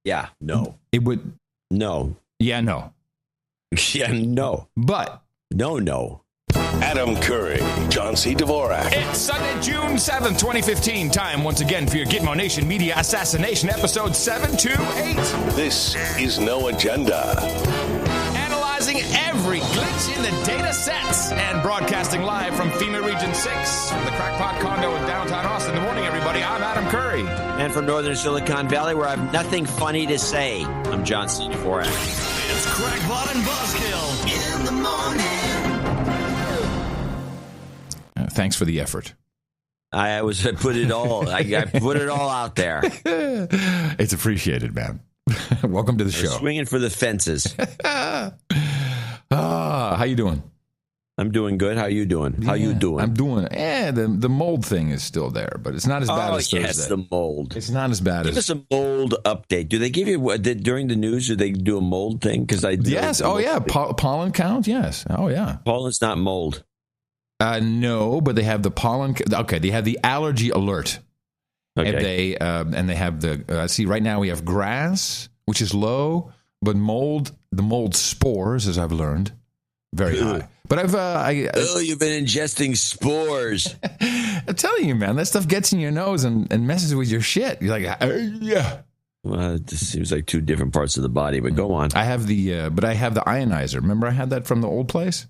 Yeah, no. It would. No. Yeah, no. Yeah, no. But. No. Adam Curry, John C. Dvorak. It's Sunday, June 7th, 2015. Time once again for your Gitmo Nation Media Assassination, episode 728. This is No Agenda. Analyzing every glitch in the data sets and broadcasting live from FEMA Region 6 from the Crackpot Condo in downtown Austin. Good morning, everybody. I'm Adam Curry. And from northern Silicon Valley, where I have nothing funny to say, I'm John C. Dvorak. It's Crackpot and Buzzkill in the morning. Thanks for the effort. I put it all out there. It's appreciated, man. Welcome to the show. Swinging for the fences. How you doing? I'm doing good. How you doing? How you doing? I'm doing. The mold thing is still there, but it's not as bad as Thursday. Yes, the mold. It's not as bad Give us a mold update. Do they give you during the news? Do they do a mold thing? Yes. Oh yeah. Pollen count. Yes. Oh yeah. Pollen's not mold. No, but they have the pollen. Okay, they have the allergy alert. Okay. And they have the. See, right now we have grass, which is low, but mold. The mold spores, as I've learned, very high. But you've been ingesting spores. I'm telling you, man, that stuff gets in your nose and messes with your shit. You're like, yeah. Well, it just seems like two different parts of the body, but go on. I have the ionizer. Remember I had that from the old place?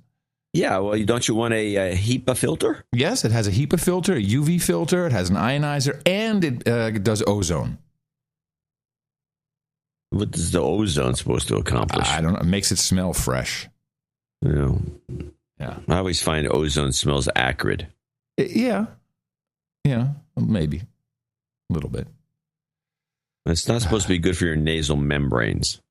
Yeah, well, don't you want a HEPA filter? Yes, it has a HEPA filter, a UV filter, it has an ionizer, and it does ozone. What is the ozone supposed to accomplish? I don't know. It makes it smell fresh. Yeah. I always find ozone smells acrid. Yeah, maybe. A little bit. It's not supposed to be good for your nasal membranes.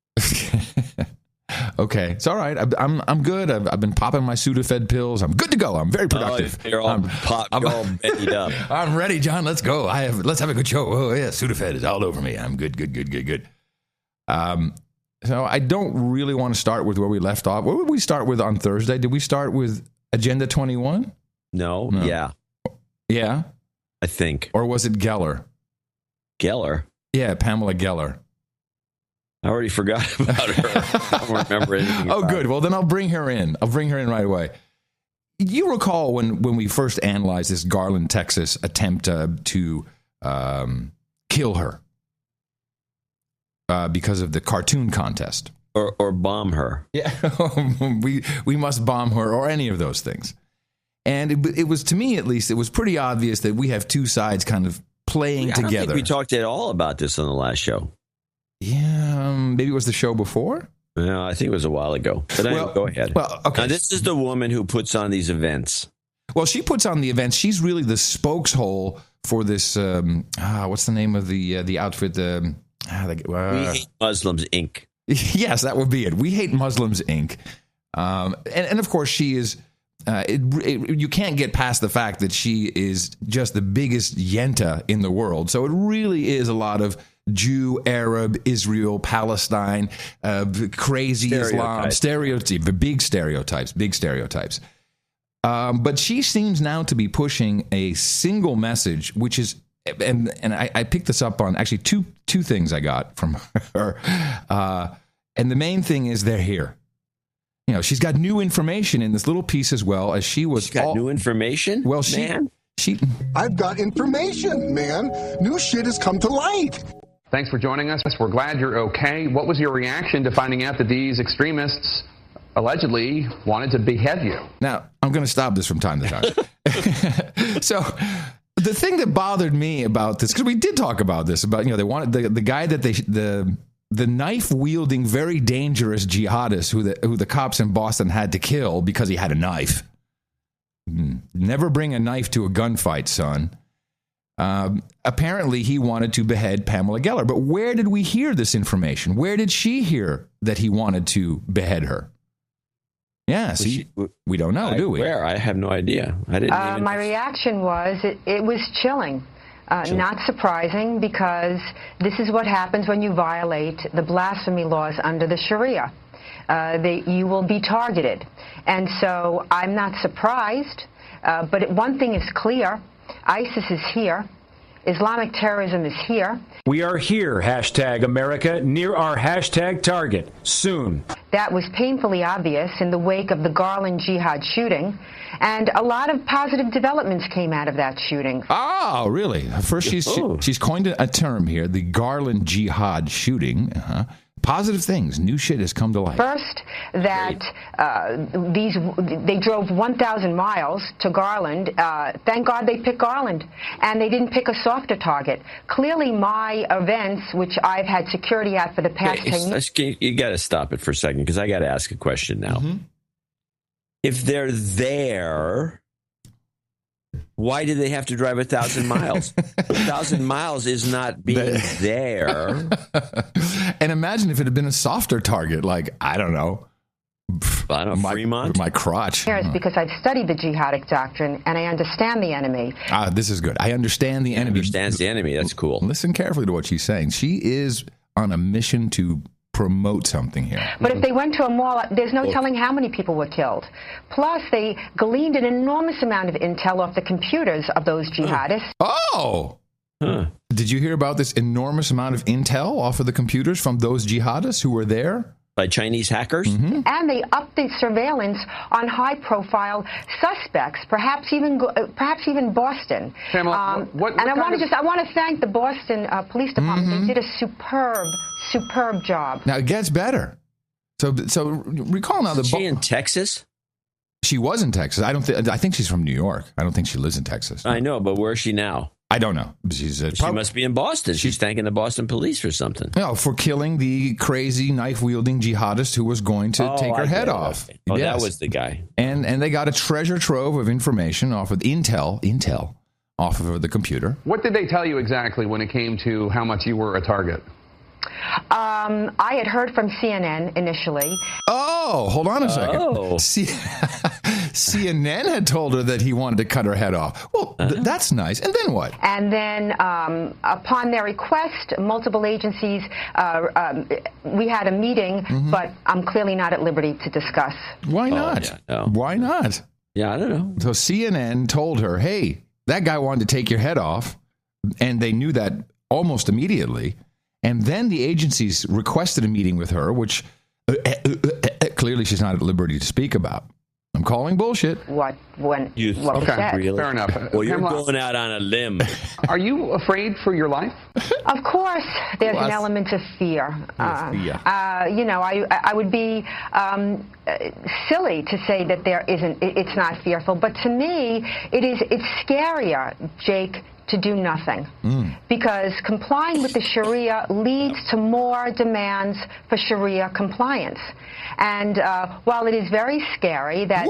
Okay, it's all right. I'm good. I've been popping my Sudafed pills. I'm good to go. I'm very productive. You're all popped, all bedded up. I'm ready, John. Let's go. Let's have a good show. Oh yeah, Sudafed is all over me. I'm good. So I don't really want to start with where we left off. What did we start with on Thursday? Did we start with Agenda 21? No. Yeah. Yeah. I think. Or was it Geller? Geller? Yeah, Pamela Geller. I already forgot about her. I don't remember anything. Oh, good. Well, then I'll bring her in. Right away. You recall when we first analyzed this Garland, Texas attempt to kill her because of the cartoon contest. Or bomb her. Yeah, we must bomb her or any of those things. And it was, to me at least, it was pretty obvious that we have two sides kind of playing together. I don't think we talked at all about this on the last show. Yeah, maybe it was the show before? No, I think it was a while ago. But go ahead. Well, okay. Now, this is the woman who puts on these events. Well, she puts on the events. She's really the spokeshole for this. What's the name of the outfit? We Hate Muslims, Inc. Yes, that would be it. We Hate Muslims, Inc. And of course, she is. You can't get past the fact that she is just the biggest yenta in the world. So it really is a lot of Jew, Arab, Israel, Palestine, crazy Islam, big stereotypes. But she seems now to be pushing a single message, which is, and I picked this up on actually two things I got from her. And the main thing is they're here. You know, she's got new information in this little piece as well as she was. She's got new information? Well, I've got information, man. New shit has come to light. Thanks for joining us. We're glad you're okay. What was your reaction to finding out that these extremists allegedly wanted to behead you? Now, I'm going to stop this from time to time. So the thing that bothered me about this, because we did talk about this, about, they wanted the guy that the knife-wielding, very dangerous jihadist who the cops in Boston had to kill because he had a knife. Never bring a knife to a gunfight, son. Apparently, he wanted to behead Pamela Geller. But where did we hear this information? Where did she hear that he wanted to behead her? Yeah, see, we don't know, do we? Where? I have no idea. I didn't even... My reaction was it was chilling. Not surprising, because this is what happens when you violate the blasphemy laws under the Sharia. You will be targeted. And so I'm not surprised, but one thing is clear. ISIS is here. Islamic terrorism is here. We are here, #America, near our hashtag target, soon. That was painfully obvious in the wake of the Garland jihad shooting, and a lot of positive developments came out of that shooting. Oh, really? First, she's coined a term here, the Garland jihad shooting. Positive things. New shit has come to light. First, that they drove 1,000 miles to Garland. Thank God they picked Garland, and they didn't pick a softer target. Clearly, my events, which I've had security at for the past 10 years. You got to stop it for a second, because I got to ask a question now. Mm-hmm. If they're there, why do they have to drive 1,000 miles? 1,000 miles is not being there. And imagine if it had been a softer target, like, I don't know, Fremont? My crotch. Because I've studied the jihadic doctrine, and I understand the enemy. This is good. I understand the enemy. Understands the enemy. That's cool. Listen carefully to what she's saying. She is on a mission to promote something here. But if they went to a mall, there's no telling how many people were killed. Plus, they gleaned an enormous amount of intel off the computers of those jihadists. Oh! Did you hear about this enormous amount of intel off of the computers from those jihadists who were there? By Chinese hackers? Mm-hmm. And they upped the surveillance on high-profile suspects, perhaps even Boston. Pamela, I want to thank the Boston Police Department. Mm-hmm. They did a superb job. Now it gets better. So recall now she in Texas? She was in Texas. I think she's from New York. I don't think she lives in Texas. I know, but where is she now? I don't know. She must be in Boston. She's thanking the Boston police for something. No, for killing the crazy knife-wielding jihadist who was going to take her head off. Oh, yes. That was the guy. And they got a treasure trove of information off of intel off of the computer. What did they tell you exactly when it came to how much you were a target? I had heard from CNN initially. Oh, hold on a second. CNN had told her that he wanted to cut her head off. Well, that's nice. And then what? And then upon their request, multiple agencies, we had a meeting, but I'm clearly not at liberty to discuss. Why not? Yeah, no. Why not? Yeah, I don't know. So CNN told her, hey, that guy wanted to take your head off, and they knew that almost immediately. And then the agencies requested a meeting with her, which clearly she's not at liberty to speak about. I'm calling bullshit. What was said. Really? Fair enough. Well, you're going out on a limb. Are you afraid for your life? Of course, there's an element of fear. I would be silly to say that there isn't. It's not fearful, but to me, it's scarier, Jake, to do nothing. Because complying with the Sharia leads to more demands for Sharia compliance. And while it is very scary that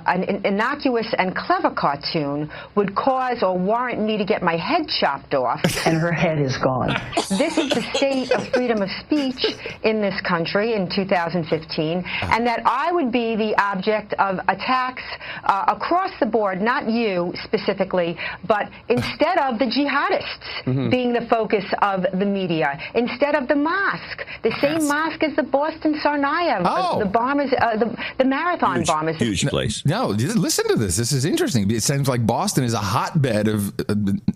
an innocuous and clever cartoon would cause or warrant me to get my head chopped off. And her head is gone. This is the state of freedom of speech in this country in 2015, and that I would be the object of attacks across the board, not you specifically, but instead of the jihadists being the focus of the media, instead of the mosque, the same mosque as the Boston Tsarnaev, the bombers, the marathon bombers. Huge place. No, listen to this. This is interesting. It seems like Boston is a hotbed of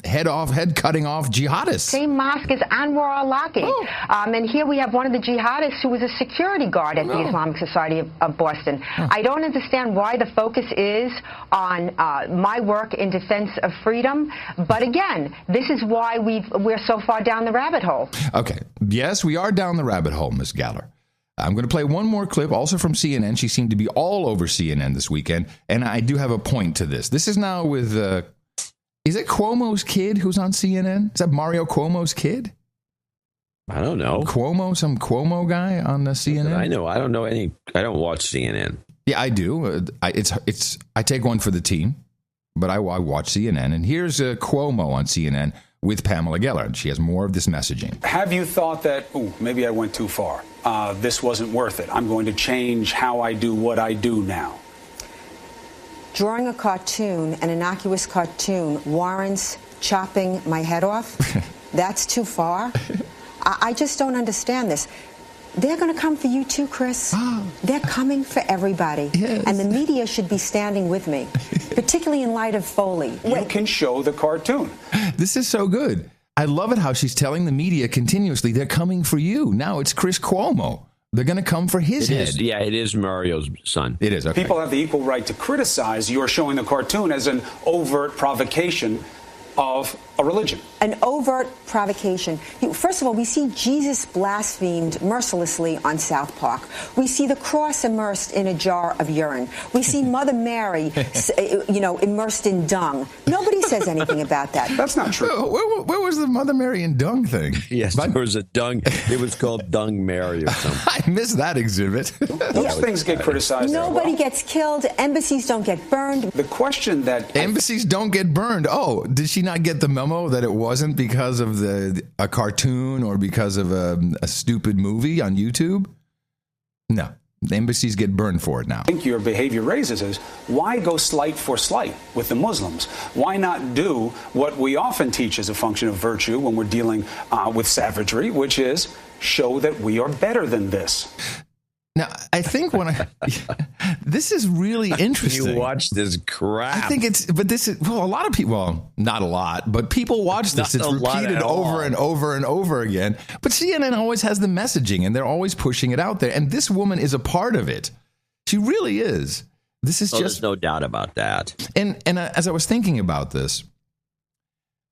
head cutting off jihadists. Same mosque as Anwar al-Awlaki. And here we have one of the jihadists who was a security guard at the Islamic Society of Boston. I don't understand why the focus is on my work in defense of freedom. But again, this is why we're so far down the rabbit hole. Okay. Yes, we are down the rabbit hole, Ms. Galler. I'm going to play one more clip, also from CNN. She seemed to be all over CNN this weekend, and I do have a point to this. This is now with, is it Cuomo's kid who's on CNN? Is that Mario Cuomo's kid? I don't know. Some Cuomo guy on the CNN? I know. I don't know any. I don't watch CNN. Yeah, I do. I take one for the team, but I watch CNN. And here's Cuomo on CNN with Pamela Geller, and she has more of this messaging. Have you thought that, maybe I went too far? This wasn't worth it. I'm going to change how I do what I do now. Drawing a cartoon, an innocuous cartoon, warrants chopping my head off? That's too far? I just don't understand this. They're going to come for you too, Chris. They're coming for everybody. Yes. And the media should be standing with me, particularly in light of Foley. You can show the cartoon. This is so good. I love it how she's telling the media continuously, they're coming for you. Now it's Chris Cuomo. They're going to come for his head. It is Mario's son. It is, okay. People have the equal right to criticize your showing the cartoon as an overt provocation of a religion. An overt provocation. First of all, we see Jesus blasphemed mercilessly on South Park. We see the cross immersed in a jar of urine. We see Mother Mary, immersed in dung. Nobody says anything about that. That's not true. Where was the Mother Mary and dung thing? Yes, there was a dung. It was called Dung Mary or something. I missed that exhibit. Those things get criticized. Nobody gets killed. Embassies don't get burned. The question that... Embassies don't get burned. Oh, did she not get the memo that it wasn't because of a cartoon or because of a stupid movie on YouTube? No. The embassies get burned for it now. I think your behavior raises is, why go slight for slight with the Muslims? Why not do what we often teach as a function of virtue when we're dealing with savagery, which is show that we are better than this? Now, I think this is really interesting. You watch this crap. I think a lot of people, well, not a lot, but people watch this. It's repeated over and over and over again. But CNN always has the messaging and they're always pushing it out there. And this woman is a part of it. She really is. This is there's no doubt about that. And as I was thinking about this,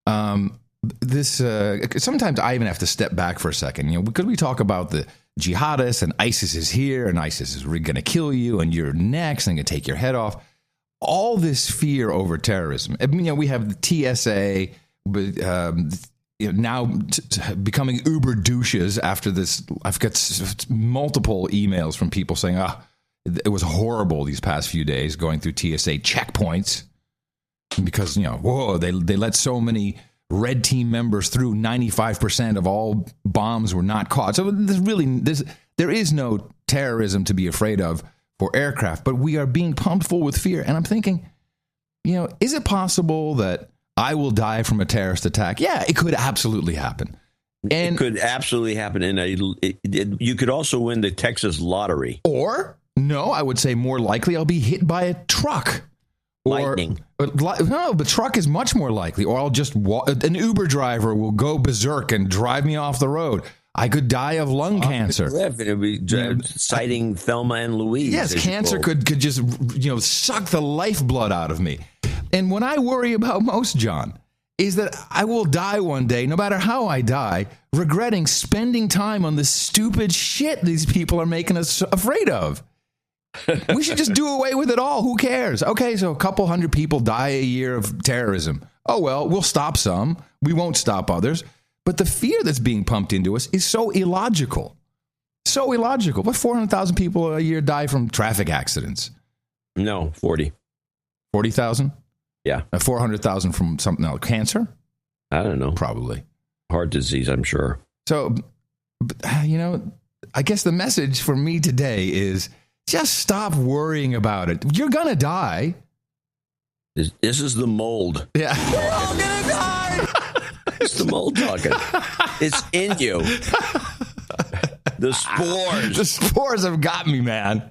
sometimes I even have to step back for a second, because we talk about the jihadists and ISIS is here and ISIS is going to kill you and you're next and going to take your head off. All this fear over terrorism. We have the TSA now becoming uber douches after this. I've got multiple emails from people saying, it was horrible these past few days going through TSA checkpoints because, they let so many red team members through. 95% of all bombs were not caught. So there is no terrorism to be afraid of for aircraft, but we are being pumped full with fear. And I'm thinking, is it possible that I will die from a terrorist attack? Yeah, it could absolutely happen. And it could absolutely happen. You could also win the Texas lottery. Or, no, I would say more likely I'll be hit by a truck. Lightning. No, the truck is much more likely. Or I'll just an Uber driver will go berserk and drive me off the road. I could die of lung cancer. It'll be citing Thelma and Louise. Yes, cancer could just suck the lifeblood out of me. And what I worry about most, John, is that I will die one day, no matter how I die, regretting spending time on the stupid shit these people are making us afraid of. We should just do away with it all. Who cares? Okay, so a couple hundred people die a year of terrorism. Oh, well, we'll stop some. We won't stop others. But the fear that's being pumped into us is so illogical. So illogical. What, 400,000 people a year die from traffic accidents? No, 40. 40,000? Yeah. 400,000 from something else. Cancer? I don't know. Probably. Heart disease, I'm sure. So, I guess the message for me today is just stop worrying about it. You're going to die. This is the mold. Yeah. We're all going to die. It's the mold talking. It's in you. The spores. The spores have got me, man.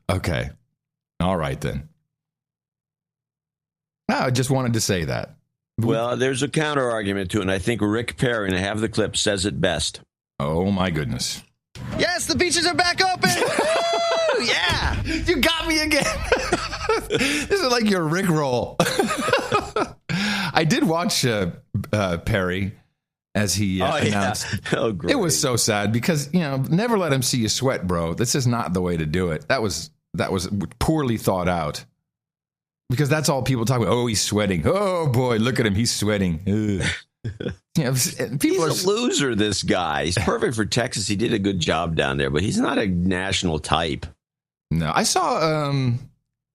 Okay. All right, then. I just wanted to say that. Well, there's a counter argument to it, and I think Rick Perry, and I have the clip, says it best. Oh, my goodness. Yes, the beaches are back open. Woo, yeah. You got me again. This is like your Rickroll. I did watch Perry as he announced. Yeah. Oh, great. It was so sad because, never let him see you sweat, bro. This is not the way to do it. That was poorly thought out. Because that's all people talk about. Oh, he's sweating. Oh, boy, look at him. He's sweating. He's a loser, this guy. He's perfect for Texas. He did a good job down there, but he's not a national type. No, I saw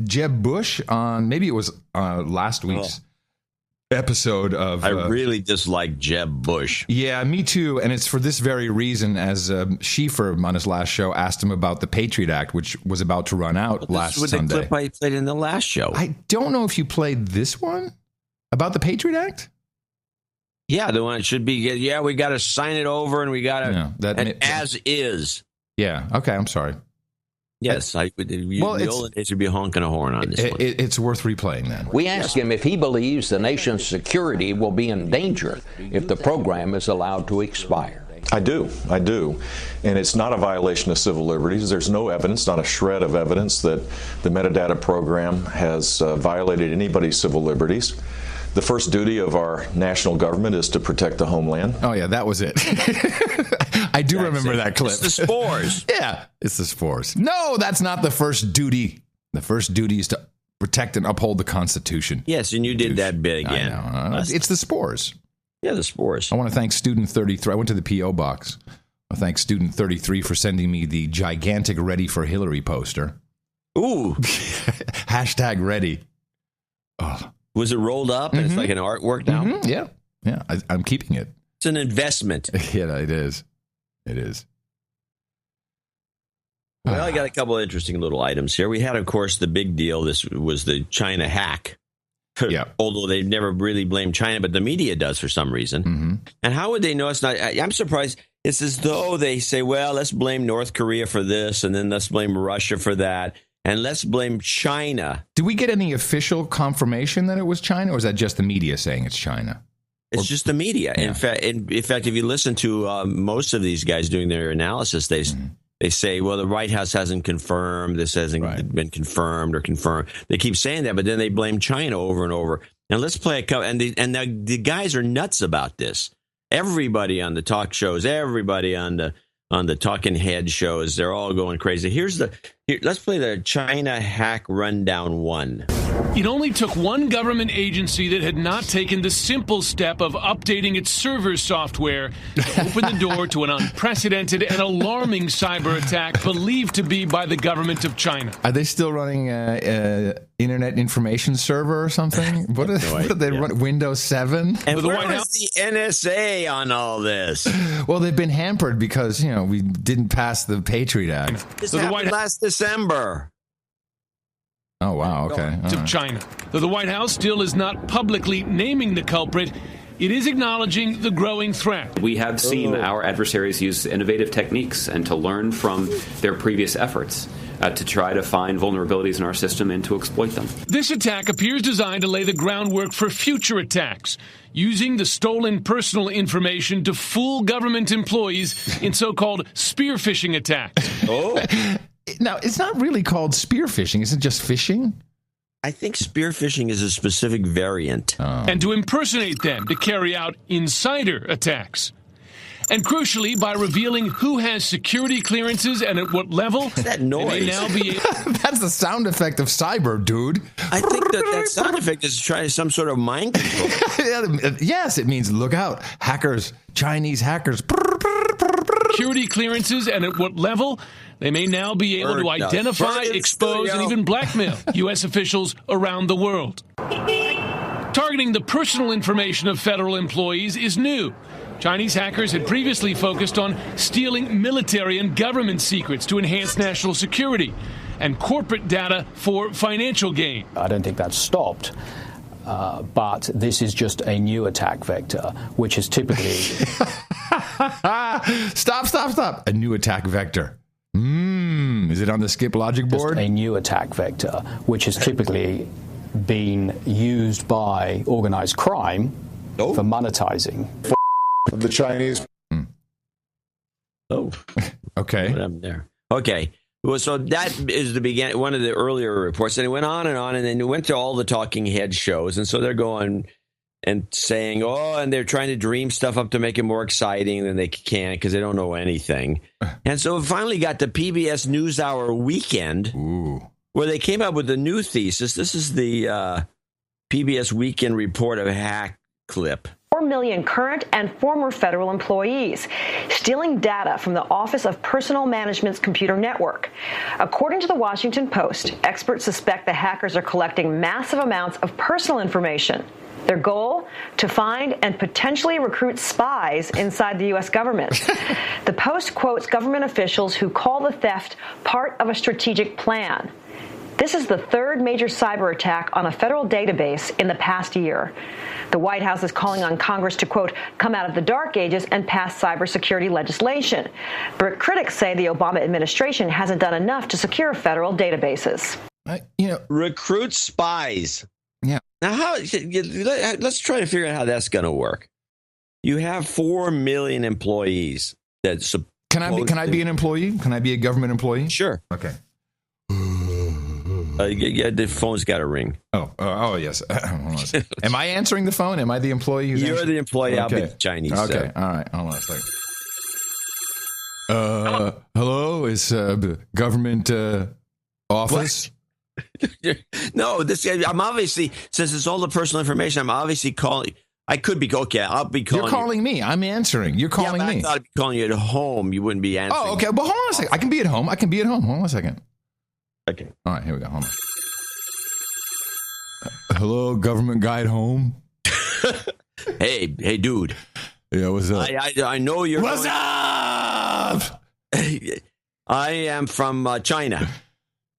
Jeb Bush on, maybe it was last week's episode of... I really dislike Jeb Bush. Yeah, me too. And it's for this very reason, as Schieffer on his last show asked him about the Patriot Act, which was about to run out last Sunday. This was the clip I played in the last show. I don't know if you played this one about the Patriot Act. Yeah, the one that should be. Yeah, we got to sign it over, and we got to as is. Yeah. Okay. I'm sorry. Yes, the old days would be honking a horn on this one. It's worth replaying then. We asked him if he believes the nation's security will be in danger if the program is allowed to expire. I do. And it's not a violation of civil liberties. There's no evidence, not a shred of evidence, that the metadata program has violated anybody's civil liberties. The first duty of our national government is to protect the homeland. Oh, yeah, that was it. I do remember that clip. It's the spores. Yeah, it's the spores. No, that's not the first duty. The first duty is to protect and uphold the Constitution. Yes, and you did that bit again. I know. It's the spores. Yeah, the spores. I want to thank Student 33. I went to the P.O. box. I thank Student 33 for sending me the gigantic Ready for Hillary poster. Ooh. Hashtag ready. Oh. Was it rolled up and it's like an artwork now? Mm-hmm. Yeah. I'm keeping it. It's an investment. Yeah, it is. It is. Well, I got a couple of interesting little items here. We had, of course, the big deal. This was the China hack. Yeah. Although they've never really blamed China, but the media does for some reason. Mm-hmm. And how would they know it's not? I'm surprised. It's as though they say, well, let's blame North Korea for this, and then let's blame Russia for that. And let's blame China. Did we get any official confirmation that it was China, or is that just the media saying it's China? It's just the media. Yeah. In fact, if you listen to most of these guys doing their analysis, they say, well, the White House hasn't confirmed. This hasn't been confirmed or confirmed. They keep saying that, but then they blame China over and over. And let's play a couple. And the guys are nuts about this. Everybody on the talk shows, everybody on the talking head shows, they're all going crazy. Let's play the China hack rundown 1. It only took one government agency that had not taken the simple step of updating its server software to open the door to an unprecedented and alarming cyber attack believed to be by the government of China. Are they still running Internet Information Server or something? What are they running? Windows 7? And where was the NSA on all this? Well, they've been hampered because, we didn't pass the Patriot Act. This happened last December. Oh, wow. Okay. Of China. Though the White House still is not publicly naming the culprit, it is acknowledging the growing threat. We have seen our adversaries use innovative techniques and to learn from their previous efforts to try to find vulnerabilities in our system and to exploit them. This attack appears designed to lay the groundwork for future attacks, using the stolen personal information to fool government employees in so-called spear phishing attacks. Oh. Now, it's not really called spear phishing. Is it just phishing? I think spear phishing is a specific variant. And to impersonate them to carry out insider attacks. And crucially, by revealing who has security clearances and at what level. What's that noise? Now be That's the sound effect of cyber, dude. I think that sound effect is trying some sort of mind control. Yes, it means look out. Hackers, Chinese hackers. Security clearances and at what level. They may now be able to identify, expose, and even blackmail U.S. officials around the world. Targeting the personal information of federal employees is new. Chinese hackers had previously focused on stealing military and government secrets to enhance national security and corporate data for financial gain. I don't think that's stopped. But this is just a new attack vector, which is typically... Stop. A new attack vector. Is it on the Skip Logic board? Just a new attack vector, which has typically been used by organized crime for monetizing. The Chinese. Oh. Okay. What happened there? Okay. Well, so that is the beginning, one of the earlier reports, and it went on, and then it went to all the talking head shows, and so they're going and saying, and they're trying to dream stuff up to make it more exciting than they can because they don't know anything. And so it finally got to PBS NewsHour Weekend, where they came up with a new thesis. This is the PBS Weekend Report of Hack clip. 4 million current and former federal employees stealing data from the Office of Personnel Management's computer network. According to the Washington Post, experts suspect the hackers are collecting massive amounts of personal information. Their goal? To find and potentially recruit spies inside the U.S. government. The Post quotes government officials who call the theft part of a strategic plan. This is the third major cyber attack on a federal database in the past year. The White House is calling on Congress to, quote, come out of the dark ages and pass cybersecurity legislation. But critics say the Obama administration hasn't done enough to secure federal databases. Recruit spies. Yeah. Now, let's try to figure out how that's going to work. You have 4 million employees. Can I be an employee? Can I be a government employee? Sure. Okay. The phone's got to ring. Oh, yes. Am I answering the phone? Am I the employee? You're the employee. Okay. I'll be the Chinese. Okay. All right. Hold on a second. Hello? Is government office? No, I'm obviously, since it's all the personal information, I'm obviously calling. I could be, okay, I'll be calling. You're calling me. I'm answering. You're calling me. I thought I'd be calling you at home. You wouldn't be answering. Oh, okay. But hold on a second. I can be at home. Hold on a second. Okay. All right, here we go. Hold on. Hello, government guy at home? Hey, dude. Yeah, what's up? I know you're... What's up? I am from China,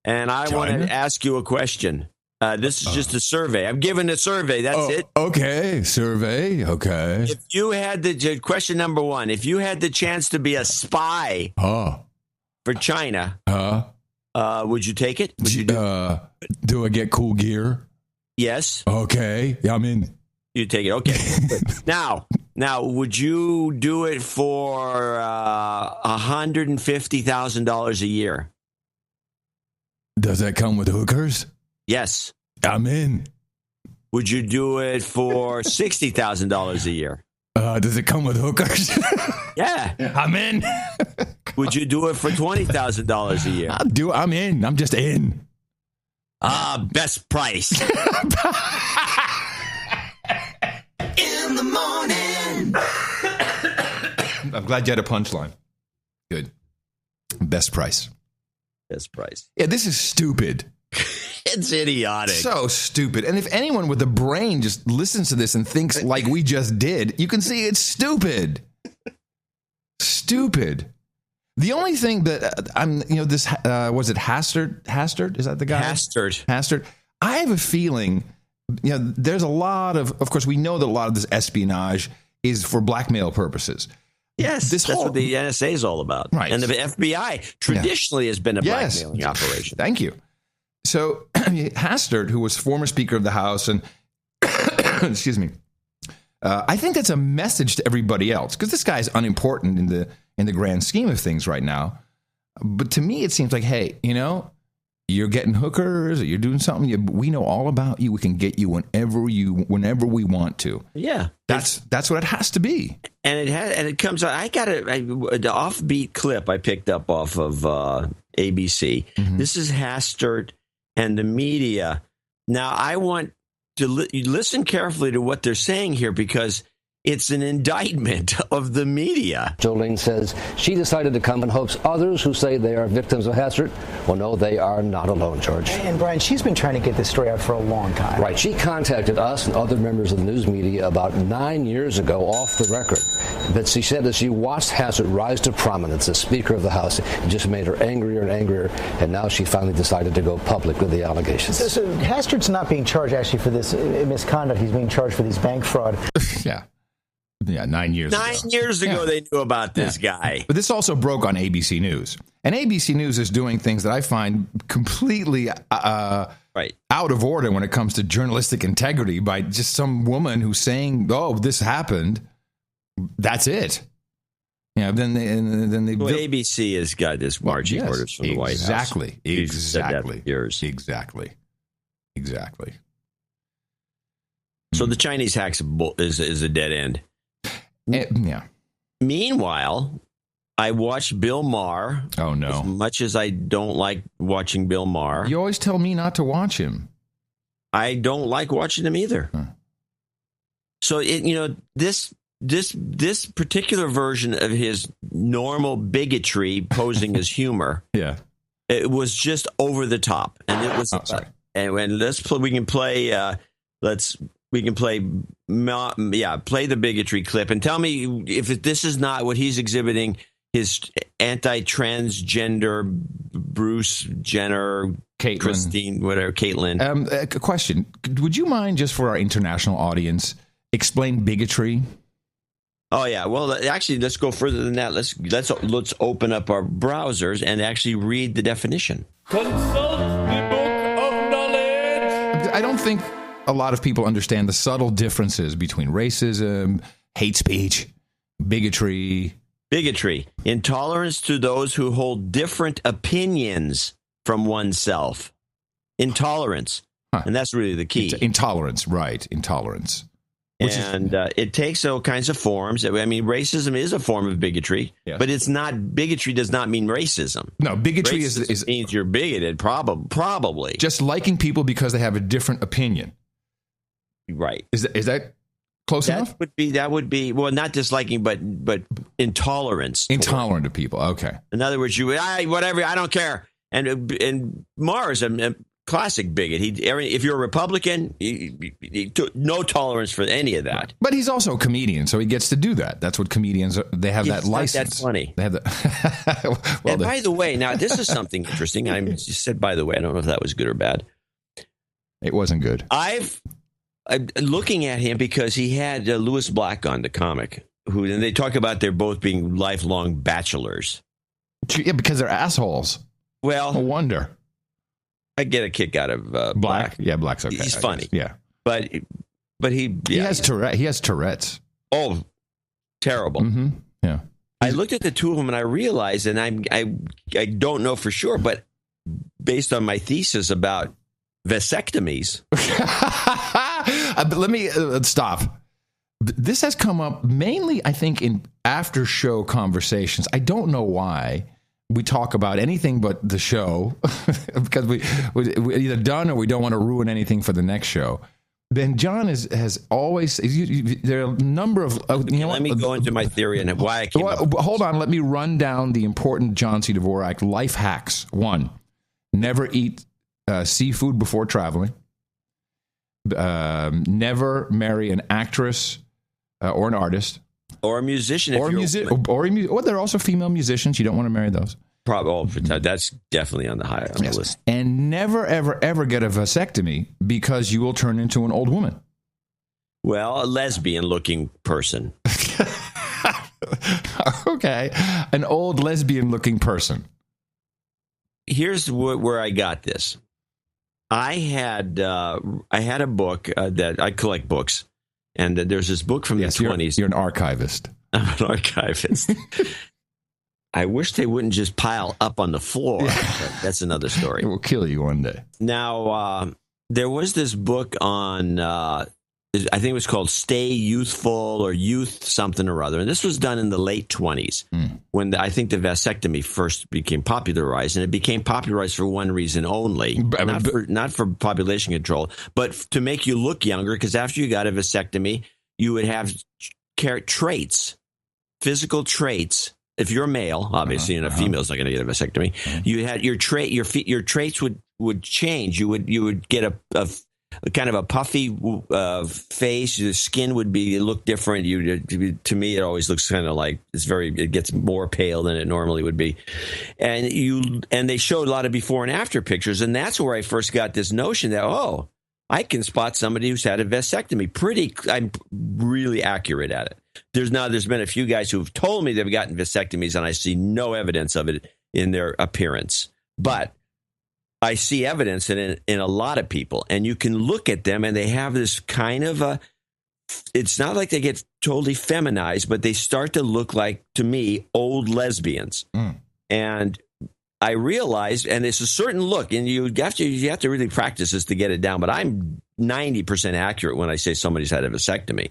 and I want to ask you a question. This is just a survey. I'm giving a survey. That's it. Okay, survey. Okay. If you had question number 1, if you had the chance to be a spy for China, would you take it? Would you do I get cool gear? Yes. Okay. Yeah, I'm in. You take it. Okay. Now, would you do it for $150,000 a year? Does that come with hookers? Yes. I'm in. Would you do it for $60,000 a year? Does it come with hookers? Yeah. I'm in. Would you do it for $20,000 a year? I'm in. I'm just in. Best price. In the morning. I'm glad you had a punchline. Good. Best price. Best price. Yeah, this is stupid. It's idiotic. So stupid. And if anyone with a brain just listens to this and thinks like we just did, you can see it's stupid. Stupid. The only thing that this was it Hastert? Is that the guy? Hastert. I have a feeling, there's a lot of course, we know that a lot of this espionage is for blackmail purposes. Yes, that's what the NSA is all about. Right. And the FBI traditionally has been a blackmailing operation. Thank you. So Hastert, who was former Speaker of the House, and excuse me, I think that's a message to everybody else, because this guy is unimportant in the grand scheme of things right now. But to me, it seems like, hey, you're getting hookers, or you're doing something. We know all about you. We can get you whenever we want to. Yeah, that's what it has to be. And it comes. I got the offbeat clip I picked up off of ABC. Mm-hmm. This is Hastert and the media. Now, I want to listen carefully to what they're saying here, because it's an indictment of the media. Jolene says she decided to come in hopes others who say they are victims of Hastert will know they are not alone, George. And Brian, she's been trying to get this story out for a long time. Right. She contacted us and other members of the news media about 9 years ago off the record. But she said that she watched Hastert rise to prominence as Speaker of the House. It just made her angrier and angrier, and now she finally decided to go public with the allegations. So Hastert's not being charged actually for this misconduct. He's being charged for these bank fraud. Yeah. Yeah, 9 years ago. 9 years ago, they knew about this guy. But this also broke on ABC News. And ABC News is doing things that I find completely out of order when it comes to journalistic integrity, by just some woman who's saying, oh, this happened. That's it. Then they ABC has got this marching orders from the White House. Exactly. So the Chinese hack is a dead end. Yeah. Meanwhile, I watched Bill Maher. Oh, no. As much as I don't like watching Bill Maher. You always tell me not to watch him. I don't like watching him either. Huh. So, this particular version of his normal bigotry posing as humor. Yeah. It was just over the top. And it was. Sorry. And we can play play the bigotry clip and tell me if this is not what he's exhibiting, his anti-transgender Bruce Jenner Christine, whatever, Caitlin. A question. Would you mind, just for our international audience, explain bigotry? Oh yeah. Well, actually, let's go further than that. Let's open up our browsers and actually read the definition. Consult the book of knowledge. I don't think a lot of people understand the subtle differences between racism, hate speech, bigotry. Bigotry, intolerance to those who hold different opinions from oneself. Intolerance, and that's really the key. Intolerance, right? Intolerance. And it takes all kinds of forms. I mean, racism is a form of bigotry, but it's not. Bigotry does not mean racism. No, bigotry means you're bigoted. Probably just liking people because they have a different opinion. Right? Is that close enough? That would be well, not disliking, but intolerance. Intolerant of people. Okay. In other words, whatever. I don't care. And Mars, a classic bigot. If you're a Republican, he took no tolerance for any of that. But he's also a comedian, so he gets to do that. That's what comedians are. They have that license. That's funny. They have that. And by the way, now this is something interesting. I just said, by the way, I don't know if that was good or bad. It wasn't good. I'm looking at him because he had Lewis Black on, the comic, and they talk about they're both being lifelong bachelors. Yeah, because they're assholes. Well, no wonder. I get a kick out of Black. Yeah, Black's okay. He's funny. Yeah, but he has Tourette. He has Tourette's. Oh, terrible. Mm-hmm. Yeah. I looked at the two of them and I realized, and I don't know for sure, but based on my thesis about vasectomies. Let me stop. This has come up mainly, I think, in after show conversations. I don't know why we talk about anything but the show because we either done or we don't want to ruin anything for the next show. Then John has always. There are a number of. Let me go into my theory and why I came up. Hold on. Let me run down the important John C. Dvorak life hacks. 1, never eat seafood before traveling. Never marry an actress or an artist. Or a musician. Or there are also female musicians. You don't want to marry those. That's definitely on the high on the list. And never, ever, ever get a vasectomy because you will turn into an old woman. Well, a lesbian-looking person. Okay. An old lesbian-looking person. Here's where I got this. I had a book that I collect books. And there's this book from the 20s. You're an archivist. I'm an archivist. I wish they wouldn't just pile up on the floor. But that's another story. It will kill you one day. Now, there was this book on, I think it was called Stay Youthful or Youth something or other. And this was done in the late 20s when I think the vasectomy first became popularized. And it became popularized for one reason only, not for population control, but to make you look younger. Because after you got a vasectomy, you would have traits, physical traits. If you're a male, obviously, and a female's not going to get a vasectomy, you had your traits would change. You would get a kind of a puffy face. The skin would look different. To me, it always looks kind of like it gets more pale than it normally would be. And they showed a lot of before and after pictures, and that's where I first got this notion that I can spot somebody who's had a vasectomy. I'm really accurate at it. There's been a few guys who've told me they've gotten vasectomies, and I see no evidence of it in their appearance, but I see evidence in a lot of people, and you can look at them and they have this kind of it's not like they get totally feminized, but they start to look like, to me, old lesbians. And I realized, and it's a certain look, and you have to really practice this to get it down, but I'm 90% accurate when I say somebody's had a vasectomy.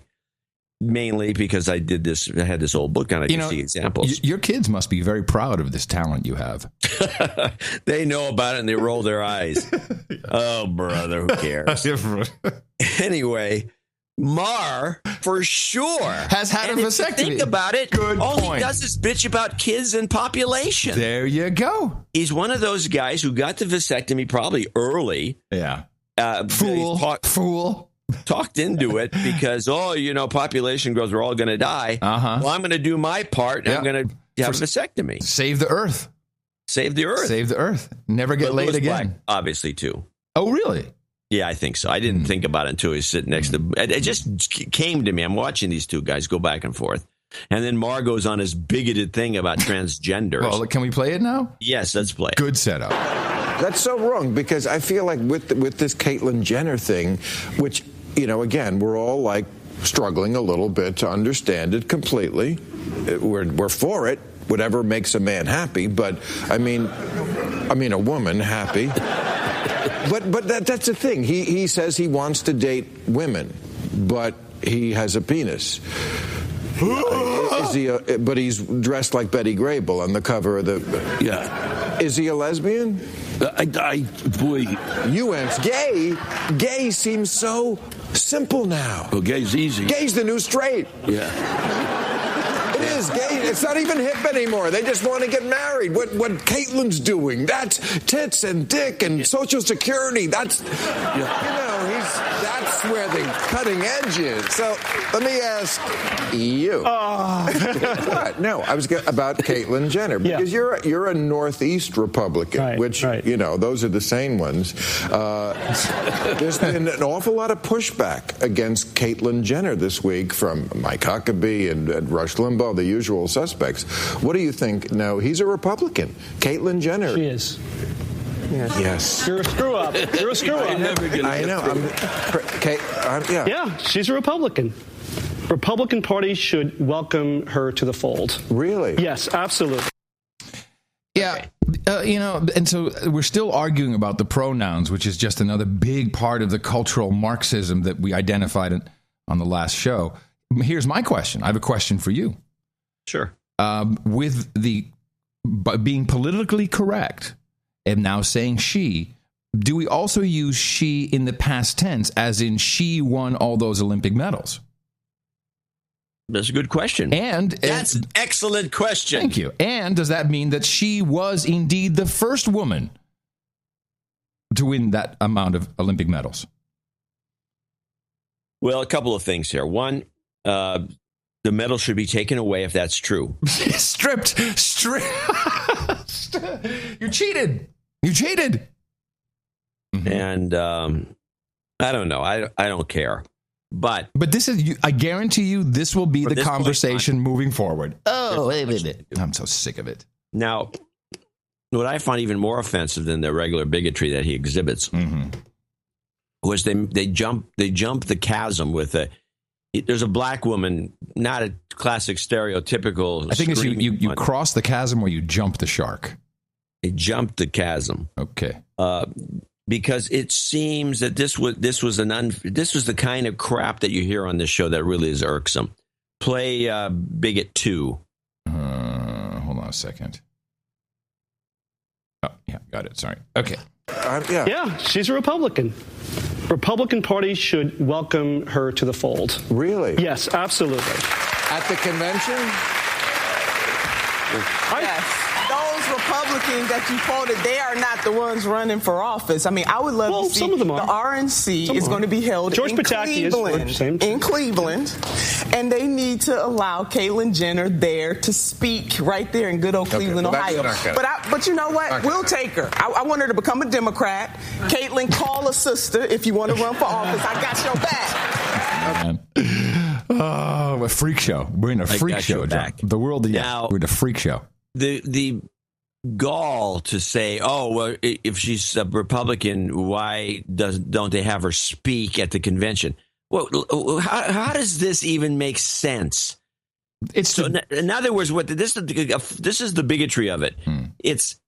Mainly because I had this old book on it. I can see examples. Your kids must be very proud of this talent you have. They know about it and they roll their eyes. Oh, brother, who cares? Anyway, Mar, for sure, has had a vasectomy. Think about it. All he does is bitch about kids and population. There you go. He's one of those guys who got the vasectomy probably early. Yeah. Fool. Talked into it because, population growth, we're all going to die. Well, I'm going to do my part. And I'm going to have a vasectomy. Save the earth. Save the Earth. Save the Earth. Never get laid again. Black, obviously, too. Oh, really? Yeah, I think so. I didn't think about it until he was sitting next to. It just came to me. I'm watching these two guys go back and forth. And then Marr goes on his bigoted thing about transgenders. Well, can we play it now? Yes, let's play it. Good setup. That's so wrong, because I feel like with this Caitlyn Jenner thing, which, again, we're all like struggling a little bit to understand it completely. We're for it, whatever makes a man happy, but I mean a woman happy. But that's the thing. He says he wants to date women, but he has a penis. But he's dressed like Betty Grable on the cover of the. Yeah. Is he a lesbian? Boy. You answer. Gay seems so simple now. Well, gay's easy. Gay's the new straight. Yeah. It is gay. It's not even hip anymore. They just want to get married. What Caitlyn's doing, that's tits and dick and Social Security. That's that's where the cutting edge is. So let me ask you. What? No, I was about Caitlyn Jenner, because you're a Northeast Republican, which those are the sane ones. There's been an awful lot of pushback against Caitlyn Jenner this week from Mike Huckabee and Rush Limbaugh, the usual suspects. What do you think? No, he's a Republican. Caitlyn Jenner. She is. Yes. You're a screw up. You're a screw up. I know. Yeah, she's a Republican. Republican Party should welcome her to the fold. Really? Yes, absolutely. Yeah. And so we're still arguing about the pronouns, which is just another big part of the cultural Marxism that we identified on the last show. Here's my question. I have a question for you. Sure. With being politically correct and now saying she, do we also use she in the past tense, as in she won all those Olympic medals? That's a good question. And that's an excellent question. Thank you. And does that mean that she was indeed the first woman to win that amount of Olympic medals? Well, a couple of things here. One, the medal should be taken away if that's true. Stripped. You cheated. Mm-hmm. And I don't know. I don't care. But this is, I guarantee you, this will be the conversation moving forward. Oh, wait. I'm so sick of it. Now, what I find even more offensive than the regular bigotry that he exhibits was they jump the chasm with there's a black woman, not a classic stereotypical. I think it's you cross the chasm or you jump the shark. They jumped the chasm. Okay. Because it seems that this was the kind of crap that you hear on this show that really is irksome. Play Bigot 2. Hold on a second. Oh, yeah, got it. Sorry. Okay. Yeah, she's a Republican. Republican Party should welcome her to the fold. Really? Yes, absolutely. At the convention? Yes. Those Republicans that you quoted, they are not the ones running for office. I mean, I would love to see some of them are. The RNC is going to be held George in Pataki Cleveland, and they need to allow Caitlyn Jenner there to speak right there in good old Cleveland, Ohio. But you know what? We'll take her. I want her to become a Democrat. Caitlyn, call a sister if you want to run for office. I got your back. Oh, a freak show. We're in a freak show, John. The world, we're in a freak show. The gall to say, oh, well, if she's a Republican, why don't they have her speak at the convention? Well, how does this even make sense? In other words, this is the bigotry of it. It's,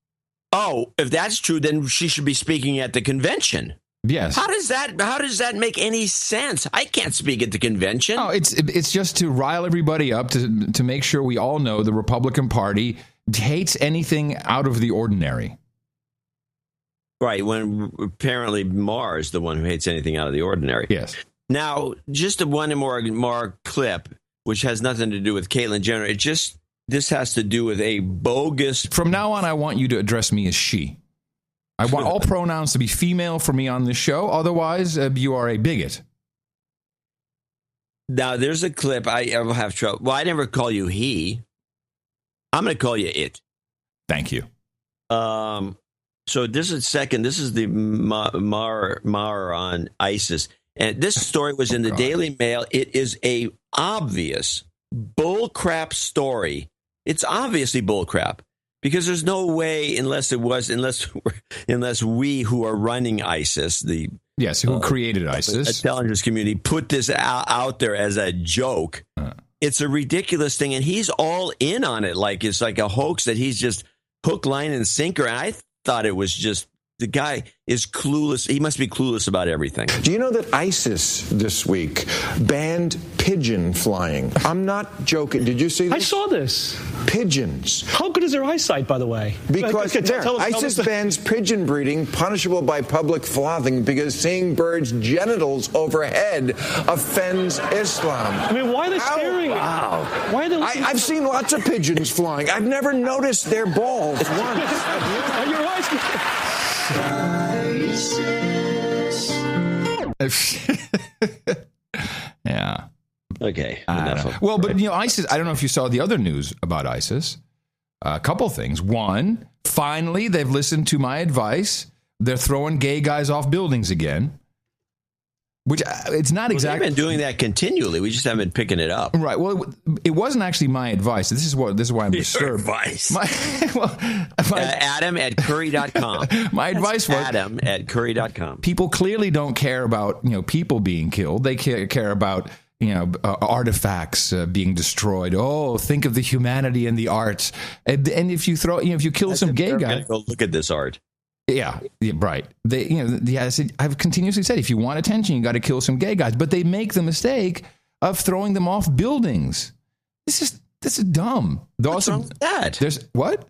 if that's true, then she should be speaking at the convention. Yes. How does that make any sense? I can't speak at the convention. Oh, it's just to rile everybody up to make sure we all know the Republican Party hates anything out of the ordinary. Right, when apparently Marr is the one who hates anything out of the ordinary. Yes. Now, just one more clip, which has nothing to do with Caitlyn Jenner. This has to do with a bogus. From now on, I want you to address me as she. I want all pronouns to be female for me on this show. Otherwise, you are a bigot. Now, there's a clip. I have trouble. Well, I never call you he. I'm going to call you it. Thank you. So this is second. This is the Mar on ISIS. And this story was in the Daily Mail. It is a obvious bullcrap story. It's obviously bullcrap because there's no way, unless we who are running ISIS, who created ISIS, intelligence community, put this out there as a joke. It's a ridiculous thing, and he's all in on it. Like it's like a hoax that he's just hook, line, and sinker. And I thought it was just. The guy is clueless. He must be clueless about everything. Do you know that ISIS this week banned pigeon flying? I'm not joking. Did you see this? I saw this. Pigeons. How good is their eyesight, by the way? Because ISIS bans pigeon breeding, punishable by public flogging, because seeing birds' genitals overhead offends Islam. I mean, why are they scaring? Wow. Why are they? I've seen lots of pigeons flying. I've never noticed their balls once. Your eyes. Yeah. Okay. Well, but ISIS. I don't know if you saw the other news about ISIS. A couple things. One, finally, they've listened to my advice. They're throwing gay guys off buildings again. Which it's not exactly. They've been doing that continually. We just haven't been picking it up. Right. Well, it wasn't actually my advice. This is why I'm disturbed. Your advice. Adam at curry.com. My advice was Adam at curry.com. People clearly don't care about people being killed. They care about artifacts being destroyed. Oh, think of the humanity and the arts. And if you throw, if you kill some gay guy, go look at this art. Yeah, right. I've continuously said, if you want attention, you got to kill some gay guys. But they make the mistake of throwing them off buildings. This is dumb. What's wrong with that? There's what?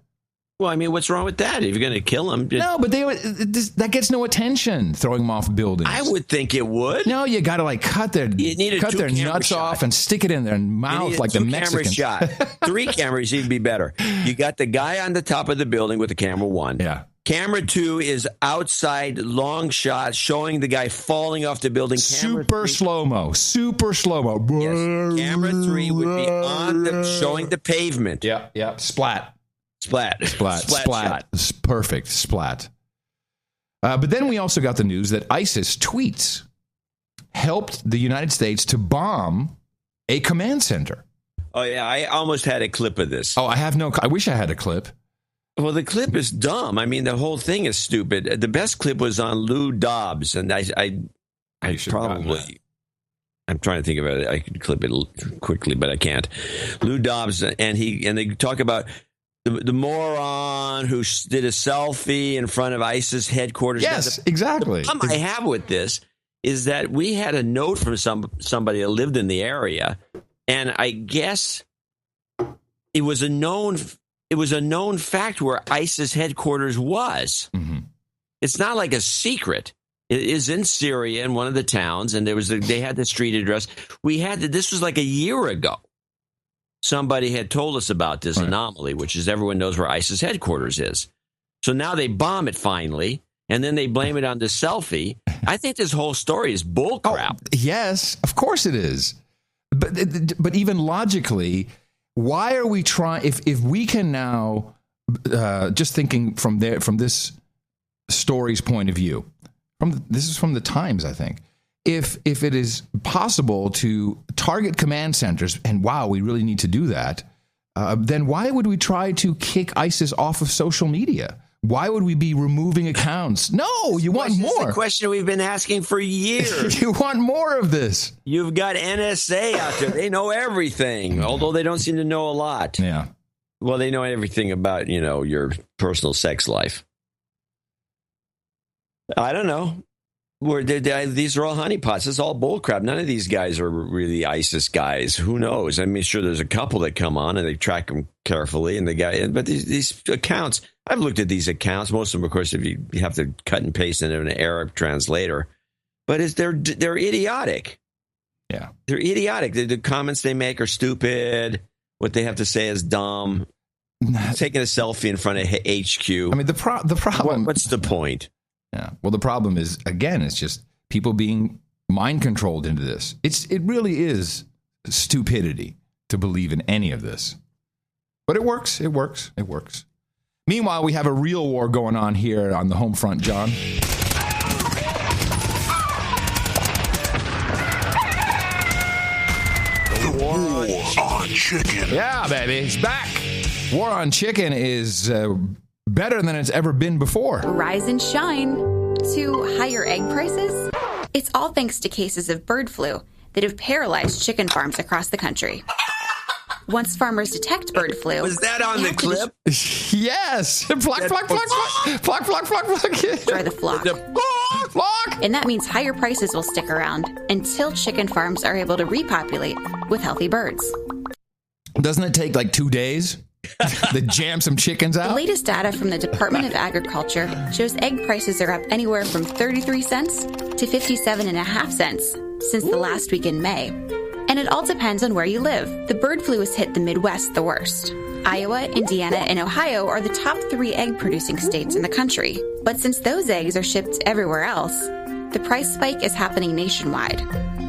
Well, I mean, what's wrong with that? If you're going to kill them, no, but that gets no attention. Throwing them off buildings. I would think it would. No, you got to cut their nuts off and stick it in their mouth like the Mexicans. Shot. 3 cameras even be better. You got the guy on the top of the building with the camera 1. Yeah. Camera 2 is outside, long shot, showing the guy falling off the building. Super slow-mo. Yes. Camera 3 would be showing the pavement. Yeah. Splat. Shot. Perfect. Splat. But then we also got the news that ISIS tweets helped the United States to bomb a command center. Oh, yeah. I almost had a clip of this. Oh, I wish I had a clip. Well, the clip is dumb. I mean, the whole thing is stupid. The best clip was on Lou Dobbs, and I'm trying to think of it. I could clip it quickly, but I can't. Lou Dobbs, and they talk about the moron who did a selfie in front of ISIS headquarters. Yes, exactly. The problem I have with this is that we had a note from somebody that lived in the area, and I guess it was a known fact where ISIS headquarters was. Mm-hmm. It's not like a secret. It is in Syria in one of the towns, and they had the street address. This was like a year ago. Somebody had told us about this anomaly, which is everyone knows where ISIS headquarters is. So now they bomb it finally, and then they blame it on the selfie. I think this whole story is bullcrap. Oh, yes, of course it is. But even logically, why are we trying? If we can now, just thinking from this story's point of view, this is from the Times, I think. If it is possible to target command centers, and wow, we really need to do that, then why would we try to kick ISIS off of social media? Why would we be removing accounts? No, you want more. It's the question we've been asking for years. You want more of this. You've got NSA out there. They know everything, although they don't seem to know a lot. Yeah. Well, they know everything about, your personal sex life. I don't know. These are all honeypots. It's all bullcrap. None of these guys are really ISIS guys. Who knows? I mean, sure, there's a couple that come on and they track them carefully. But these accounts, I've looked at these accounts. Most of them, of course, if you have to cut and paste into an Arab translator. But they're idiotic. Yeah, they're idiotic. The comments they make are stupid. What they have to say is dumb. Taking a selfie in front of HQ. I mean, the problem. What's the point? Yeah. Well, the problem is, again, it's just people being mind controlled into this. It really is stupidity to believe in any of this. But it works. Meanwhile, we have a real war going on here on the home front, John. The war on chicken. Yeah, baby, it's back. War on chicken is better than it's ever been before. Rise and shine to higher egg prices. It's all thanks to cases of bird flu that have paralyzed chicken farms across the country. Once farmers detect bird flu... Was that on the clip? Yes! Flock, flock, flock, flock! Flock, flock, flock, flock! Destroy the flock. Flock! And that means higher prices will stick around until chicken farms are able to repopulate with healthy birds. Doesn't it take like 2 days to jam some chickens out? The latest data from the Department of Agriculture shows egg prices are up anywhere from 33 cents to 57.5 cents since the last week in May. And it all depends on where you live. The bird flu has hit the Midwest the worst. Iowa, Indiana, and Ohio are the top 3 egg-producing states in the country. But since those eggs are shipped everywhere else, the price spike is happening nationwide.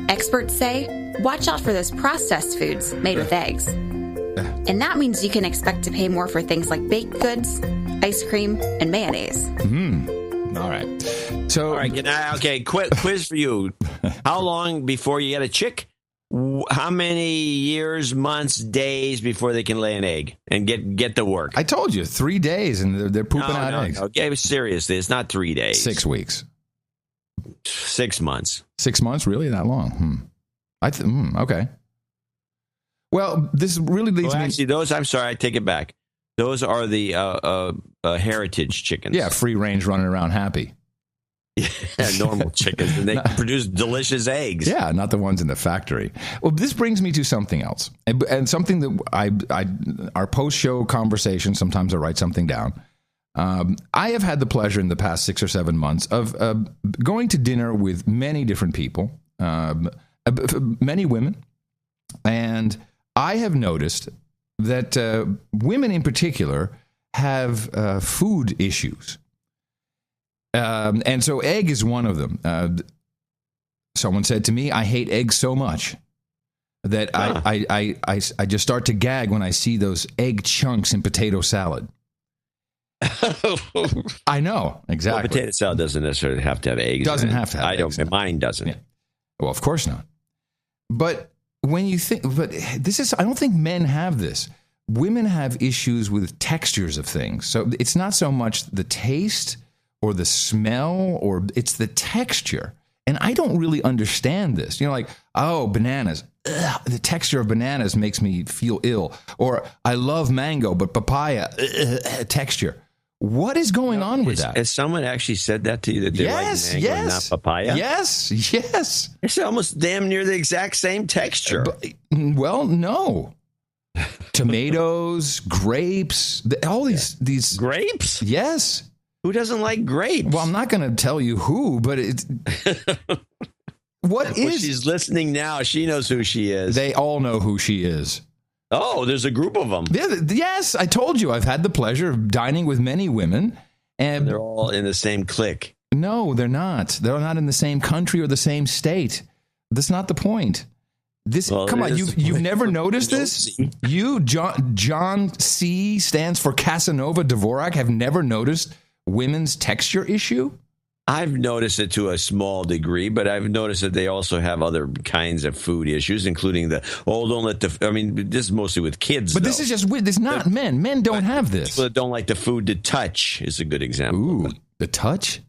Experts say, watch out for those processed foods made with eggs. And that means you can expect to pay more for things like baked goods, ice cream, and mayonnaise. All right. So, all right, okay, quiz for you. How long before you get a chick? How many years, months, days before they can lay an egg and get to work? I told you, 3 days, and they're pooping out eggs. Okay, seriously, it's not 3 days. 6 weeks. 6 months. 6 months? Really? That long? Okay. Well, this really leads me... Actually, those, I'm sorry, I take it back. Those are the heritage chickens. Yeah, free range running around happy. Yeah, normal chickens, and they produce delicious eggs. Yeah, not the ones in the factory. Well, this brings me to something else, and something that our post-show conversation, sometimes I write something down. I have had the pleasure in the past 6 or 7 months of going to dinner with many different people, many women, and I have noticed that women in particular have food issues. And so egg is one of them. Someone said to me, I hate eggs so much that I just start to gag when I see those egg chunks in potato salad. I know, exactly. Well, potato salad doesn't necessarily have to have eggs. Doesn't have to have eggs. Mine doesn't. Yeah. Well, of course not. But when you think, I don't think men have this. Women have issues with textures of things. So it's not so much the taste or the smell, or it's the texture. And I don't really understand this. You know, like, oh, bananas. Ugh, the texture of bananas makes me feel ill. Or I love mango, but papaya, texture. What is going on with that? Has someone actually said that to you, that they like mango and not papaya? Yes. It's almost damn near the exact same texture. Well, no. Tomatoes, grapes, all these grapes? Yes. Who doesn't like grapes? Well, I'm not going to tell you who, but it's... Well, she's listening now. She knows who she is. They all know who she is. Oh, there's a group of them. Yes, I told you. I've had the pleasure of dining with many women. And they're all in the same clique. No, they're not. They're not in the same country or the same state. That's not the point. Come on, you've never noticed this? You, John C. stands for Casanova Dvorak, have never noticed women's texture issue? I've noticed it to a small degree, but I've noticed that they also have other kinds of food issues, including this is mostly with kids. But this is just weird. It's not men. Men don't have this. People that don't like the food to touch is a good example. Ooh, the touch?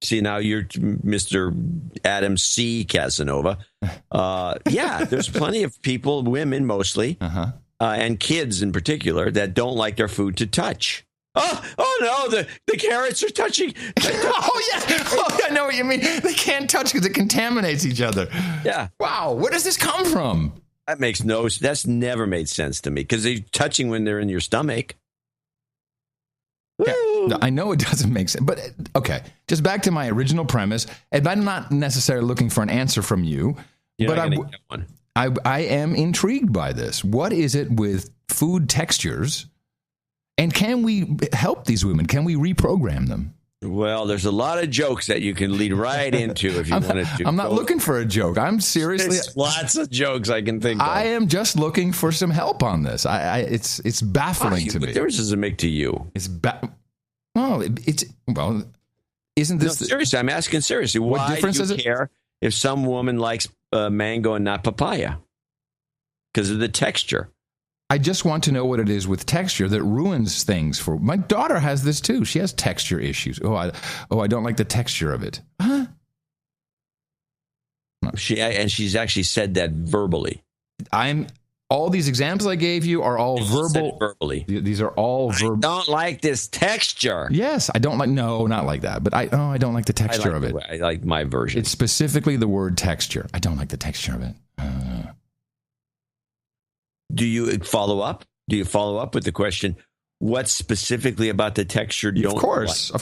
See, now you're Mr. Adam C. Casanova. Yeah, there's plenty of people, women mostly, and kids in particular, that don't like their food to touch. Oh no, the carrots are touching. Oh, yeah. Oh, I know what you mean. They can't touch because it contaminates each other. Yeah. Wow, where does this come from? That's never made sense to me, because they're touching when they're in your stomach. Yeah, I know it doesn't make sense, but okay. Just back to my original premise, and I'm not necessarily looking for an answer from you, but I am intrigued by this. What is it with food textures, and can we help these women? Can we reprogram them? Well, there's a lot of jokes that you can lead right into if you wanted to. I'm not looking for a joke. I'm seriously. There's lots of jokes I can think of. I am just looking for some help on this. It's baffling to me. What difference does it make to you? It's isn't this seriously? I'm asking seriously. What difference does it care if some woman likes mango and not papaya? Because of the texture. I just want to know what it is with texture that ruins things for my daughter. Has this too? She has texture issues. I don't like the texture of it. Huh? She's actually said that verbally. All these examples I gave you are all verbal. Verbally, these are all verbal. I don't like this texture. Yes, I don't like. No, not like that. But I don't like the texture of it. I like my version. It's specifically the word texture. I don't like the texture of it. Do you follow up? Do you follow up with the question, what specifically about the texture don't Of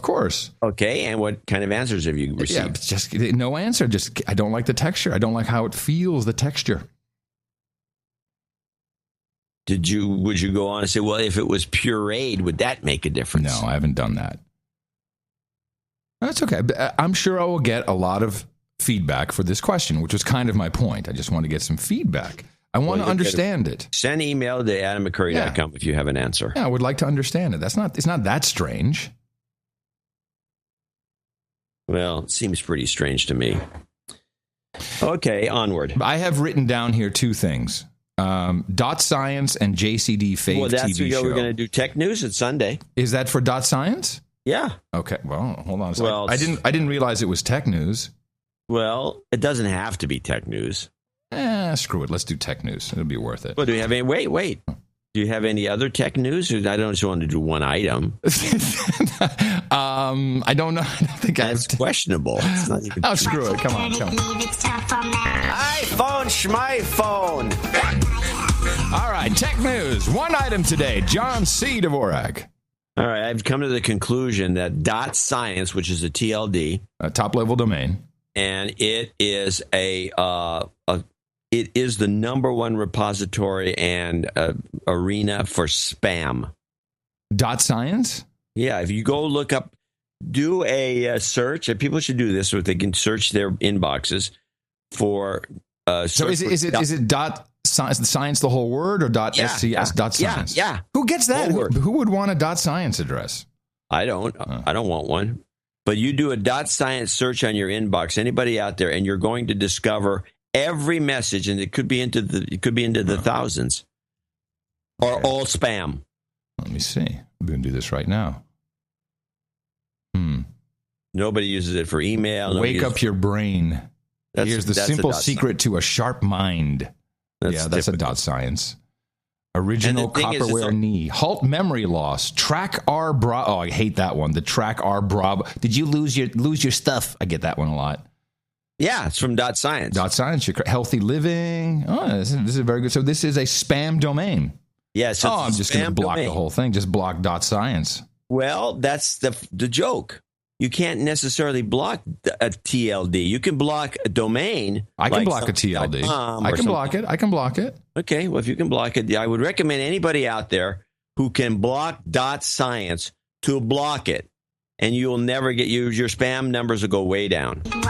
course. Okay, and what kind of answers have you received? Yeah, just no answer. Just, I don't like the texture. I don't like how it feels, the texture. Would you go on and say, well, if it was pureed, would that make a difference? No, I haven't done that. That's okay. I'm sure I will get a lot of feedback for this question, which was kind of my point. I just want to get some feedback. I want to understand it. Send an email to AdamMcCurry.com if you have an answer. Yeah, I would like to understand it. It's not that strange. Well, it seems pretty strange to me. Okay, onward. I have written down here two things. Dot Science and JCD Fave well, that's TV show. We're going to do Tech News at Sunday. Is that for Dot Science? Yeah. Okay. Well, hold on a second. Well, I didn't realize it was Tech News. Well, it doesn't have to be Tech News. Screw it. Let's do Tech News. It'll be worth it. Well, do you have any? Wait. Do you have any other tech news? Or I don't just want to do one item. I don't know. I don't think that's questionable. It's not even screw it. Come on. iPhone, schmyphone. All right, Tech News. One item today. John C. Dvorak. All right, I've come to the conclusion that Dot Science, which is a TLD, a top-level domain, and it is it is the number one repository and arena for spam. Dot Science? Yeah, if you go look up, do a search, and people should do this so they can search their inboxes for. So is it dot science the whole word or dot SCS dot science? Yeah. Who gets that? Who would want a dot science address? I don't. I don't want one. But you do a dot science search on your inbox, anybody out there, and you're going to discover every message, and it could be into the thousands, or all spam. Let me see. I'm going to do this right now. Nobody uses it for email. Wake up your brain. Here's the simple secret to a sharp mind. That's a dot science. Original Copperware knee. Halt memory loss. Track R Bravo. Oh, I hate that one. The Track R Bravo. Did you lose your stuff? I get that one a lot. Yeah, it's from Dot Science. Dot Science. Healthy living. Oh, this is very good. So this is a spam domain. Yes. Yeah, I'm just going to block the whole thing. Just block Dot Science. Well, that's the joke. You can't necessarily block a TLD. You can block a domain. I can block a TLD. I can block it. Okay, well, if you can block it, I would recommend anybody out there who can block Dot Science to block it, and you will never get your spam numbers will go way down. The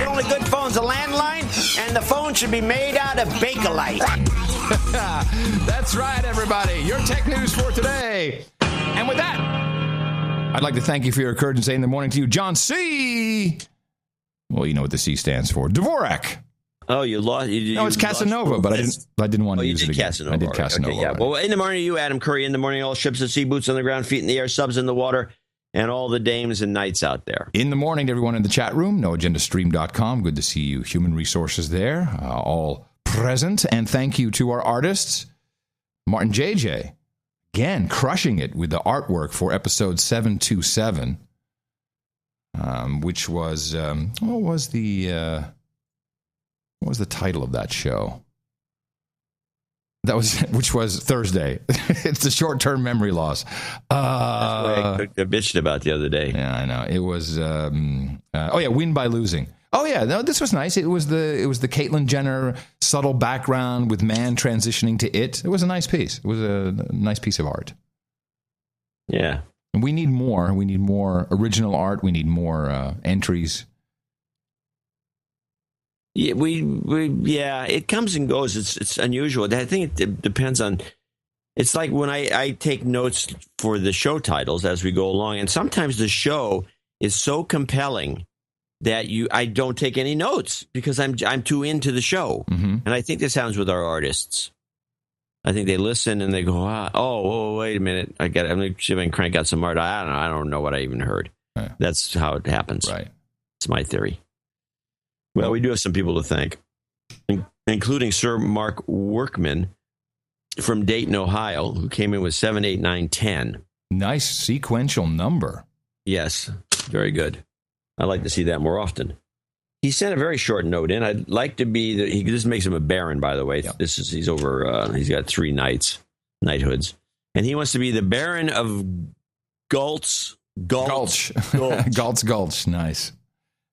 only good phone's a landline, and the phone should be made out of Bakelite. That's right, everybody. Your tech news for today. And with that, I'd like to thank you for your encouragement in the morning to you, John C. Well, you know what the C stands for. Dvorak. Oh, you lost. No, it's Casanova, but I didn't want to use it again. Casanova. I did Casanova. Okay, yeah. Well, in the morning, you, Adam Curry. In the morning, all ships at sea, boots on the ground, feet in the air, subs in the water, and all the dames and knights out there. In the morning, to everyone in the chat room, noagendastream.com. Good to see you. Human resources there, all present. And thank you to our artists, Martin JJ. Again, crushing it with the artwork for episode 727, which was what was the title of that show? Which was Thursday. It's the short-term memory loss. That's what I bitched about the other day. Yeah, I know. It was Win by Losing. Oh yeah, no, this was nice. It was the Caitlyn Jenner subtle background with man transitioning to it. It was a nice piece. It was a nice piece of art. Yeah. And we need more. We need more original art. We need more entries. Yeah, it comes and goes. It's unusual. I think it depends on. It's like when I take notes for the show titles as we go along, and sometimes the show is so compelling that I don't take any notes because I'm too into the show. Mm-hmm. And I think this happens with our artists. I think they listen and they go, oh, wait a minute, I'm going to see if I can crank out some art. I don't know what I even heard. Right. That's how it happens. Right. It's my theory. Well, we do have some people to thank, including Sir Mark Workman from Dayton, Ohio, who came in with 7, 8, 9, 10. Nice sequential number. Yes, very good. I'd like to see that more often. He sent a very short note in. I'd like to be this makes him a baron, by the way. Yep. He's over. He's got 3 knighthoods, and he wants to be the Baron of Gulch. Gulch. Nice.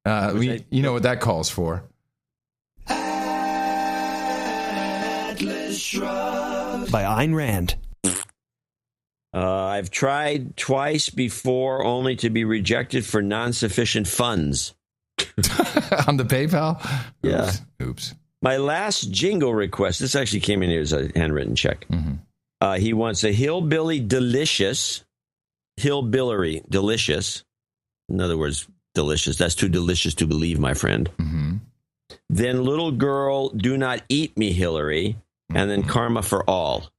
You know what that calls for? Atlas Shrugged by Ayn Rand. I've tried twice before, only to be rejected for non-sufficient funds. On the PayPal? Yeah. Oops. My last jingle request, this actually came in here as a handwritten check. Mm-hmm. He wants a hillbilly delicious. In other words, delicious. That's too delicious to believe, my friend. Mm-hmm. Then little girl, do not eat me, Hillary. Mm-hmm. And then karma for all.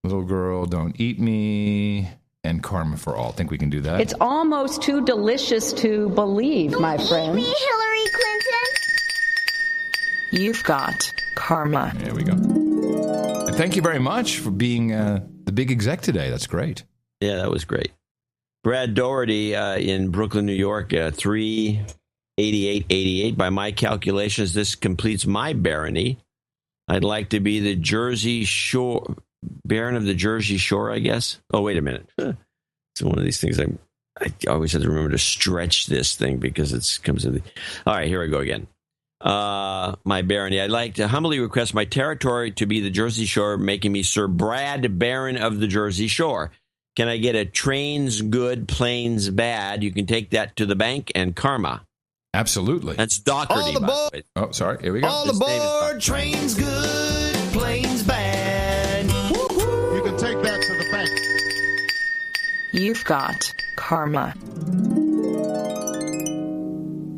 Little girl, don't eat me, and karma for all. Think we can do that? It's almost too delicious to believe, my friend. Eat me, Hillary Clinton. You've got karma. There we go. And thank you very much for being the big exec today. That's great. Yeah, that was great. Brad Doherty in Brooklyn, New York, 38888. By my calculations, this completes my barony. I'd like to be the Jersey Shore... Baron of the Jersey Shore, I guess. Oh, wait a minute. It's one of these things I always have to remember to stretch this thing because it comes in. All right, here I go again. My barony. I'd like to humbly request my territory to be the Jersey Shore, making me Sir Brad, Baron of the Jersey Shore. Can I get a trains good, planes bad? You can take that to the bank and karma. Absolutely. That's Doherty, by the way. Oh, sorry. Here we go. All aboard, trains good, planes bad. Take that to the bank. You've got karma.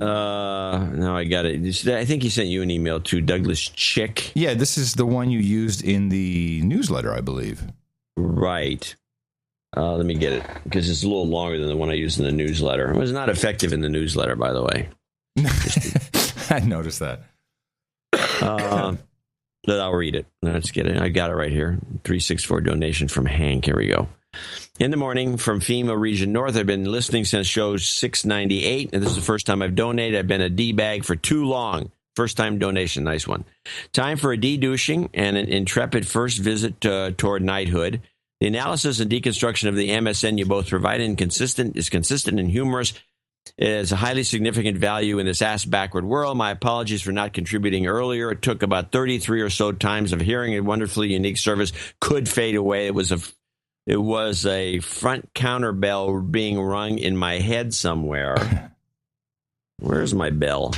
No, I got it. I think he sent you an email to Douglas Chick. Yeah, this is the one you used in the newsletter, I believe. Right. Let me get it, because it's a little longer than the one I used in the newsletter. It was not effective in the newsletter, by the way. I noticed that. But I'll read it. Let's get it. I got it right here. 364 donation from Hank. Here we go. In the morning from FEMA Region North. I've been listening since show 698, and this is the first time I've donated. I've been a D-bag for too long. First time donation. Nice one. Time for a de-douching and an intrepid first visit toward knighthood. The analysis and deconstruction of the MSN you both provide is consistent and humorous. It has a highly significant value in this ass-backward world. My apologies for not contributing earlier. It took about 33 or so times of hearing a wonderfully unique service could fade away. It was a front counter bell being rung in my head somewhere. Where's my bell?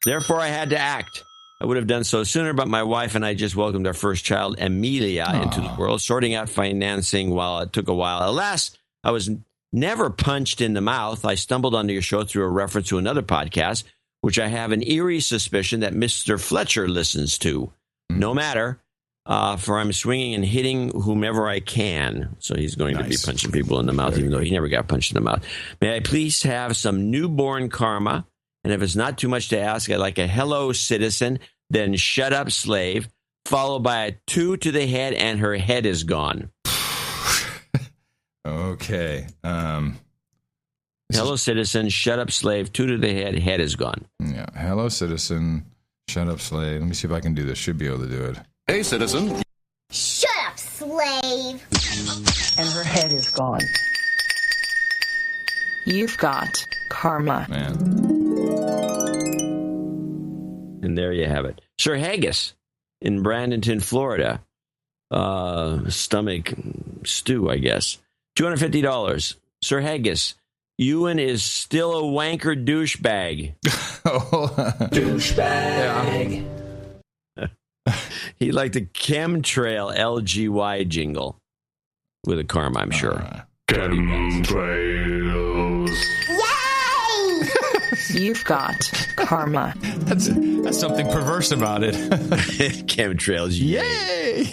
Therefore, I had to act. I would have done so sooner, but my wife and I just welcomed our first child, Amelia, into the world, sorting out financing while it took a while. Alas, I was never punched in the mouth. I stumbled onto your show through a reference to another podcast, which I have an eerie suspicion that Mr. Fletcher listens to. No matter, for I'm swinging and hitting whomever I can. So he's going to be punching people in the mouth, even though he never got punched in the mouth. May I please have some newborn karma? And if it's not too much to ask, I'd like a hello, citizen, then shut up, slave, followed by a 2 to the head, and her head is gone. Okay. Hello, citizen. Shut up, slave. 2 to the head. Head is gone. Yeah. Hello, citizen. Shut up, slave. Let me see if I can do this. Should be able to do it. Hey, citizen. Shut up, slave. And her head is gone. You've got karma. Man. And there you have it. Sir Haggis in Bradenton, Florida. Stomach stew, I guess. $250. Sir Haggis, Ewan is still a wanker douchebag. Douchebag. Yeah. He liked the chemtrail LGY jingle with a karma, I'm sure. Chemtrails. You've got karma. That's something perverse about it. Chemtrails. Yay!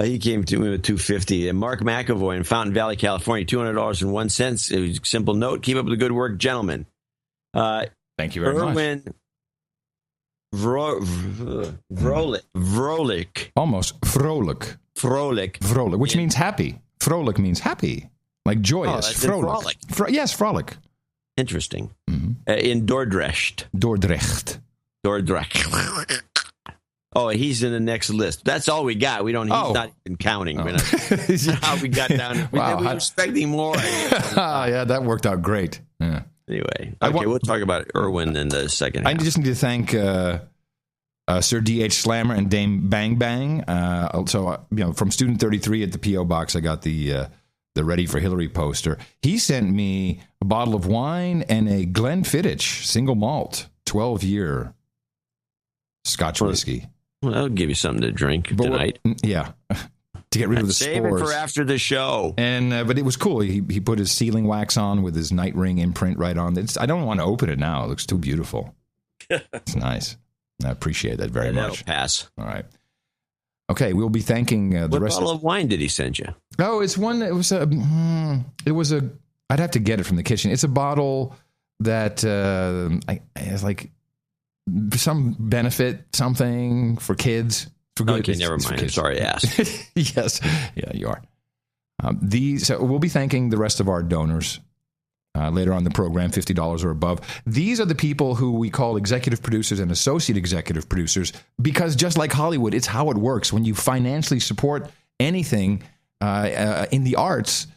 He came to me with $250. And Mark McAvoy in Fountain Valley, California, $200.01. It was a simple note. Keep up the good work, gentlemen. Thank you very much. Vrolik. Almost. Vrolik, which means happy. Frolic means happy. Like joyous. Frolic. Yes, frolic. Interesting. Mm-hmm. In Dordrecht. Oh, he's in the next list. That's all we got. We don't. He's not even counting. How we got down. We were expecting more. Yeah, that worked out great. Yeah. Anyway, we'll talk about Irwin in the second half. I just need to thank Sir D.H. Slammer and Dame Bang Bang. Also, from Student 33 at the P.O. Box, I got the Ready for Hillary poster. He sent me a bottle of wine and a Glenfiddich single malt 12-year Scotch whiskey. Well, that'll give you something to drink tonight. Yeah. To get rid of the spores. Save it for after the show. And but it was cool. He put his sealing wax on with his Night Ring imprint right on. I don't want to open it now. It looks too beautiful. It's nice. I appreciate that very much. That'll pass. All right. Okay, we'll be thanking the rest. What bottle of wine did he send you? Oh, it's one. It was a. I'd have to get it from the kitchen. It's a bottle that it's like some benefit, something for kids. For good. Okay, never mind. I'm sorry to ask. Yes, yeah, you are. So we'll be thanking the rest of our donors later on in the program, $50 or above. These are the people who we call executive producers and associate executive producers because just like Hollywood, it's how it works. When you financially support anything in the arts,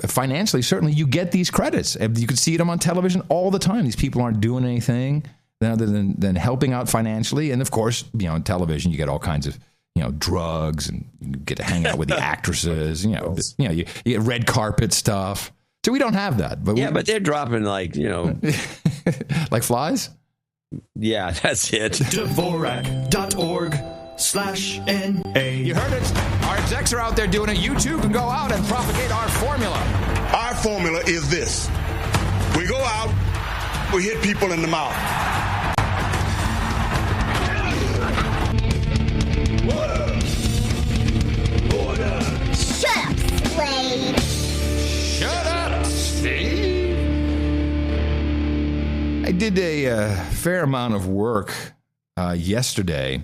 financially, certainly you get these credits. You can see them on television all the time. These people aren't doing anything other than helping out financially. And of course, on television, you get all kinds of drugs, and you get to hang out with the actresses. You get red carpet stuff. So we don't have that. But but they're dropping like like flies. Yeah, that's it. Dvorak.org/NA. You heard it. Our execs are out there doing it. You too can go out and propagate our formula. Our formula is this: we go out, we hit people in the mouth. Shut up, slave! Shut up, Steve! I did a fair amount of work yesterday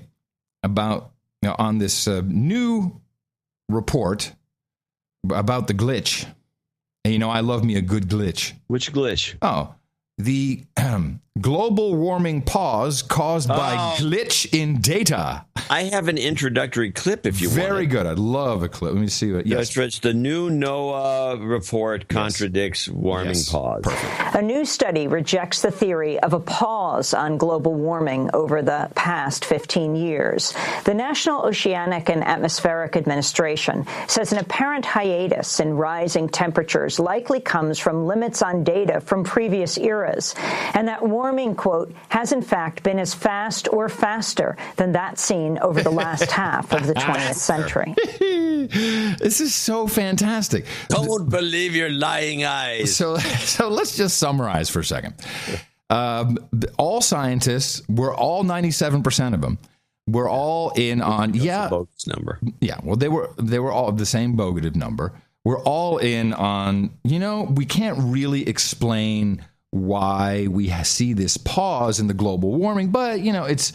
about on this new report about the glitch. And I love me a good glitch. Which glitch? Oh, the global warming pause caused by glitch in data. I have an introductory clip if you want. Very good. I'd love a clip. Let me see what. Yes, Rich. The new NOAA report contradicts warming pause. Perfect. A new study rejects the theory of a pause on global warming over the past 15 years. The National Oceanic and Atmospheric Administration says an apparent hiatus in rising temperatures likely comes from limits on data from previous eras, and that warming, quote, has in fact been as fast or faster than that seen over the last half of the 20th century. This is so fantastic. Don't believe your lying eyes. So let's just summarize for a second. All scientists, we're all 97% of them. We're all in on a bogus number. Yeah, well, they were all the same bogative number. We're all in on. We can't really explain why we see this pause in the global warming, but it's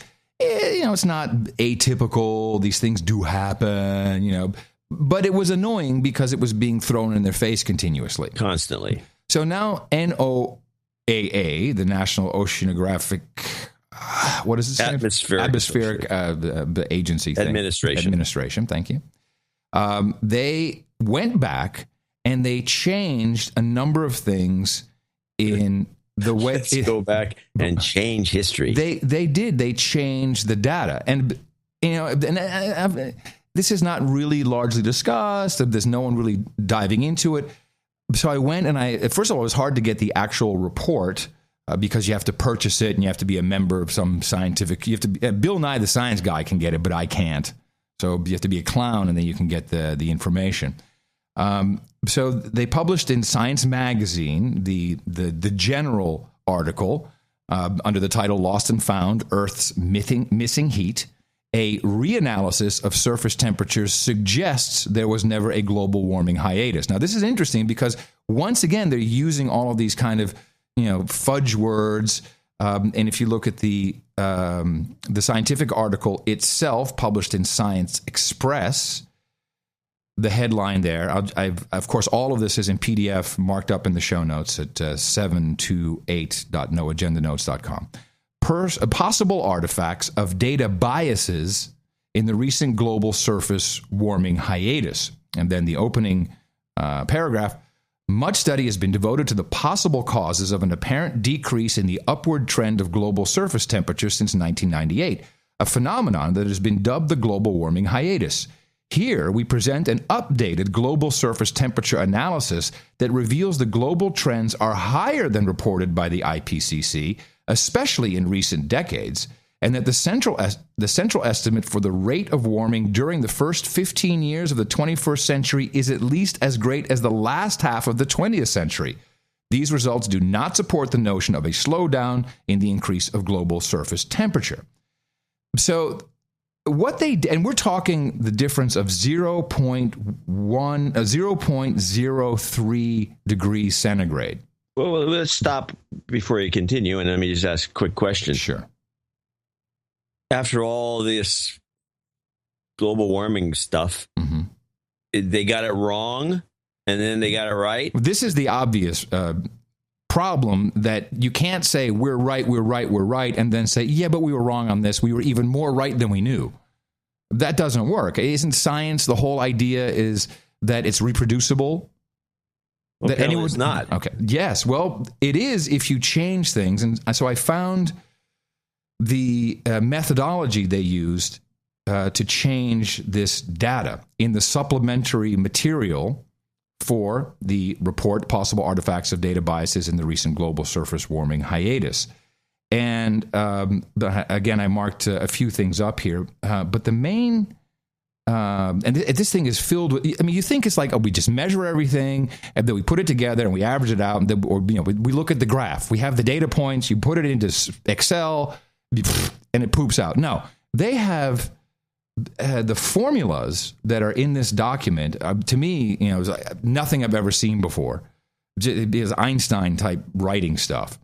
not atypical. These things do happen. But it was annoying because it was being thrown in their face continuously, constantly. So now NOAA, the National Oceanographic. What is this? Atmospheric agency thing. Administration. Thank you. They went back and they changed a number of things in the way. Let's go back and change history. They did. They changed the data, and this is not really largely discussed. There's no one really diving into it. So I went and first of all, it was hard to get the actual report because you have to purchase it and you have to be a member of some scientific. You have to. Bill Nye the Science Guy can get it, but I can't. So you have to be a clown and then you can get the information. So they published in Science Magazine the general article under the title "Lost and Found: Earth's Missing Heat." A reanalysis of surface temperatures suggests there was never a global warming hiatus. Now, this is interesting because once again they're using all of these kind of fudge words. And if you look at the scientific article itself, published in Science Express, the headline there, of course, all of this is in PDF, marked up in the show notes at 728.noagendanotes.com. Possible artifacts of data biases in the recent global surface warming hiatus. And then the opening paragraph, much study has been devoted to the possible causes of an apparent decrease in the upward trend of global surface temperature since 1998, a phenomenon that has been dubbed the global warming hiatus. Here, we present an updated global surface temperature analysis that reveals the global trends are higher than reported by the IPCC, especially in recent decades, and that the central estimate for the rate of warming during the first 15 years of the 21st century is at least as great as the last half of the 20th century. These results do not support the notion of a slowdown in the increase of global surface temperature. So what they did, and we're talking the difference of 0.03 degrees centigrade. Well, let's stop before you continue, and let me just ask a quick question. Sure. After all this global warming stuff, they got it wrong, and then they got it right? This is the obvious problem that you can't say we're right, and then say, yeah, but we were wrong on this. We were even more right than we knew. That doesn't work. Isn't science, the whole idea is that it's reproducible? That anyone's not. Okay. Yes. Well, it is if you change things. And so I found the methodology they used to change this data in the supplementary material for the report, Possible Artifacts of Data Biases in the Recent Global Surface Warming Hiatus. And again, I marked a few things up here. But the main... and this thing is filled with, I mean, you think it's like, we just measure everything and then we put it together and we average it out. And then, we look at the graph. We have the data points. You put it into Excel and it poops out. No, they have the formulas that are in this document. To me, it was like nothing I've ever seen before. It is Einstein type writing stuff.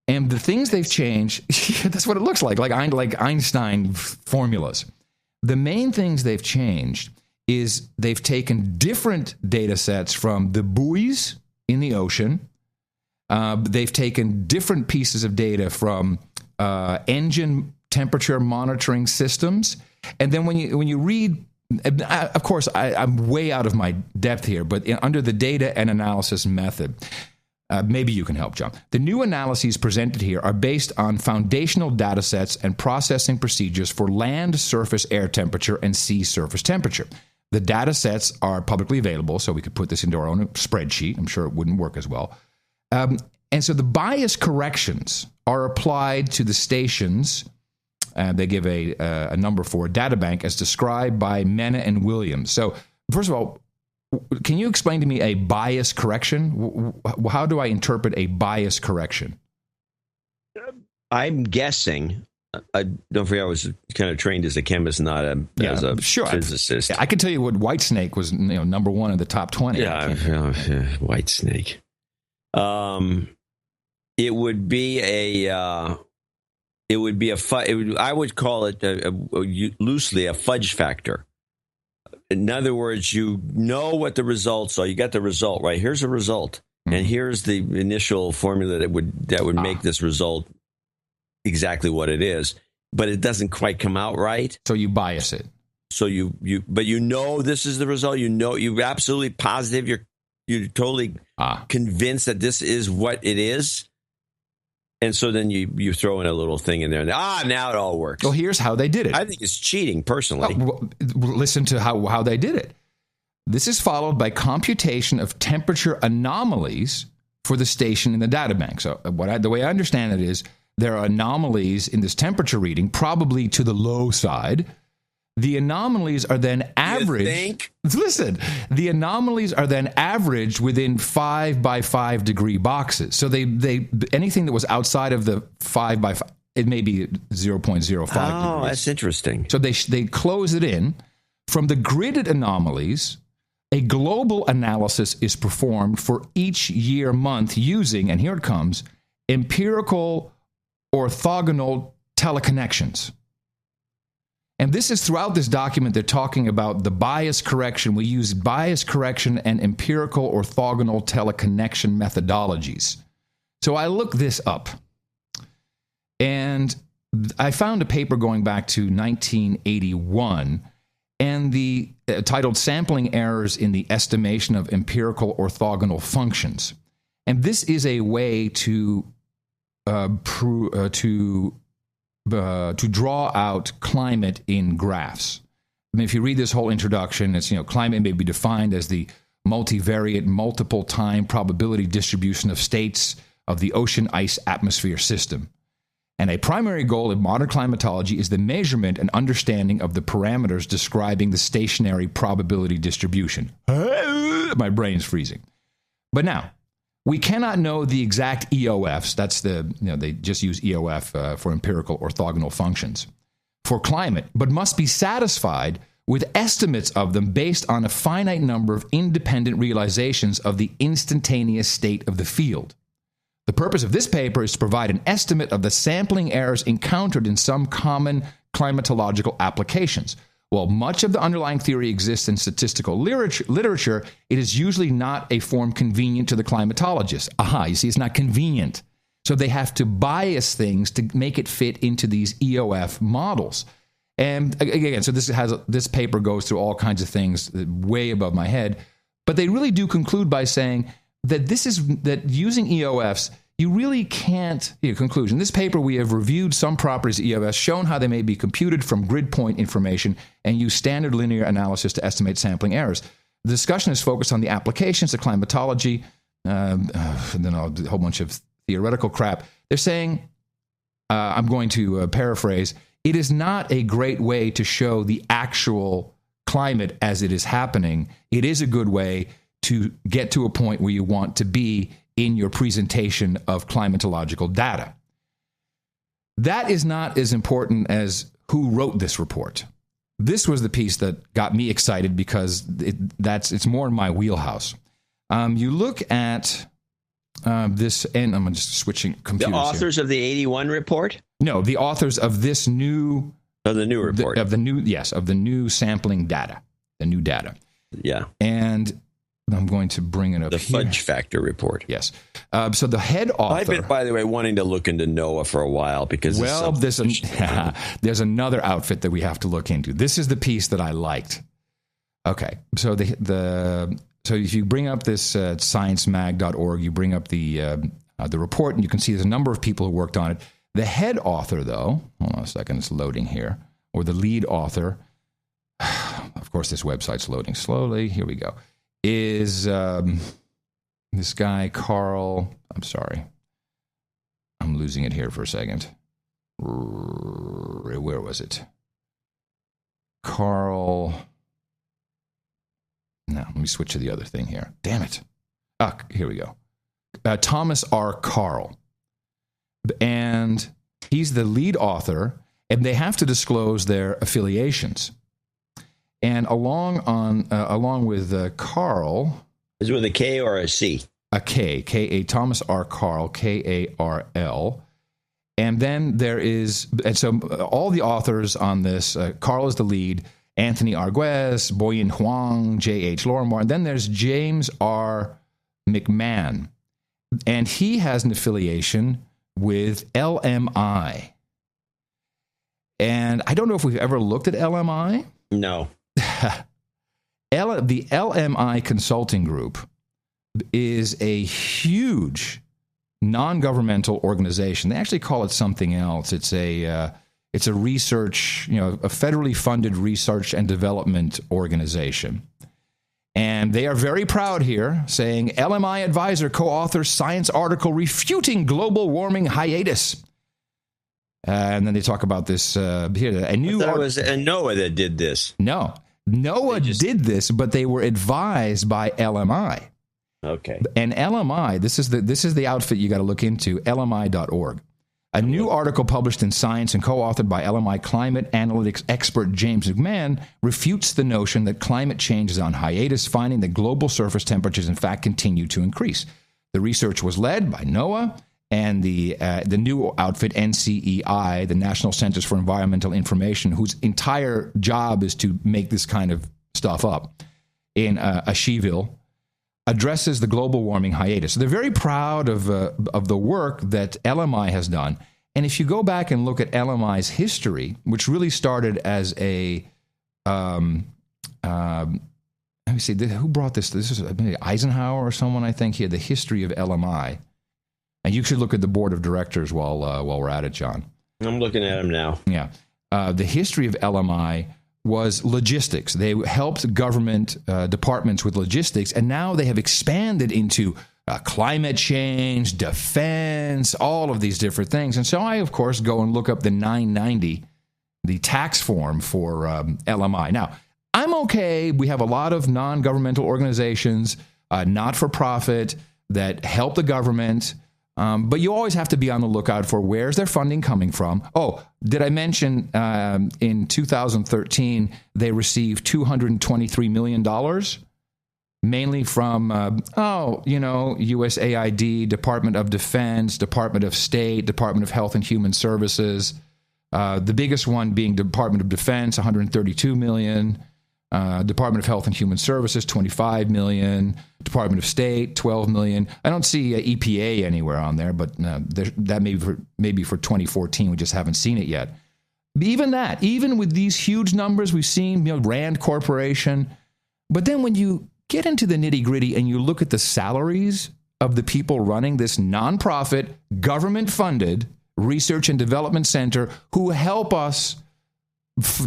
And the things they've changed, that's what it looks like Einstein formulas. The main things they've changed is they've taken different data sets from the buoys in the ocean. They've taken different pieces of data from engine temperature monitoring systems. And then when you read, of course, I'm way out of my depth here, but under the data and analysis method, maybe you can help, John. The new analyses presented here are based on foundational data sets and processing procedures for land surface air temperature and sea surface temperature. The data sets are publicly available, so we could put this into our own spreadsheet. I'm sure it wouldn't work as well. And so the bias corrections are applied to the stations. They give a number for data bank as described by Mena and Williams. So first of all, can you explain to me a bias correction? How do I interpret a bias correction? I'm guessing. Don't forget, I was kind of trained as a chemist, not as a physicist. I can tell you what Whitesnake was, number one in the top 20. Yeah, Whitesnake. It would be I would call it loosely a fudge factor. In other words, you know what the results are. You got the result, right? Here's the result. And here's the initial formula that would make this result exactly what it is. But it doesn't quite come out right. So you bias it. So but this is the result. You're absolutely positive. You're totally convinced that this is what it is. And so then you throw in a little thing in there, and now it all works. Well, here's how they did it. I think it's cheating, personally. Listen to how they did it. This is followed by computation of temperature anomalies for the station in the data bank. So the way I understand it is there are anomalies in this temperature reading, probably to the low side. The anomalies are then averaged. Listen, the anomalies are then averaged within 5 by 5 degree boxes. So they anything that was outside of the 5 by 5, it may be 0.05 degrees. Oh, that's interesting. So they close it in. From the gridded anomalies, a global analysis is performed for each year month using, and here it comes, empirical orthogonal teleconnections. And this is throughout this document, they're talking about the bias correction. We use bias correction and empirical orthogonal teleconnection methodologies. So I looked this up, and I found a paper going back to 1981, and the titled Sampling Errors in the Estimation of Empirical Orthogonal Functions. And this is a way to draw out climate in graphs. I mean, if you read this whole introduction, it's, climate may be defined as the multivariate, multiple time probability distribution of states of the ocean ice atmosphere system. And a primary goal of modern climatology is the measurement and understanding of the parameters describing the stationary probability distribution. My brain's freezing. But now, we cannot know the exact EOFs. That's they just use EOF for empirical orthogonal functions for climate, but must be satisfied with estimates of them based on a finite number of independent realizations of the instantaneous state of the field. The purpose of this paper is to provide an estimate of the sampling errors encountered in some common climatological applications. While much of the underlying theory exists in statistical literature, it is usually not a form convenient to the climatologist. You see, it's not convenient. So they have to bias things to make it fit into these EOF models. And again, so this paper goes through all kinds of things way above my head, but they really do conclude by saying that that using EOFs, you really can't. Conclusion. In this paper, we have reviewed some properties of EOFs, shown how they may be computed from grid point information, and use standard linear analysis to estimate sampling errors. The discussion is focused on the applications of climatology, and then a whole bunch of theoretical crap. They're saying, I'm going to paraphrase, it is not a great way to show the actual climate as it is happening. It is a good way to get to a point where you want to be in your presentation of climatological data. That is not as important as who wrote this report. This was the piece that got me excited because it's more in my wheelhouse. You look at this, and I'm just switching computers. The authors of the 81 report? No, the authors of this new... Of the new report. Of the new sampling data. The new data. Yeah. And I'm going to bring it up the here. Fudge Factor report. Yes. So the head author... I've been, by the way, wanting to look into NOAA for a while because... Well, there's another outfit that we have to look into. This is the piece that I liked. Okay. So so if you bring up this sciencemag.org, you bring up the report, and you can see there's a number of people who worked on it. The head author, though... Hold on a second. It's loading here. Or the lead author... Of course, this website's loading slowly. Here we go. Is this guy, Carl... I'm sorry. I'm losing it here for a second. Where was it? Carl... No, let me switch to the other thing here. Damn it. Here we go. Thomas R. Carl. And he's the lead author, and they have to disclose their affiliations. And along with Carl... Is it with a K or a C? A K. K-A. Thomas R. Carl. K-A-R-L. And then there is... And so all the authors on this, Carl is the lead, Anthony Arguez, Boyin Huang, J.H. Lorimar. And then there's James R. McMahon. And he has an affiliation with LMI. And I don't know if we've ever looked at LMI. No. The LMI Consulting Group is a huge non-governmental organization. They actually call it something else. It's a research, a federally funded research and development organization. And they are very proud here, saying LMI advisor co-authors science article refuting global warming hiatus. And then they talk about this here. A new it was NOAA that did this. No, NOAA did this, but they were advised by LMI. Okay. And LMI, this is the outfit you got to look into, LMI.org. A new article published in Science and co-authored by LMI climate analytics expert James McMahon refutes the notion that climate change is on hiatus, finding that global surface temperatures, in fact, continue to increase. The research was led by NOAA and the new outfit, NCEI, the National Centers for Environmental Information, whose entire job is to make this kind of stuff up in Asheville, addresses the global warming hiatus. So they're very proud of the work that LMI has done. And if you go back and look at LMI's history, which really started as a, let me see, who brought this? This is maybe Eisenhower or someone, I think. He had the history of LMI. And you should look at the board of directors while we're at it, John. I'm looking at them now. Yeah. The history of LMI was logistics. They helped government departments with logistics, and now they have expanded into climate change, defense, all of these different things. And so I, of course, go and look up the 990, the tax form for LMI. Now, I'm okay. We have a lot of non-governmental organizations, not-for-profit, that help the government. But you always have to be on the lookout for where's their funding coming from. Oh, did I mention in 2013 they received $223 million, mainly from, USAID, Department of Defense, Department of State, Department of Health and Human Services. The biggest one being Department of Defense, $132 million. Department of Health and Human Services, $25 million. Department of State, $12 million. I don't see EPA anywhere on there, but that may be for 2014. We just haven't seen it yet. Even with these huge numbers we've seen, Rand Corporation. But then when you get into the nitty-gritty and you look at the salaries of the people running this nonprofit, government-funded research and development center who help us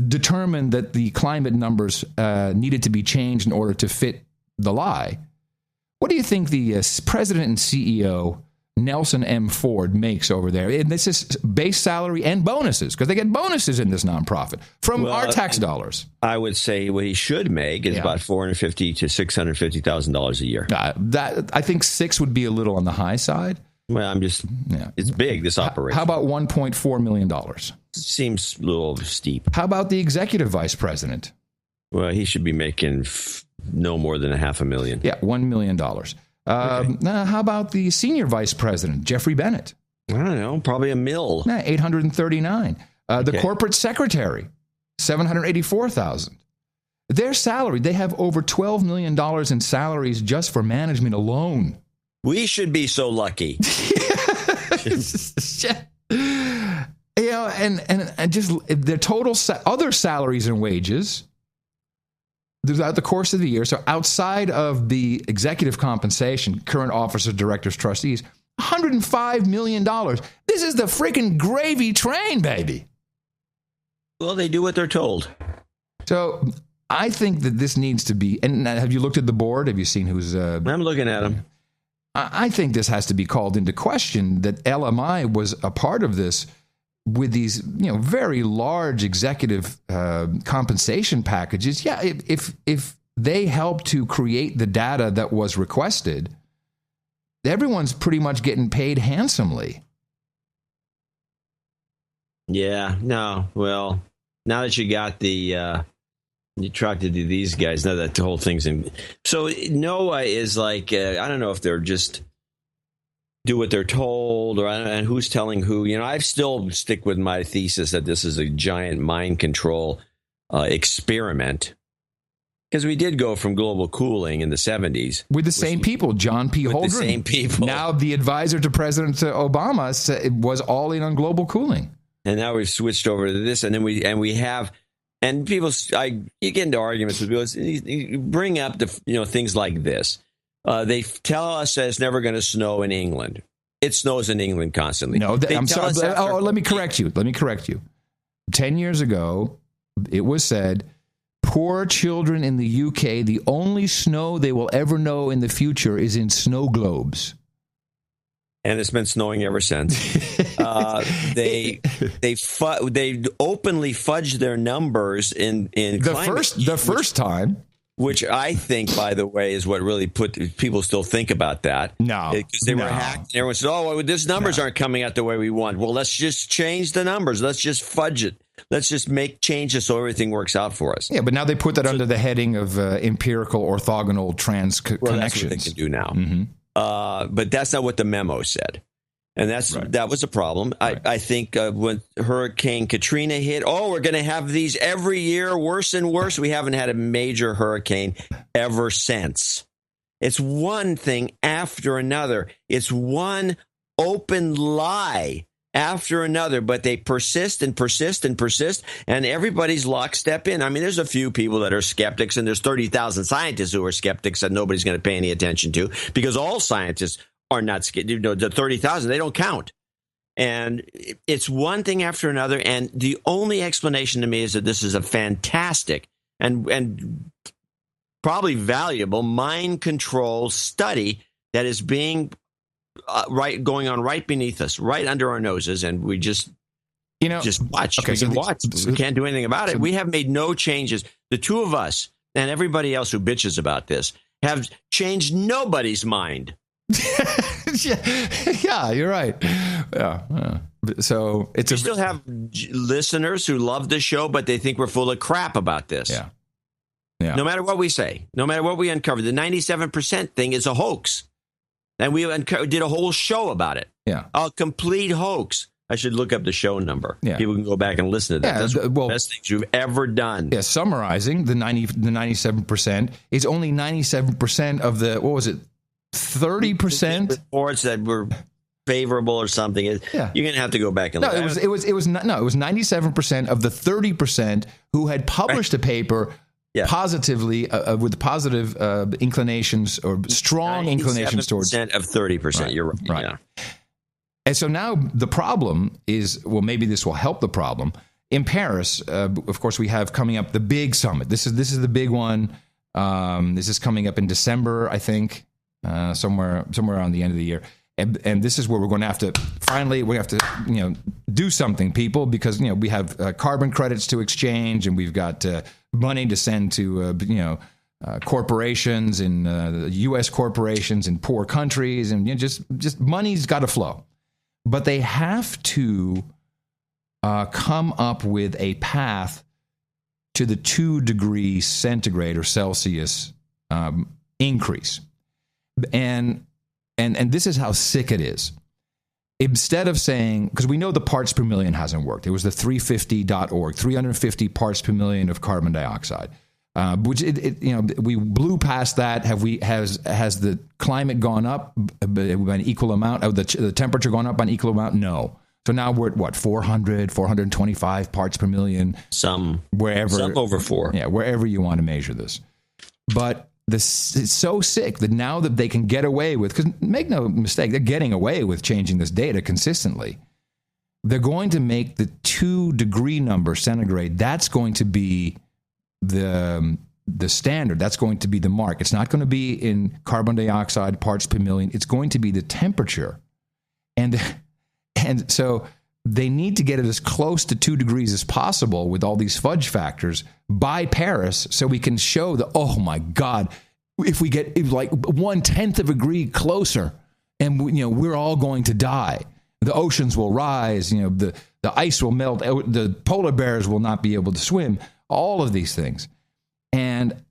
determined that the climate numbers needed to be changed in order to fit the lie. What do you think the president and CEO, Nelson M. Ford, makes over there? And this is base salary and bonuses, because they get bonuses in this nonprofit from our tax dollars. I would say what he should make is about $450,000 to $650,000 a year. I think $6 would be a little on the high side. Well, it's big, this operation. How about $1.4 million? Seems a little steep. How about the executive vice president? Well, he should be making no more than $500,000. Yeah, $1 million. How about the senior vice president, Jeffrey Bennett? I don't know, probably $1 million. $839,000. The corporate secretary, $784,000. Their salary, they have over $12 million in salaries just for management alone. We should be so lucky. And just their total other salaries and wages throughout the course of the year. So outside of the executive compensation, current officers, directors, trustees, $105 million. This is the freaking gravy train, baby. Well, they do what they're told. So I think that this needs to be. And have you looked at the board? Have you seen who's? I'm looking at them. I think this has to be called into question, that LMI was a part of this with these, very large executive compensation packages. Yeah, if they help to create the data that was requested, everyone's pretty much getting paid handsomely. Yeah, no, well, now that you got you talked to these guys, now that the whole thing's in. So NOAA is like, I don't know if they're just do what they're told and who's telling who. I still stick with my thesis that this is a giant mind control experiment. Because we did go from global cooling in the 70s. With the same people, John P. Holdren. With the same people. Now the advisor to President Obama was all in on global cooling. And now we've switched over to this, and then we have. And people, you get into arguments with people. You bring up things like this. They tell us that it's never going to snow in England. It snows in England constantly. No, I'm sorry. Let me correct you. 10 years ago, it was said, poor children in the UK, the only snow they will ever know in the future is in snow globes. And it's been snowing ever since. They openly fudged their numbers in the first time. Which I think, by the way, is what really put people still think about that. No, because they were hacked. And everyone said, "Oh, well, these numbers aren't coming out the way we want." Well, let's just change the numbers. Let's just fudge it. Let's just make changes so everything works out for us. Yeah, but now they put that under the heading of empirical orthogonal connections. That's what they can do now. Mm-hmm. But that's not what the memo said. And that was a problem. Right. I think when Hurricane Katrina hit, we're going to have these every year, worse and worse. We haven't had a major hurricane ever since. It's one thing after another. It's one open lie after another, but they persist and persist and persist, and everybody's lockstep in. I mean, there's a few people that are skeptics, and there's 30,000 scientists who are skeptics that nobody's going to pay any attention to, because all scientists are not, the 30,000, they don't count. And it's one thing after another. And the only explanation to me is that this is a fantastic and probably valuable mind control study that is being going on right beneath us, right under our noses. And we just watch. Okay, watch. We can't do anything about it. We have made no changes. The two of us and everybody else who bitches about this have changed nobody's mind. Yeah, you're right. Yeah. So we still have listeners who love the show, but they think we're full of crap about this. Yeah. No matter what we say, no matter what we uncover, the 97% thing is a hoax, and we did a whole show about it. Yeah, a complete hoax. I should look up the show number. Yeah. People can go back and listen to that. That's one of the best things you've ever done. Yeah, summarizing the 97% is only 97% of the, what was it? 30% reports that were favorable or something. You're going to have to go back and look. It was 97% of the 30% who had published a paper positively with positive inclinations or strong inclinations towards 30%. Right. You're right. Yeah. And so now the problem is, well, maybe this will help the problem. In Paris, of course, we have coming up the big summit. This is the big one. This is coming up in December, I think. Somewhere around the end of the year, and this is where we're going to have to finally do something, people, because we have carbon credits to exchange, and we've got money to send to corporations and U.S. corporations in poor countries, and just money's got to flow, but they have to come up with a path to the 2 degrees centigrade or Celsius increase. And this is how sick it is. Instead of saying, because we know the parts per million hasn't worked. It was the 350.org, 350 parts per million of carbon dioxide, which we blew past that. Has the climate gone up by an equal amount? Of the temperature gone up by an equal amount? No. So now we're at what, 400, 425 parts per million? Some over 4. Yeah, wherever you want to measure this. But it's so sick that now that they can get away with, because make no mistake, they're getting away with changing this data consistently. They're going to make the 2 degree number centigrade. That's going to be the standard. That's going to be the mark. It's not going to be in carbon dioxide parts per million. It's going to be the temperature. And so they need to get it as close to 2 degrees as possible with all these fudge factors by Paris, so we can show that, oh my God, if we get like 1/10 of a degree closer, and we're all going to die. The oceans will rise. The ice will melt. The polar bears will not be able to swim. All of these things, and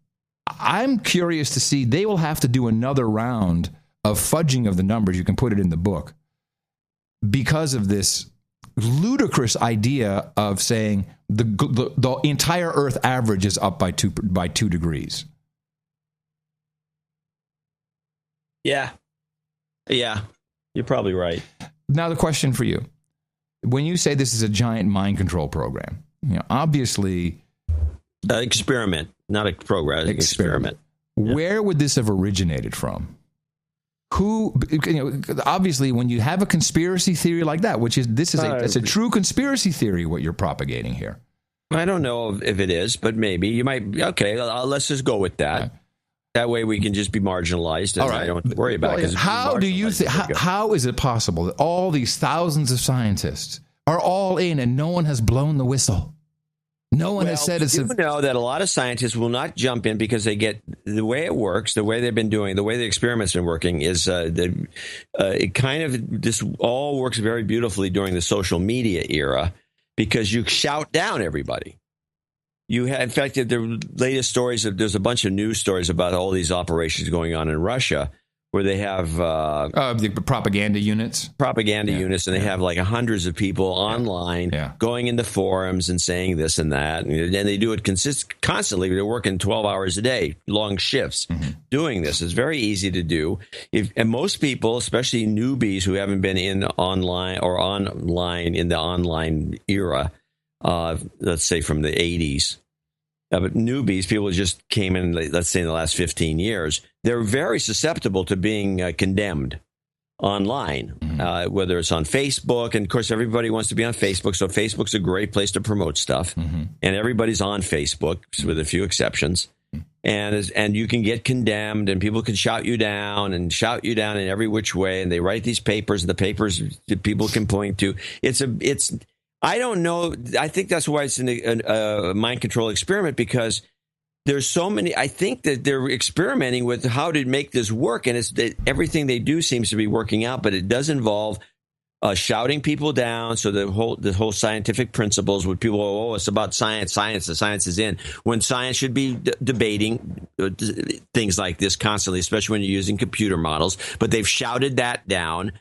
I'm curious to see. They will have to do another round of fudging of the numbers. You can put it in the book because of this ludicrous idea of saying the entire Earth average is up by 2 degrees. Yeah, you're probably right. Now the question for you: when you say this is a giant mind control program, obviously, experiment, not a program, experiment. Where would this have originated from? Who, obviously, when you have a conspiracy theory like that, it's a true conspiracy theory, what you're propagating here. I don't know if it is, but maybe you might. Okay, let's just go with that. That way we can just be marginalized, and I don't worry about it. How do you think? How is it possible that all these thousands of scientists are all in, and no one has blown the whistle? No one has said it's. You know that a lot of scientists will not jump in because they get the way it works, the way they've been doing, the way the experiments have been working is it kind of this all works very beautifully during the social media era because you shout down everybody. You have, in fact, the latest stories. There's a bunch of news stories about all these operations going on in Russia, where they have the propaganda units, units, and they have like hundreds of people online going into forums and saying this and that, and they do it constantly. They're working 12 hours a day, long shifts, doing this. It's very easy to do. And most people, especially newbies who haven't been in online in the online era, let's say from the 80s. But newbies, people who just came in, let's say in the last 15 years, they're very susceptible to being condemned online, whether it's on Facebook. And of course, everybody wants to be on Facebook. So Facebook's a great place to promote stuff. And everybody's on Facebook with a few exceptions. And you can get condemned and people can shout you down in every which way. And they write these papers, and the papers that people can point to. I don't know. I think that's why it's a mind control experiment, because there's so many. I think that they're experimenting with how to make this work, and everything they do seems to be working out. But it does involve shouting people down. So the whole scientific principles, when people it's about science, the science is in. When science should be debating things like this constantly, especially when you're using computer models. But they've shouted that down.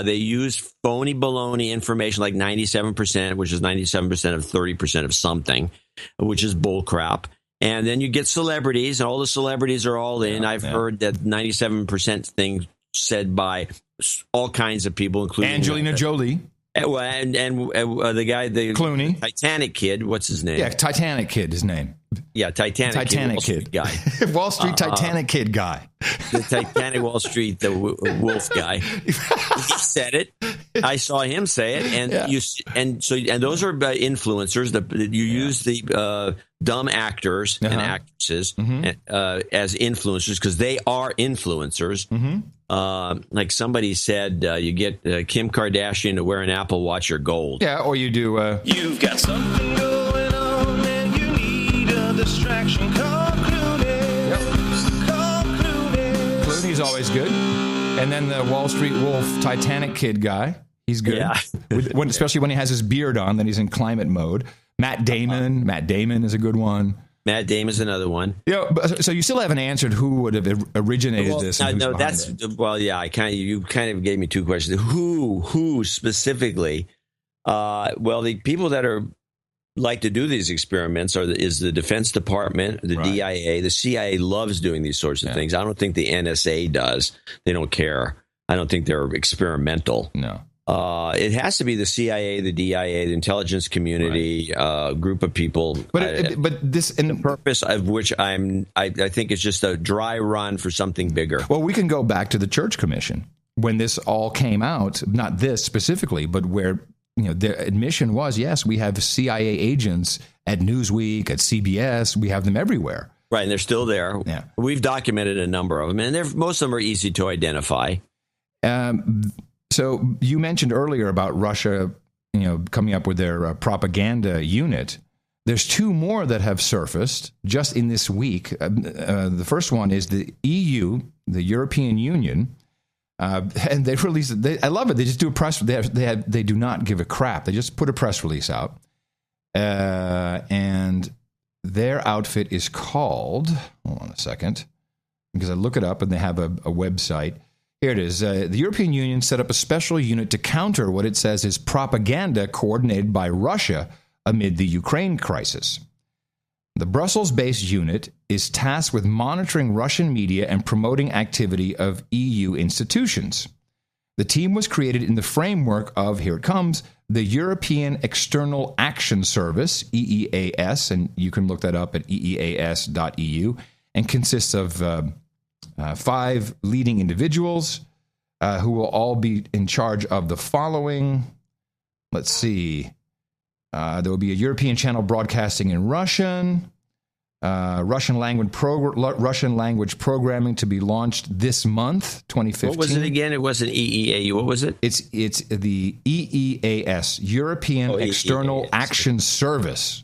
They use phony baloney information like 97%, which is 97% of 30% of something, which is bullcrap. And then you get celebrities, and all the celebrities are all in. I've heard that 97% thing said by all kinds of people, including Angelina Jolie. And the guy, the Clooney, Titanic kid. What's his name? Yeah, Titanic kid. His name. Yeah, Titanic kid guy. Wall Street Titanic kid guy. The Titanic Wall Street, the wolf guy. He said it. I saw him say it, and those are influencers. You use the dumb actors and actresses as influencers because they are influencers. Like somebody said, you get Kim Kardashian to wear an Apple Watch or gold. Yeah, or you do. You've got something going on and you need a distraction. Call Clooney. Call Clooney. Clooney's always good. And then the Wall Street Wolf Titanic kid guy. He's good. Yeah. Especially when he has his beard on, then he's in climate mode. Matt Damon. Matt Damon is a good one. Matt Damon's another one. So you still haven't answered who would have originated this. No, that's you kind of gave me two questions. Who specifically? The people that are like to do these experiments is the Defense Department, the DIA, the CIA loves doing these sorts of things. I don't think the NSA does. They don't care. I don't think they're experimental. No. It has to be the CIA, the DIA, the intelligence community, group of people. But the purpose of which I think it's just a dry run for something bigger. Well, we can go back to the Church Commission when this all came out. Not this specifically, but where their admission was, yes, we have CIA agents at Newsweek, at CBS. We have them everywhere. Right, and they're still there. Yeah. We've documented a number of them, and most of them are easy to identify. So you mentioned earlier about Russia, coming up with their propaganda unit. There's two more that have surfaced just in this week. The first one is the EU, the European Union, and they released. I love it. They just do a press. They do not give a crap. They just put a press release out, and their outfit is called. Hold on a second, because I look it up and they have a website. Here it is. The European Union set up a special unit to counter what it says is propaganda coordinated by Russia amid the Ukraine crisis. The Brussels-based unit is tasked with monitoring Russian media and promoting activity of EU institutions. The team was created in the framework of, here it comes, the European External Action Service, EEAS, and you can look that up at eeas.eu, and consists of 5 leading individuals, who will all be in charge of the following. Let's see. There will be a European channel broadcasting in Russian. Russian language programming to be launched this month, 2015. What was it again? It wasn't EEA. What was it? It's the EEAS, European External EEAS. Action Service.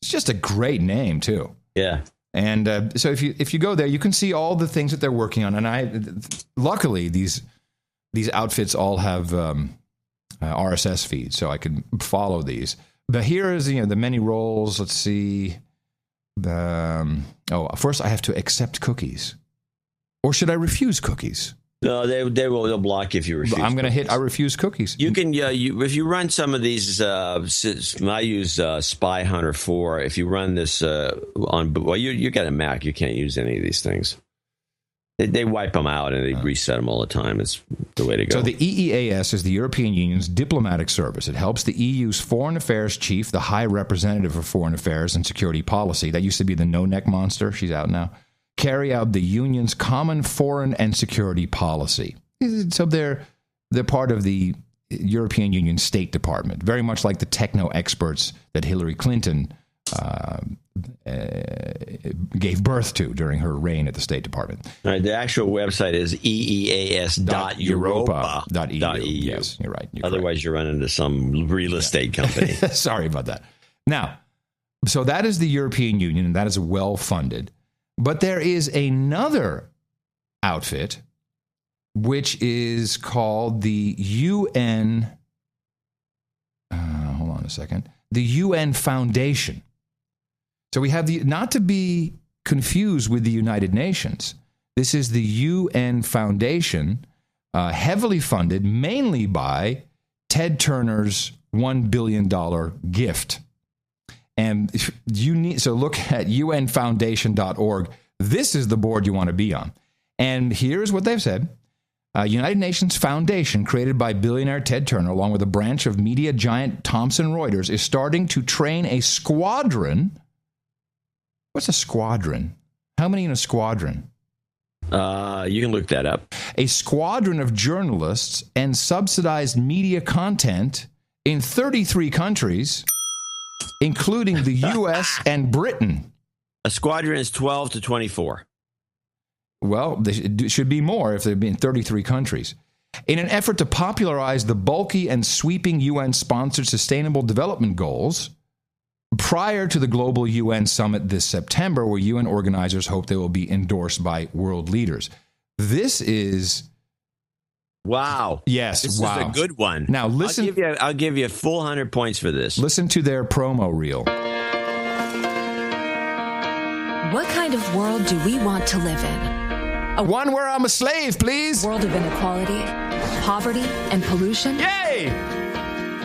It's just a great name too. Yeah. And so if you go there, you can see all the things that they're working on. And luckily these outfits all have RSS feeds, so I can follow these. But here is the many roles. Let's see. First I have to accept cookies, or should I refuse cookies? No, they'll block you if you refuse. I'm going to hit I refuse cookies. You can if you run some of these. I use Spy Hunter 4. If you run this you got a Mac, you can't use any of these things. They wipe them out and they reset them all the time. It's the way to go. So the EEAS is the European Union's diplomatic service. It helps the EU's foreign affairs chief, the High Representative for Foreign Affairs and Security Policy. That used to be the no-neck monster. She's out now. Carry out the Union's common foreign and security policy. So they're part of the European Union State Department, very much like the techno experts that Hillary Clinton gave birth to during her reign at the State Department. All right, the actual website is eeas.europa.eu. Yes, you're right. Otherwise, you run into some real estate company. Sorry about that. Now, so that is the European Union, and that is well-funded. But there is another outfit, which is called the UN... hold on a second. The UN Foundation. So we have not to be confused with the United Nations. This is the UN Foundation, heavily funded mainly by Ted Turner's $1 billion gift. And so look at unfoundation.org. This is the board you want to be on. And here's what they've said. United Nations Foundation, created by billionaire Ted Turner, along with a branch of media giant Thomson Reuters, is starting to train a squadron. What's a squadron? How many in a squadron? You can look that up. A squadron of journalists and subsidized media content in 33 countries, including the U.S. and Britain. A squadron is 12 to 24. Well, there should be more if they've been in 33 countries. In an effort to popularize the bulky and sweeping UN-sponsored Sustainable Development Goals, prior to the global UN summit this September, where UN organizers hope they will be endorsed by world leaders. This is... Wow. Yes, this wow. is a good one. Now, listen... I'll give you a full 100 points for this. Listen to their promo reel. What kind of world do we want to live in? One where I'm a slave, please. A world of inequality, poverty, and pollution? Yay!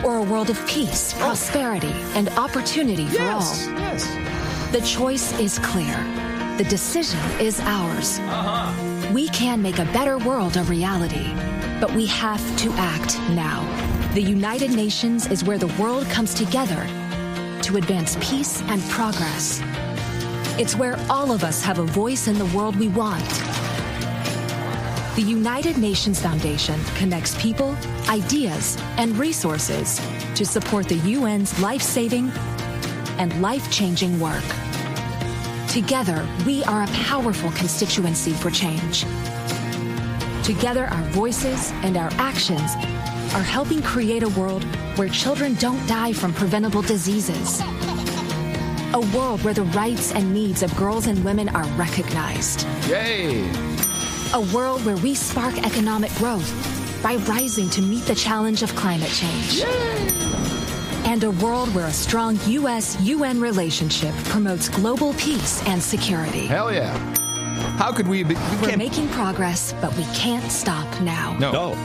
Or a world of peace, prosperity, and opportunity for all? Yes. The choice is clear. The decision is ours. We can make a better world a reality, but we have to act now. The United Nations is where the world comes together to advance peace and progress. It's where all of us have a voice in the world we want. The United Nations Foundation connects people, ideas, and resources to support the UN's life-saving and life-changing work. Together, we are a powerful constituency for change. Together, our voices and our actions are helping create a world where children don't die from preventable diseases. A world where the rights and needs of girls and women are recognized. Yay! A world where we spark economic growth by rising to meet the challenge of climate change. Yay! And a world where a strong U.S.-UN relationship promotes global peace and security. Hell yeah. How could we be... We're making progress, but we can't stop now. No.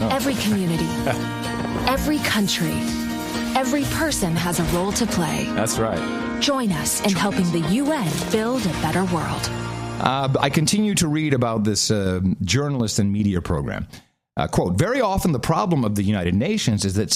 Every community, every country, every person has a role to play. That's right. Join us in helping the UN build a better world. I continue to read about this journalist and media program. Quote, very often the problem of the United Nations is that the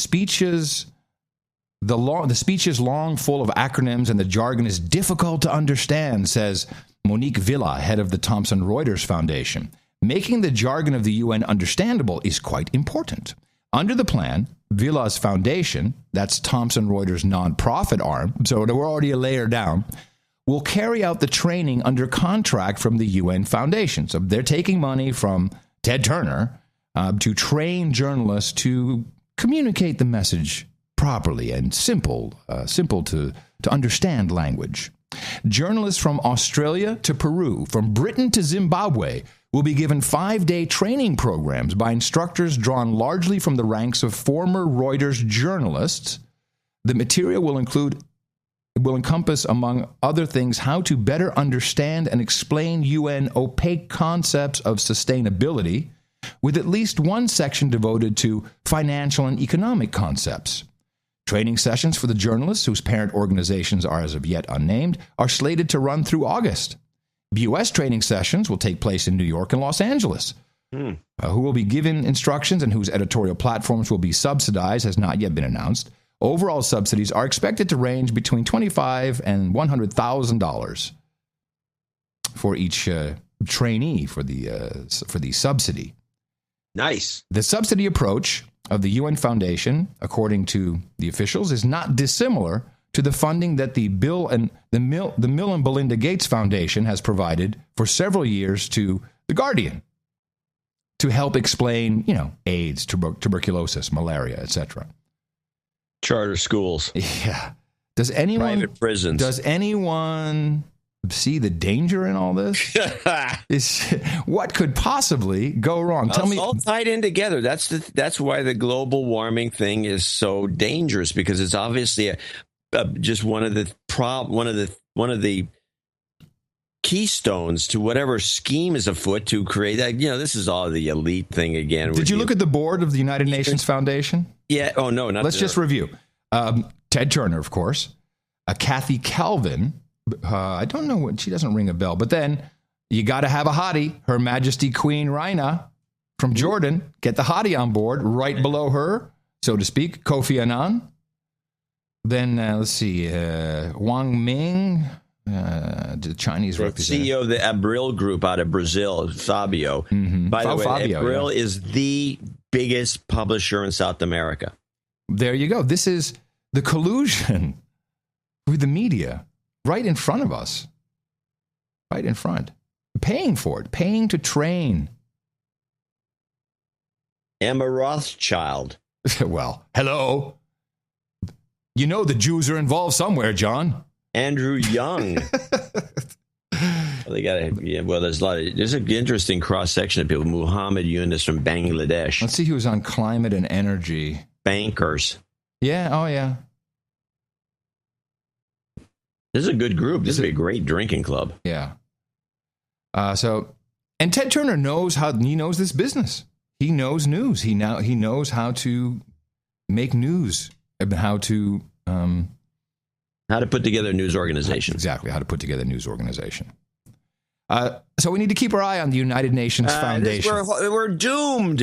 speech is long, full of acronyms, and the jargon is difficult to understand, says Monique Villa, head of the Thomson Reuters Foundation. Making the jargon of the UN understandable is quite important. Under the plan, Vilas Foundation, that's Thomson Reuters' nonprofit arm, so we're already a layer down, will carry out the training under contract from the UN Foundation. So they're taking money from Ted Turner to train journalists to communicate the message properly and simple to understand language. Journalists from Australia to Peru, from Britain to Zimbabwe, will be given 5-day training programs by instructors drawn largely from the ranks of former Reuters journalists. The material will encompass, among other things, how to better understand and explain UN opaque concepts of sustainability, with at least one section devoted to financial and economic concepts. Training sessions for the journalists, whose parent organizations are as of yet unnamed, are slated to run through August. U.S. training sessions will take place in New York and Los Angeles. Who will be given instructions and whose editorial platforms will be subsidized has not yet been announced. Overall subsidies are expected to range between $25,000 and $100,000 for each trainee for the subsidy. Nice. The subsidy approach of the UN Foundation, according to the officials, is not dissimilar to the funding that the Bill and Melinda Gates Foundation has provided for several years to The Guardian to help explain, AIDS, tuberculosis, malaria, etc. Charter schools. Yeah. Private prisons. Does anyone see the danger in all this? What could possibly go wrong? Tell me. It's all tied in together. That's why the global warming thing is so dangerous, because it's obviously just one of the keystones to whatever scheme is afoot to create that. This is all the elite thing again. Did you look at the board of the United Nations Foundation? Yeah. Oh no, not. Let's just review. Ted Turner, of course. Kathy Calvin. I don't know what, she doesn't ring a bell. But then you got to have a hottie. Her Majesty Queen Raina from Jordan. Get the hottie on board. Right below her, so to speak, Kofi Annan. Then let's see, Wang Ming, the Chinese representative. CEO of the Abril Group out of Brazil, Fabio. Mm-hmm. By the way, Abril is the biggest publisher in South America. There you go. This is the collusion with the media right in front of us. Right in front. Paying for it. Paying to train. Emma Rothschild. Well, hello. The Jews are involved somewhere, John. Andrew Young. There's an interesting cross-section of people. Muhammad Yunus from Bangladesh. Let's see who's on climate and energy. Bankers. Yeah, oh yeah. This is a good group. This is a great drinking club. Yeah. And Ted Turner knows this business. He knows news. He knows how to make news. How to put together a news organization. Exactly, how to put together a news organization. So we need to keep our eye on the United Nations Foundation. We're doomed.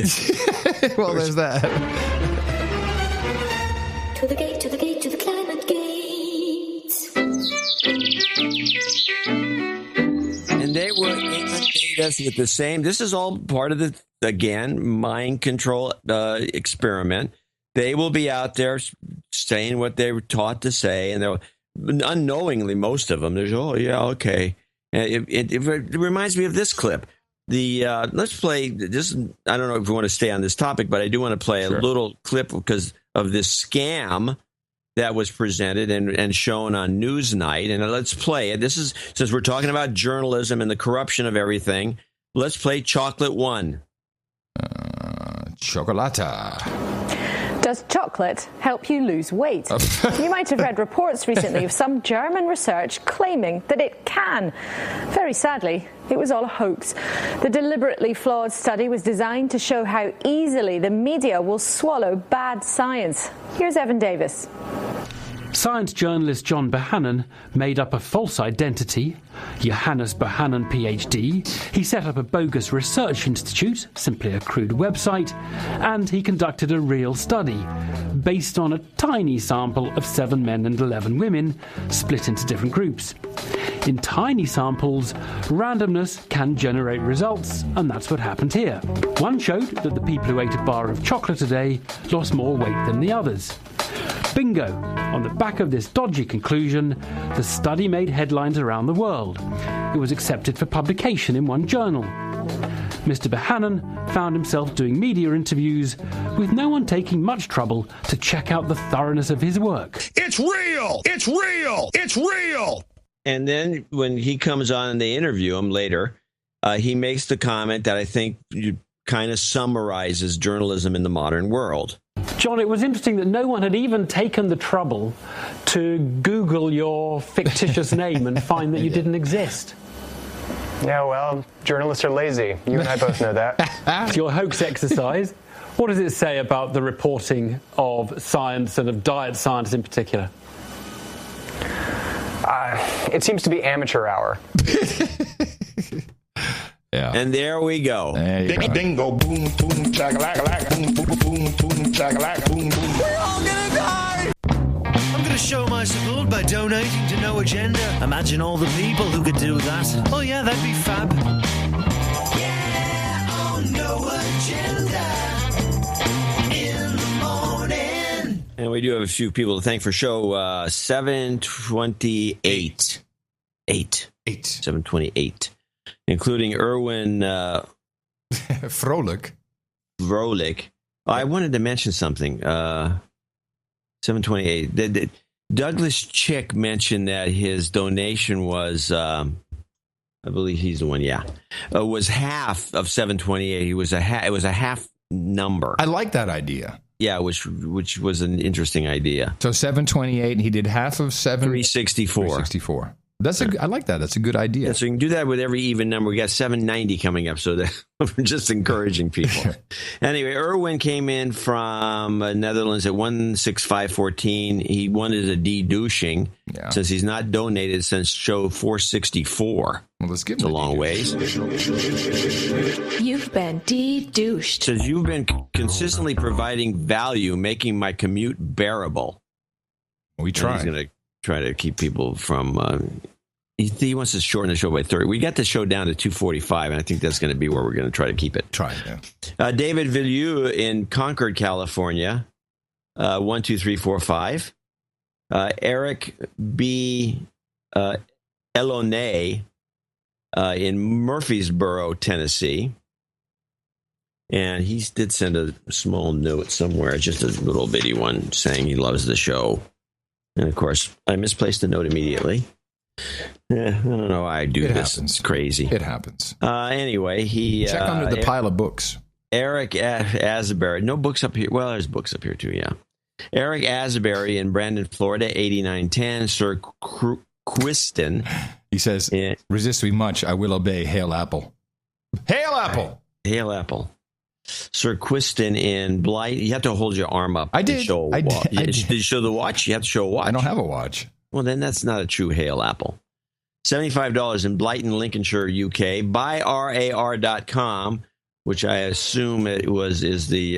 Well, there's that. To the gate, to the gate, to the climate gate. And they will inundate us with the same. This is all part of the, mind control experiment. They will be out there saying what they were taught to say, and they'll unknowingly, most of them, there's, oh, yeah, okay. It reminds me of this clip. Let's play this. I don't know if we want to stay on this topic, but I do want to play a little clip because of this scam that was presented and shown on Newsnight. And let's play it. This is, since we're talking about journalism and the corruption of everything, let's play Chocolate One. Chocolata. Does chocolate help you lose weight? You might have read reports recently of some German research claiming that it can. Very sadly, it was all a hoax. The deliberately flawed study was designed to show how easily the media will swallow bad science. Here's Evan Davis. Science journalist John Bohannon made up a false identity, Johannes Bohannon PhD. He set up a bogus research institute, simply a crude website, and he conducted a real study based on a tiny sample of 7 men and 11 women split into different groups. In tiny samples, randomness can generate results, and that's what happened here. One showed that the people who ate a bar of chocolate a day lost more weight than the others. Bingo! On the back of this dodgy conclusion, the study made headlines around the world. It was accepted for publication in one journal. Mr. Bohannon found himself doing media interviews with no one taking much trouble to check out the thoroughness of his work. It's real! It's real! It's real! And then when he comes on and they interview him later, he makes the comment that I think kind of summarizes journalism in the modern world. John, it was interesting that no one had even taken the trouble to Google your fictitious name and find that you didn't exist. Yeah, well, journalists are lazy. You and I both know that. It's your hoax exercise. What does it say about the reporting of science and of diet science in particular? It seems to be amateur hour. Yeah. And there we go. Dingo, boom, boom, chakalaka, boom, boom, boom, boom, chakalaka, boom, boom. We're all gonna die! I'm gonna show my support by donating to No Agenda. Imagine all the people who could do that. Oh yeah, that'd be fab. Yeah, on No Agenda. In the morning. And we do have a few people to thank for show 728. 728. Including Erwin Froelich. I wanted to mention something. 728. Douglas Chick mentioned that his donation was, I believe he's the one, was half of 728. It was a half number. I like that idea. Yeah, which was an interesting idea. So 728, and he did half of 364. 364. I like that. That's a good idea. Yeah, so you can do that with every even number. We got 790 coming up, so that we're just encouraging people. Anyway, Erwin came in from Netherlands at 16514. He wanted a de-douching since he's not donated since show 464. Well, let's give him a long ways. You've been de-douched. Says you've been consistently providing value, making my commute bearable. We try. He's going to try to keep people from. He wants to shorten the show by 30. We got the show down to 245, and I think that's going to be where we're going to try to keep it. David Villieu in Concord, California, 12345. Eric B. Elonay in Murfreesboro, Tennessee. And he did send a small note somewhere, just a little bitty one, saying he loves the show. And, of course, I misplaced the note immediately. I don't know why I do this. Happens. It's crazy. It happens. Anyway, he... Check under the pile of books. Eric Asbury. No books up here. Well, there's books up here, too, yeah. Eric Asbury in Brandon, Florida, 8910. Sir Quiston. He says, resist me much, I will obey. Hail Apple. Hail Apple! Hail Apple. Sir Quiston in Blight. You have to hold your arm up. I did. Show a watch. Did you show the watch? You have to show a watch. I don't have a watch. Well, then that's not a true Hail Apple. $75 in Blyton, Lincolnshire, UK. BuyRAR.com, which I assume is the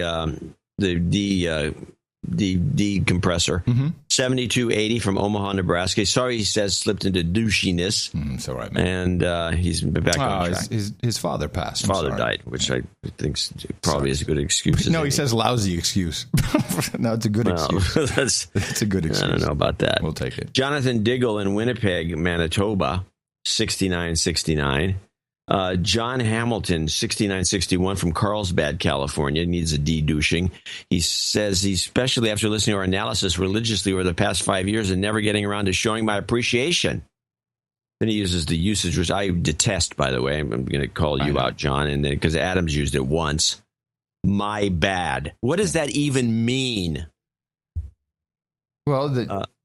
decompressor. Mm-hmm. $72.80 from Omaha, Nebraska. Sorry, he says slipped into douchiness. It's all right, man. And he's back on track. His father passed. His father died, which I think probably is a good excuse. No, he says lousy excuse. No, it's a good excuse. It's a good excuse. I don't know about that. We'll take it. Jonathan Diggle in Winnipeg, Manitoba, 6969. John Hamilton, 6961 from Carlsbad, California, needs a de-douching. He says, especially after listening to our analysis religiously over the past 5 years and never getting around to showing my appreciation. Then he uses the usage, which I detest, by the way. I'm going to call you out, John, and then because Adam's used it once. My bad. What does that even mean? Well,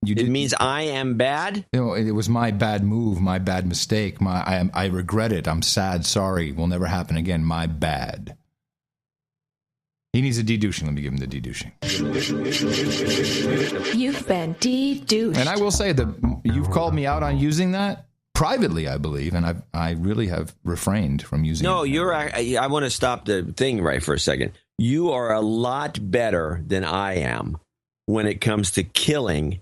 it means I am bad? It was my bad move, my bad mistake. I regret it. I'm sad. Sorry. Will never happen again. My bad. He needs a de-douching. Let me give him the de-douching. You've been de-douched. And I will say that you've called me out on using that privately, I believe, and I really have refrained from using it. No, I want to stop the thing right for a second. You are a lot better than I am when it comes to killing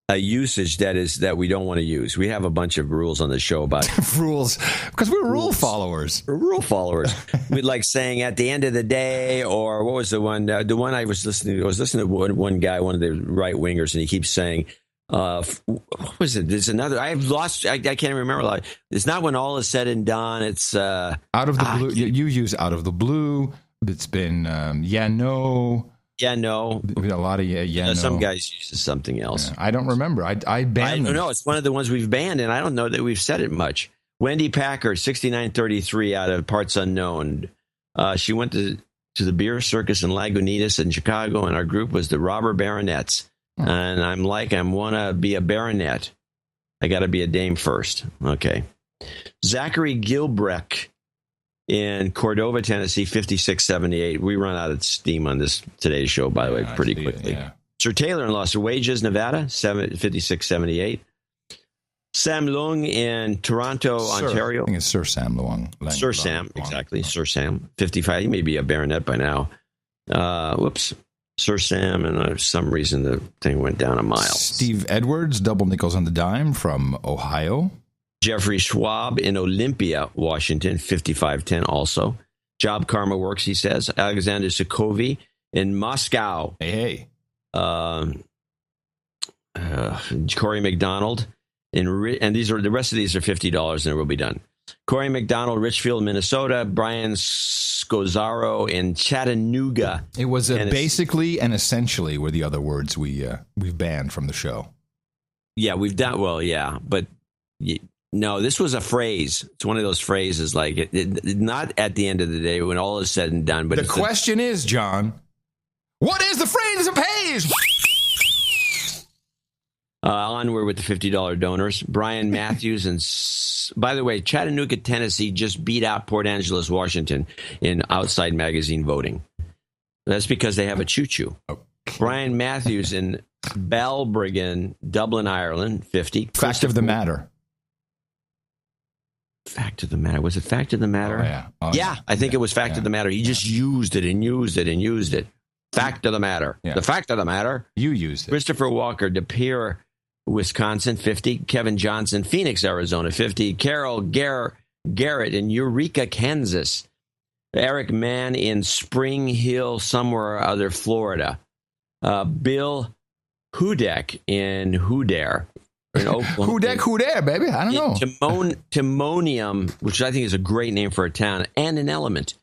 a usage that we don't want to use. We have a bunch of rules on the show about rules because we're rule followers. We're rule followers. We like saying at the end of the day, or what was the one? The one I was listening to. I was listening to one guy, one of the right wingers, and he keeps saying, "What was it?" There's another. I've lost. I can't remember. It's not when all is said and done. It's out of the blue. You use out of the blue. It's been no. Yeah, no. A lot of no. Some guys use something else. Yeah, I don't remember. I banned them. No, it's one of the ones we've banned, and I don't know that we've said it much. Wendy Packard, 6933 out of Parts Unknown. She went to the beer circus in Lagunitas in Chicago, and our group was the Robber Baronets. Oh. And I want to be a baronet. I got to be a dame first. Okay. Zachary Gilbrecht in Cordova, Tennessee, 5678. We run out of steam on this today's show, by the way, pretty quickly. Yeah. Sir Taylor in Los Wages, Nevada, 5678. Sam Lung in Toronto, Ontario. I think it's Sir Sam Lung. Sir Sam, exactly. Sir Sam, 55. He may be a baronet by now. Sir Sam, and for some reason the thing went down a mile. Steve Edwards, double nickels on the dime from Ohio. Jeffrey Schwab in Olympia, Washington, 5510 also. Job Karma Works, he says. Alexander Sokovy in Moscow. Hey. Corey McDonald. And these are the rest of these are $50 and we'll be done. Corey McDonald, Richfield, Minnesota. Brian Scozzaro in Chattanooga. It was basically and essentially were the other words we've banned from the show. Yeah, we've done well. Yeah, but no, this was a phrase. It's one of those phrases like not at the end of the day when all is said and done. But the question is, John, what is the phrase of pays? Onward with the $50 donors. Brian Matthews and, by the way, Chattanooga, Tennessee just beat out Port Angeles, Washington in Outside Magazine voting. That's because they have a choo-choo. Oh. Brian Matthews in Balbriggan, Dublin, Ireland, 50. Fact of the matter. Fact of the matter. Was it fact of the matter? Oh, yeah. Yeah, I think it was fact of the matter. He just used it and used it and used it. Fact of the matter. Yeah. The fact of the matter. You used it. Christopher Walker, De Pere, Wisconsin, 50. Kevin Johnson, Phoenix, Arizona, 50. Carol Garrett in Eureka, Kansas. Eric Mann in Spring Hill, somewhere or other, Florida. Bill Hudek in Houder, in Oklahoma. Houder, baby. I don't know. Timonium, which I think is a great name for a town, and an element.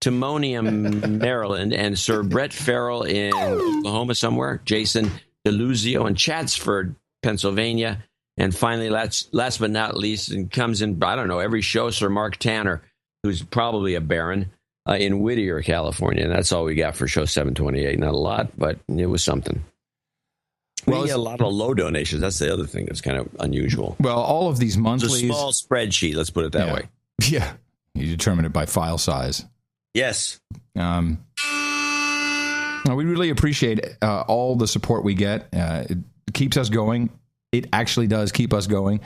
Timonium, Maryland, and Sir Brett Farrell in Oklahoma somewhere. Jason DeLuzio in Chatsford, Pennsylvania. And finally, last but not least, and comes in, I don't know, every show, Sir Mark Tanner, who's probably a baron, in Whittier, California. And that's all we got for show 728. Not a lot, but it was something. We get a lot of low donations. That's the other thing that's kind of unusual. Well, all of these monthlies. It's a small spreadsheet, let's put it that way. Yeah. You determine it by file size. Yes. We really appreciate all the support we get. It keeps us going. It actually does keep us going.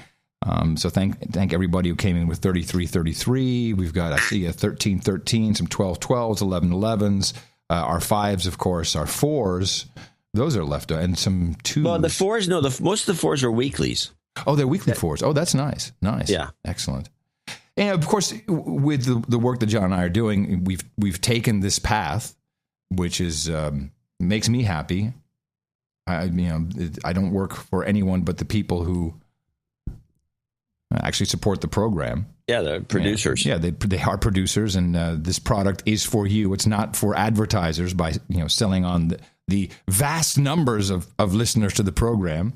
So thank everybody who came in with 3333. We've got, I see, a 1313, some 1212s, 1111s. Our 5s, of course, our 4s. Those are left, and some 2s. Well, the 4s, no, most of the 4s are weeklies. Oh, they're weekly 4s. Oh, that's nice. Nice. Yeah. Excellent. And of course, with the work that John and I are doing, we've taken this path, which is makes me happy. I don't work for anyone but the people who actually support the program. Yeah, the producers. Yeah, they are producers, and this product is for you. It's not for advertisers by selling on the vast numbers of listeners to the program.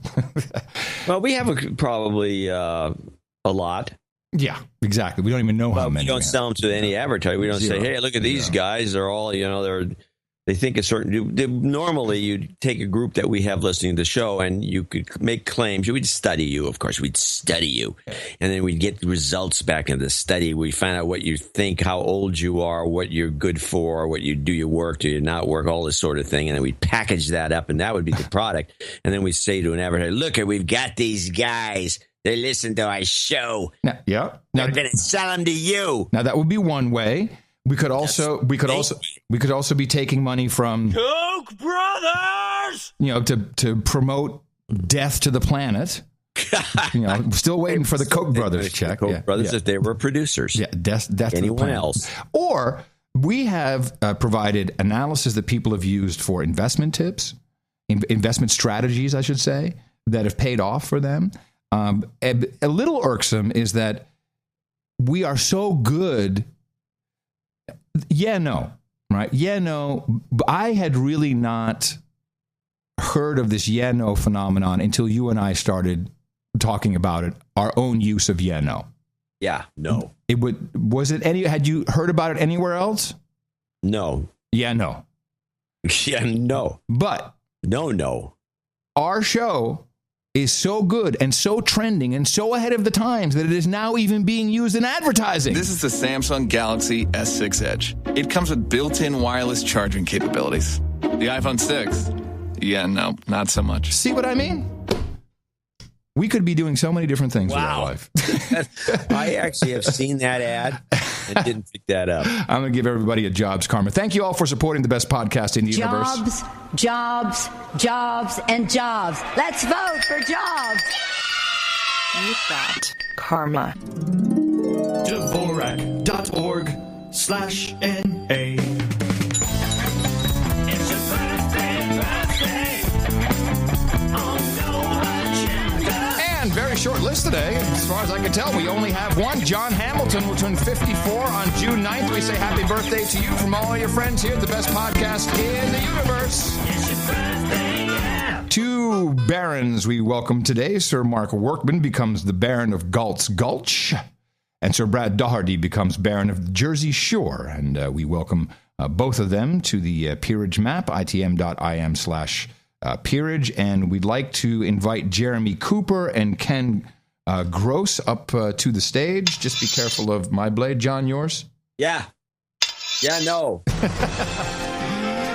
Well, we have probably a lot. Yeah, exactly. We don't even know how many. We don't sell them to any advertiser. We don't say, "Hey, look at these guys. They're all they think a certain." Normally, you take a group that we have listening to the show, and you could make claims. We'd study you, of course. We'd study you, and then we'd get results back in the study. We find out what you think, how old you are, what you're good for, what you do, you work, do you not work, all this sort of thing, and then we'd package that up, and that would be the product. And then we'd say to an advertiser, "Look, we've got these guys. They listen to our show. Now, we're going to sell them to you." Now that would be one way. We could also be taking money from Koch brothers, to promote death to the planet. Still waiting for the Koch brothers check. Koch brothers, if they were producers. Yeah, death to anyone the planet. Else. Or we have provided analysis that people have used for investment tips, investment strategies, I should say, that have paid off for them. A little irksome is that we are so good. Yeah, no. Right? Yeah, no. I had really not heard of this yeah, no phenomenon until you and I started talking about it, our own use of yeah, no. Yeah, no. Had you heard about it anywhere else? No. Yeah, no. Yeah, no. But no. Our show is so good and so trending and so ahead of the times that it is now even being used in advertising. This is the Samsung Galaxy S6 Edge. It comes with built-in wireless charging capabilities. The iPhone 6, yeah, no, not so much. See what I mean? We could be doing so many different things with our life. I actually have seen that ad and didn't pick that up. I'm going to give everybody a jobs karma. Thank you all for supporting the best podcast in the universe. Jobs, and jobs. Let's vote for jobs. You've got karma. Dvorak.org/NA. Very short list today. As far as I can tell, we only have one. John Hamilton will turn 54 on June 9th. We say happy birthday to you from all your friends here at the best podcast in the universe. It's your birthday, yeah. Two barons we welcome today. Sir Mark Workman becomes the Baron of Galt's Gulch, and Sir Brad Daugherty becomes Baron of the Jersey Shore. And we welcome both of them to the peerage map, itm.im/peerage, and we'd like to invite Jeremy Cooper and Ken Gross up to the stage. Just be careful of my blade. John, yours? Yeah, no.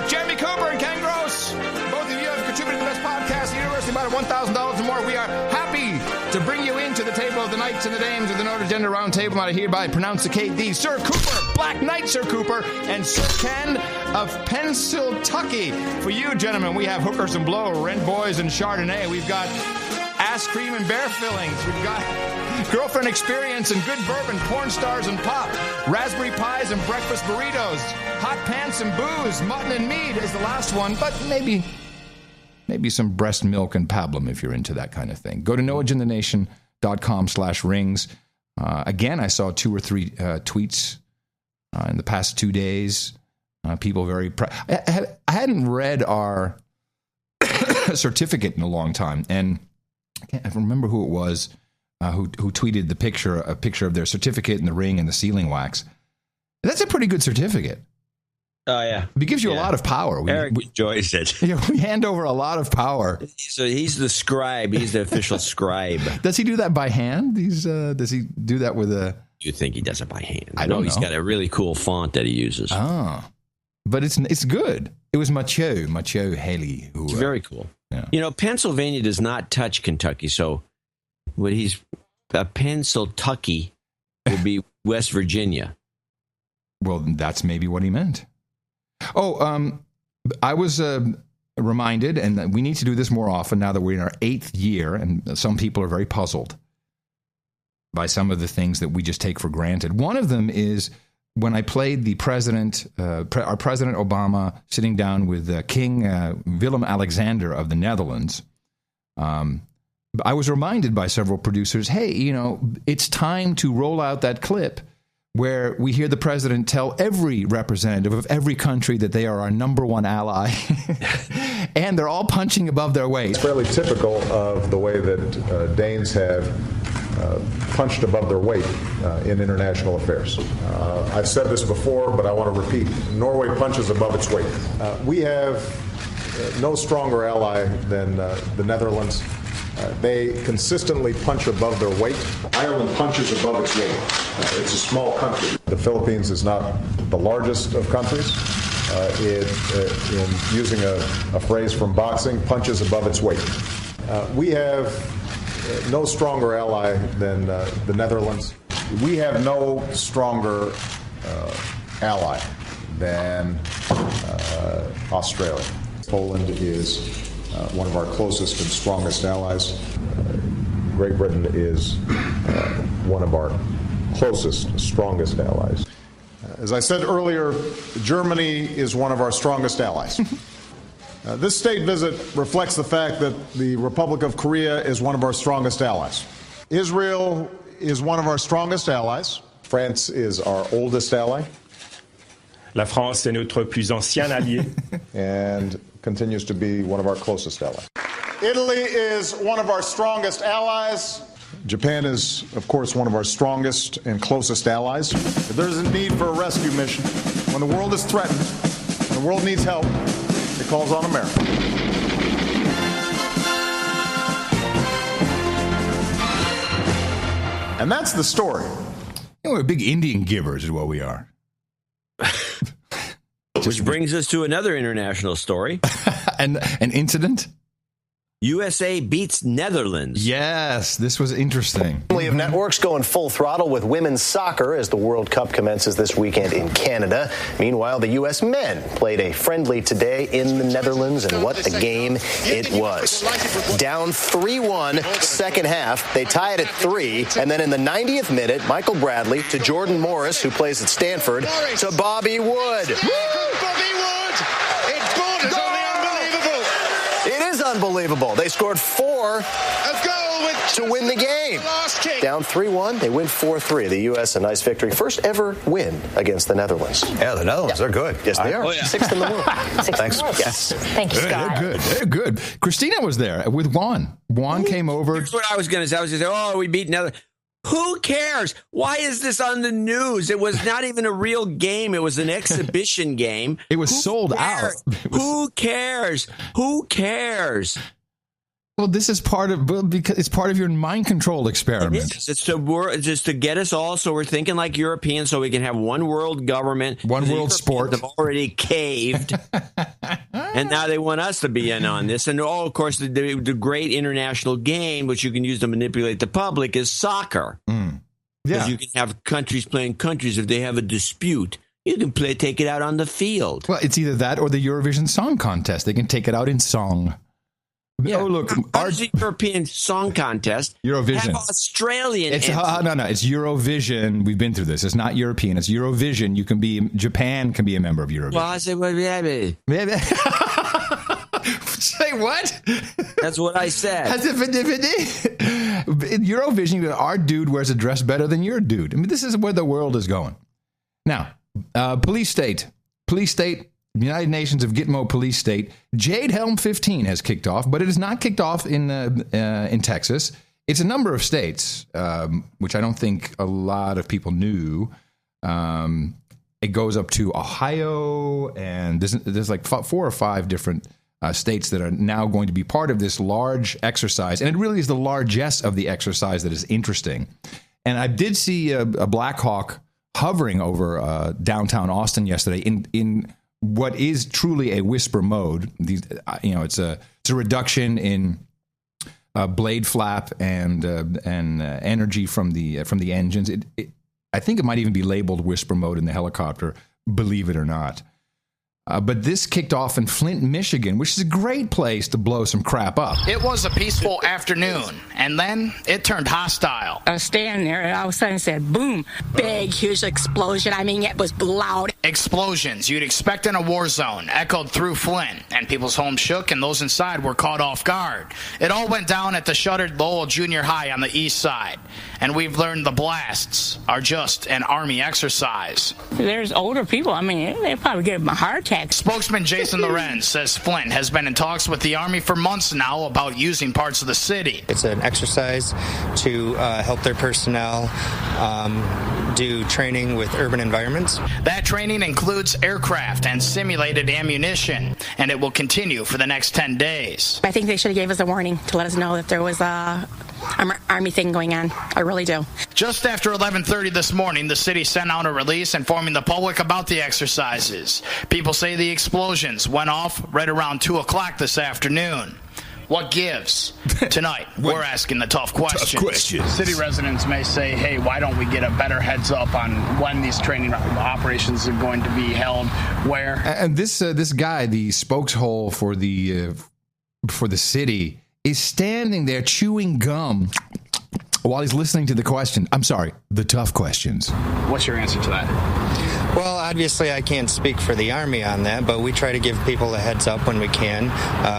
Jeremy Cooper and Ken Gross, both of you have contributed to the best podcast in the universe, about $1,000 or more. We are happy to bring you into the table of the knights and the dames of the Notre Agenda Round Table. I hereby pronounce the KD, Sir Cooper, Black Knight Sir Cooper, and Sir Ken of Pennsyltucky. For you, gentlemen, we have hookers and blow, Rent Boys and Chardonnay. We've got ass cream and bear fillings. We've got girlfriend experience and good bourbon, porn stars and pop, raspberry pies and breakfast burritos, hot pants and booze, mutton and mead is the last one, but maybe some breast milk and pablum if you're into that kind of thing. Go to noagendanation.com/rings. Again, I saw 2 or 3 tweets in the past 2 days. People very I hadn't read our certificate in a long time, and I can't remember who it was who tweeted a picture of their certificate and the ring and the sealing wax. That's a pretty good certificate. Oh, yeah. It gives you a lot of power. Eric enjoys it. We hand over a lot of power. So he's the scribe. He's the official scribe. Does he do that by hand? Does he do that with a... You think he does it by hand? I don't know. He's got a really cool font that he uses. Oh. But it's good. It was Mathieu Haley. Who, it's very cool. Yeah. You know, Pennsylvania does not touch Kentucky, so Pennsyltucky would be West Virginia. Well, that's maybe what he meant. Oh, I was reminded, and we need to do this more often now that we're in our 8th year, and some people are very puzzled by some of the things that we just take for granted. One of them is when I played the president, our President Obama, sitting down with King Willem-Alexander of the Netherlands. I was reminded by several producers, hey, it's time to roll out that clip where we hear the president tell every representative of every country that they are our number one ally, and they're all punching above their weight. It's fairly typical of the way that Danes have punched above their weight in international affairs. I've said this before, but I want to repeat. Norway punches above its weight. We have no stronger ally than the Netherlands. They consistently punch above their weight. Ireland punches above its weight. It's a small country. The Philippines is not the largest of countries. In using a phrase from boxing, punches above its weight. We have no stronger ally than the Netherlands. We have no stronger ally than Australia. Poland is one of our closest and strongest allies. Great Britain is one of our closest, strongest allies. As I said earlier, Germany is one of our strongest allies. This state visit reflects the fact that the Republic of Korea is one of our strongest allies. Israel is one of our strongest allies. France is our oldest ally. La France est notre plus ancien allié. And continues to be one of our closest allies. Italy is one of our strongest allies. Japan is, of course, one of our strongest and closest allies. If there's a need for a rescue mission, when the world is threatened, when the world needs help, it calls on America. And that's the story. You know, we're big Indian givers is what we are. Which brings us to another international story. An incident? USA beats Netherlands. Yes, this was interesting. Family of networks going full throttle with women's soccer as the World Cup commences this weekend in Canada. Meanwhile, the U.S. men played a friendly today in the Netherlands, and what a game it was. Down 3-1, second half. They tie it at 3, and then in the 90th minute, Michael Bradley to Jordan Morris, who plays at Stanford, to Bobby Wood. Bobby Wood! It borders on the unbelievable. It is unbelievable. They scored 4 to win the game. Down 3-1, they win 4-3. The U.S. a nice victory. First ever win against the Netherlands. Yeah, the Netherlands, they're good. Yes, they are. Oh, yeah. 6th in the world. Thanks. Yes. Thank you, Scott. They're good. Christina was there with Juan. Juan came over. That's what I was going to say. I was going to say, oh, we beat Netherlands. Who cares? Why is this on the news? It was not even a real game. It was an exhibition game. It was sold out. Who cares? Who cares? Well, this is because it's part of your mind control experiment. It's just to get us all so we're thinking like Europeans, so we can have one world government, one world sport. They've already caved, and now they want us to be in on this. And of course, the great international game, which you can use to manipulate the public, is soccer. Because you can have countries playing countries if they have a dispute. You can take it out on the field. Well, it's either that or the Eurovision Song Contest. They can take it out in song. Yeah. Oh, look, our European Song Contest, Eurovision, have Australian. It's Eurovision. We've been through this. It's not European. It's Eurovision. Japan can be a member of Eurovision. Well, I say, say what? That's what I said. In Eurovision, our dude wears a dress better than your dude. I mean, this is where the world is going. Now, police state. United Nations of Gitmo Police State, Jade Helm 15 has kicked off, but it is not kicked off in Texas. It's a number of states, which I don't think a lot of people knew. It goes up to Ohio, and there's like 4 or 5 different states that are now going to be part of this large exercise, and it really is the largesse of the exercise that is interesting. And I did see a Black Hawk hovering over downtown Austin yesterday in what is truly a whisper mode. It's a reduction in blade flap and energy from the engines. I think it might even be labeled whisper mode in the helicopter, believe it or not. But this kicked off in Flint, Michigan, which is a great place to blow some crap up. It was a peaceful afternoon, and then it turned hostile. I was standing there, and all of a sudden it said, boom, big, huge explosion. I mean, it was loud. Explosions you'd expect in a war zone echoed through Flint, and people's homes shook, and those inside were caught off guard. It all went down at the shuttered Lowell Junior High on the east side, and we've learned the blasts are just an Army exercise. There's older people. I mean, they probably get a heart attack. Spokesman Jason Lorenz says Flint has been in talks with the Army for months now about using parts of the city. It's an exercise to help their personnel do training with urban environments. That training includes aircraft and simulated ammunition, and it will continue for the next 10 days. I think they should have gave us a warning to let us know that there was a Army thing going on. I really do. Just after 11:30 this morning, the city sent out a release informing the public about the exercises. People say the explosions went off right around 2 o'clock this afternoon. What gives? Tonight, we're asking the tough questions. City residents may say, hey, why don't we get a better heads up on when these training operations are going to be held, where? And this guy, the spokeshole for the for the city is standing there chewing gum while he's listening to the question. I'm sorry, the tough questions. What's your answer to that? Well, obviously, I can't speak for the Army on that, but we try to give people a heads up when we can.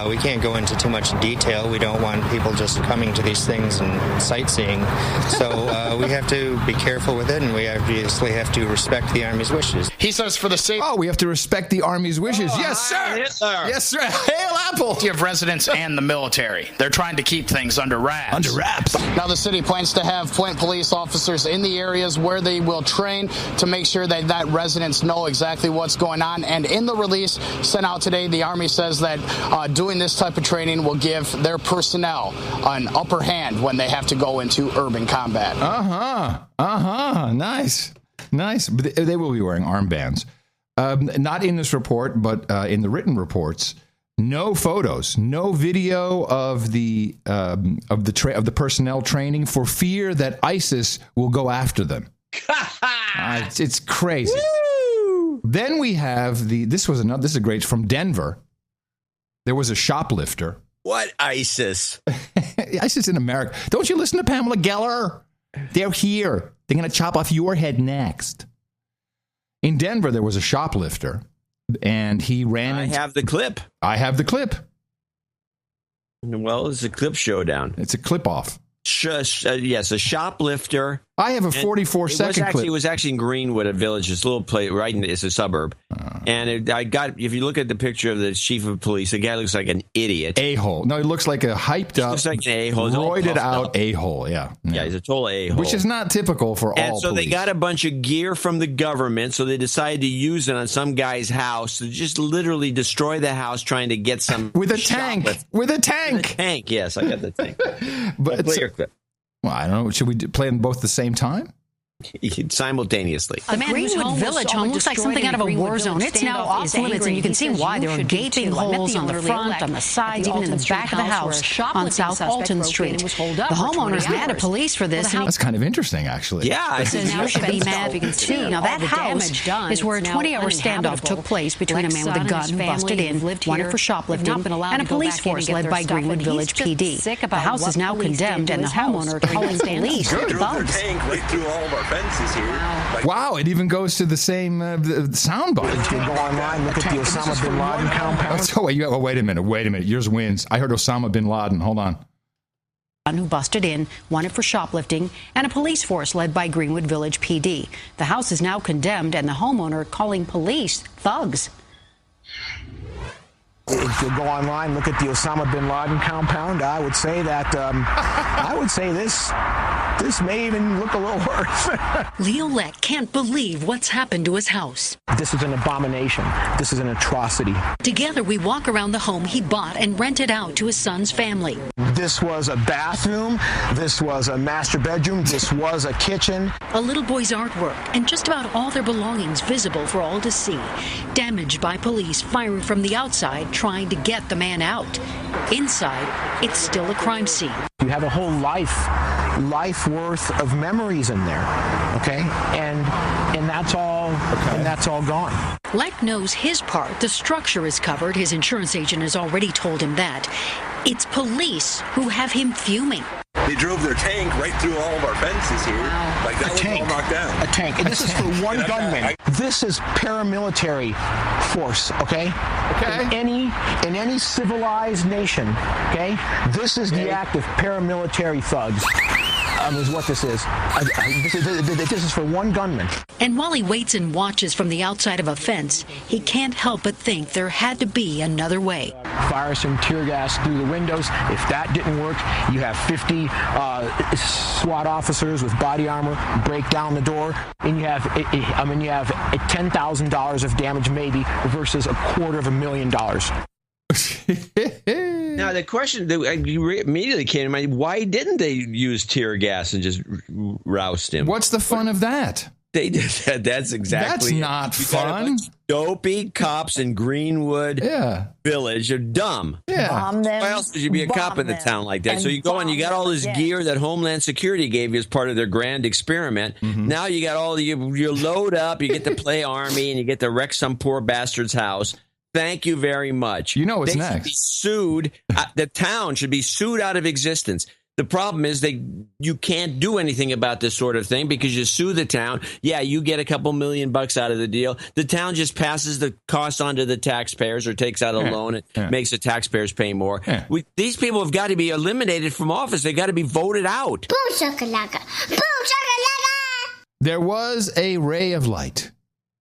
We can't go into too much detail. We don't want people just coming to these things and sightseeing. So we have to be careful with it, and we obviously have to respect the Army's wishes. He says for the safety. Oh, we have to respect the Army's wishes. Yes, sir. Yes, sir. Hail Apple. Of residents and the military. They're trying to keep things under wraps. Under wraps. Now, the city plans to have point police officers in the areas where they will train to make sure that residents know exactly what's going on. And in the release sent out today, the Army says that doing this type of training will give their personnel an upper hand when they have to go into urban combat. Nice. But they will be wearing armbands. Not in this report, but in the written reports. No photos, no video of the personnel training for fear that ISIS will go after them. It's crazy. Woo! Then we have this is great from Denver. There was a shoplifter. What ISIS? ISIS in America. Don't you listen to Pamela Geller? They're here. They're going to chop off your head next. In Denver, there was a shoplifter, and he ran. I have the clip. Well, it's a clip showdown. It's a clip off. Yes, a shoplifter. I have a 44-second clip. It was actually in Greenwood, a village, this little place, it's a suburb. And if you look at the picture of the chief of police, the guy looks like an idiot. A-hole. No, he looks like a hyped up, looks like an a-hole. Roided out a-hole, yeah. Yeah, he's a total a-hole. Which is not typical for all And so police. they got a bunch of gear from the government, so they decided to use it on some guy's house to just literally destroy the house trying to get some... With a tank, yes, I got the tank. But play your clip. Well, I don't know. Should we play them both at the same time? Simultaneously. The Greenwood Village home looks like something out of a war zone. It's now off limits, and you can see why. There are gaping holes on the front, on the sides, even in the back of the house on South Alton Street. The homeowner's mad at police for this. That's kind of interesting, actually. Yeah. So now should be mad too. Now that house is where a 20-hour standoff took place between a man with a gun who busted in, wanted for shoplifting, and a police force led by Greenwood Village PD. The house is now condemned, and the homeowner calling police thugs. Wow, it even goes to the same soundbite. You can go online, look at the Osama bin Laden compound. Oh, wait a minute. Yours wins. I heard Osama bin Laden. Hold on. Who busted in, wanted for shoplifting, and a police force led by Greenwood Village PD. The house is now condemned, and the homeowner calling police thugs. If you go online, look at the Osama bin Laden compound, I would say that, this may even look a little worse. Leo Lett can't believe what's happened to his house. This is an abomination. This is an atrocity. Together, we walk around the home he bought and rented out to his son's family. This was a bathroom. This was a master bedroom. This was a kitchen. A little boy's artwork and just about all their belongings visible for all to see. Damaged by police firing from the outside, trying to get the man out. Inside, it's still a crime scene. You have a whole life worth of memories in there, okay? And that's all. Okay. And that's all gone. Lett knows his part. The structure is covered. His insurance agent has already told him that. It's police who have him fuming. They drove their tank right through all of our fences here. Like that was all knocked down. A tank. And this is for one gunman. This is paramilitary force, okay? Okay. In any civilized nation, okay? This is the act of paramilitary thugs. Is what this is. This is for one gunman. And while he waits and watches from the outside of a fence, he can't help but think there had to be another way. Fire some tear gas through the windows. If that didn't work, you have 50 SWAT officers with body armor break down the door, and you have $10,000 of damage maybe versus $250,000. Now, the question that immediately came to mind, why didn't they use tear gas and just roust him? What's the fun of that? They did that. That's exactly That's not fun. Dopey cops in Greenwood Village are dumb. Yeah. Why else would you be a cop in the town like that? So you go and you got all this gear that Homeland Security gave you as part of their grand experiment. Mm-hmm. Now you got all you load up, you get to play Army, and you get to wreck some poor bastard's house. Thank you very much. You know what's they next. Should be sued. The town should be sued out of existence. The problem is you can't do anything about this sort of thing because you sue the town. Yeah, you get a couple $1,000,000 out of the deal. The town just passes the cost on to the taxpayers or takes out a loan and makes the taxpayers pay more. Yeah. These people have got to be eliminated from office. They've got to be voted out. Boom shakalaka. Boom shakalaka. There was a ray of light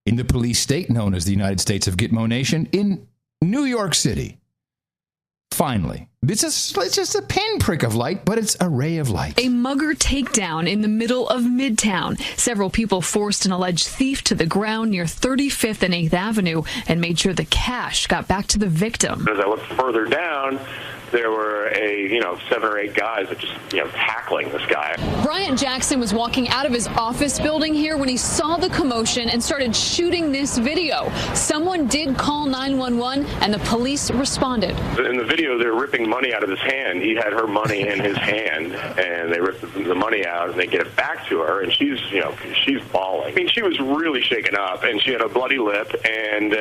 in the police state known as the United States of Gitmo Nation in New York City. Finally. It's just a pinprick of light, but it's a ray of light. A mugger takedown in the middle of Midtown. Several people forced an alleged thief to the ground near 35th and 8th Avenue and made sure the cash got back to the victim. As I looked further down, there were 7 or 8 guys that just, tackling this guy. Bryant Jackson was walking out of his office building here when he saw the commotion and started shooting this video. Someone did call 911 and the police responded. In the video, they're ripping money out of his hand. He had her money in his hand, and they ripped the money out, and they get it back to her, and she's bawling. I mean, she was really shaken up, and she had a bloody lip, and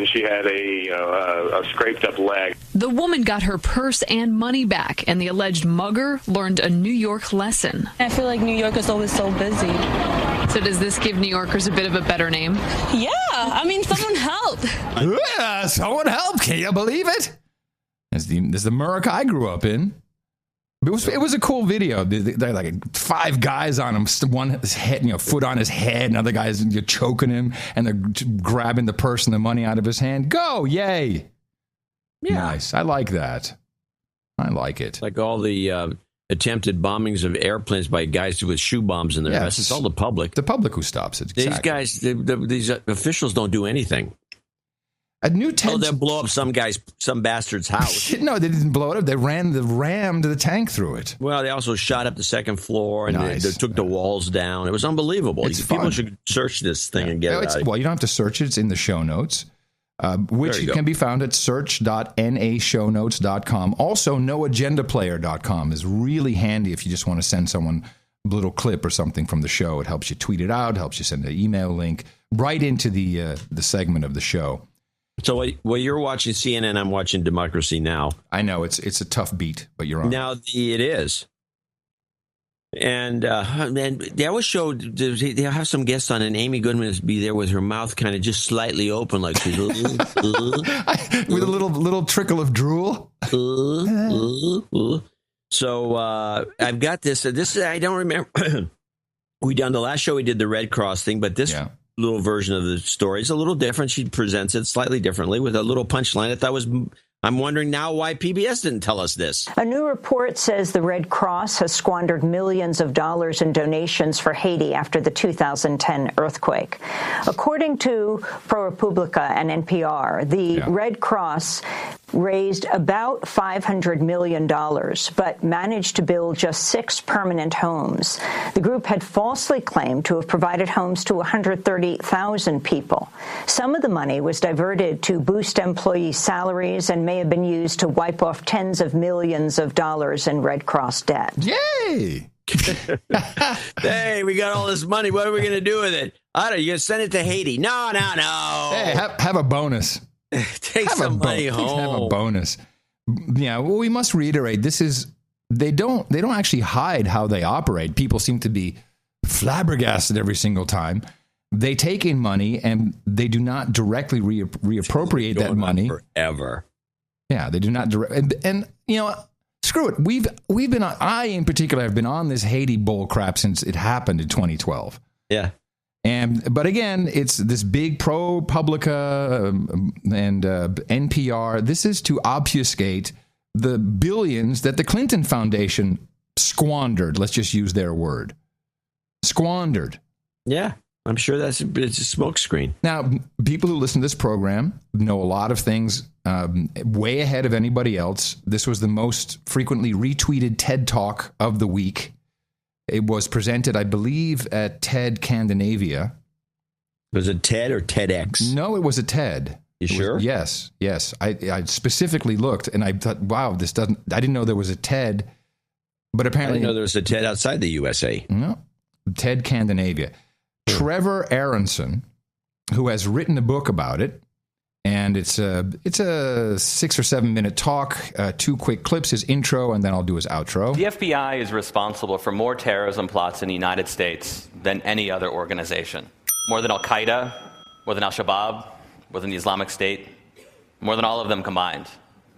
she had a scraped up leg. The woman got her purse and money back, and the alleged mugger learned a New York lesson. I feel like New York is always so busy. So does this give New Yorkers a bit of a better name? Yeah, I mean, someone help. Yeah, someone help. Can you believe it? This is the America I grew up in. It was a cool video. They're like 5 guys on him, one his head, foot on his head, and other guys choking him, and they're grabbing the purse and the money out of his hand. Go, yay! Yeah. Nice. I like that. I like it. Like all the attempted bombings of airplanes by guys with shoe bombs in their vests. It's all the public. The public who stops it. Exactly. These guys, these officials don't do anything. A new TED. They'll blow up some bastard's house. No, they didn't blow it up. They rammed the tank through it. Well, they also shot up the second floor and they took the walls down. It was unbelievable. People should search this thing and get it out. Well, you don't have to search it. It's in the show notes. Which can be found at search.nashownotes.com. Also, noagendaplayer.com is really handy if you just want to send someone a little clip or something from the show. It helps you tweet it out, helps you send an email link right into the segment of the show. So while you're watching CNN, I'm watching Democracy Now! I know, it's a tough beat, but you're on. Now, it is. And they always show, they have some guests on, and Amy Goodman is be there with her mouth kind of just slightly open, like she's with a little trickle of drool. So I've got this. I don't remember. The last show we did the Red Cross thing, but this little version of the story is a little different. She presents it slightly differently with a little punchline. I thought was. I'm wondering now why PBS didn't tell us this. A new report says the Red Cross has squandered millions of dollars in donations for Haiti after the 2010 earthquake. According to ProRepublica and NPR, the Red Cross raised about $500 million, but managed to build just 6 permanent homes. The group had falsely claimed to have provided homes to 130,000 people. Some of the money was diverted to boost employee salaries and may have been used to wipe off tens of millions of dollars in Red Cross debt. Yay! Hey, we got all this money. What are we going to do with it? I don't know. You're going to send it to Haiti? No. Hey, have a bonus. Take some money home. Have a bonus. Yeah, well, we must reiterate, they don't actually hide how they operate. People seem to be flabbergasted every single time. They take in money and they do not directly reappropriate that money forever. Yeah, they do not and screw it. We've been on, I in particular have been on this Haiti bull crap since it happened in 2012. Yeah. But again, it's this big ProPublica and NPR. This is to obfuscate the billions that the Clinton Foundation squandered. Let's just use their word. Squandered. Yeah, I'm sure it's a smokescreen. Now, people who listen to this program know a lot of things way ahead of anybody else. This was the most frequently retweeted TED Talk of the week. It was presented, I believe, at TED Scandinavia. Was it TED or TEDx? No, it was a TED. You sure? Yes. I specifically looked, and I thought, wow, I didn't know there was a TED, but apparently... I didn't know there was a TED outside the USA. No. TED Scandinavia. Trevor Aronson, who has written a book about it, And it's a 6 or 7 minute talk, 2 quick clips, his intro, and then I'll do his outro. The FBI is responsible for more terrorism plots in the United States than any other organization. More than Al-Qaeda, more than Al-Shabaab, more than the Islamic State, more than all of them combined.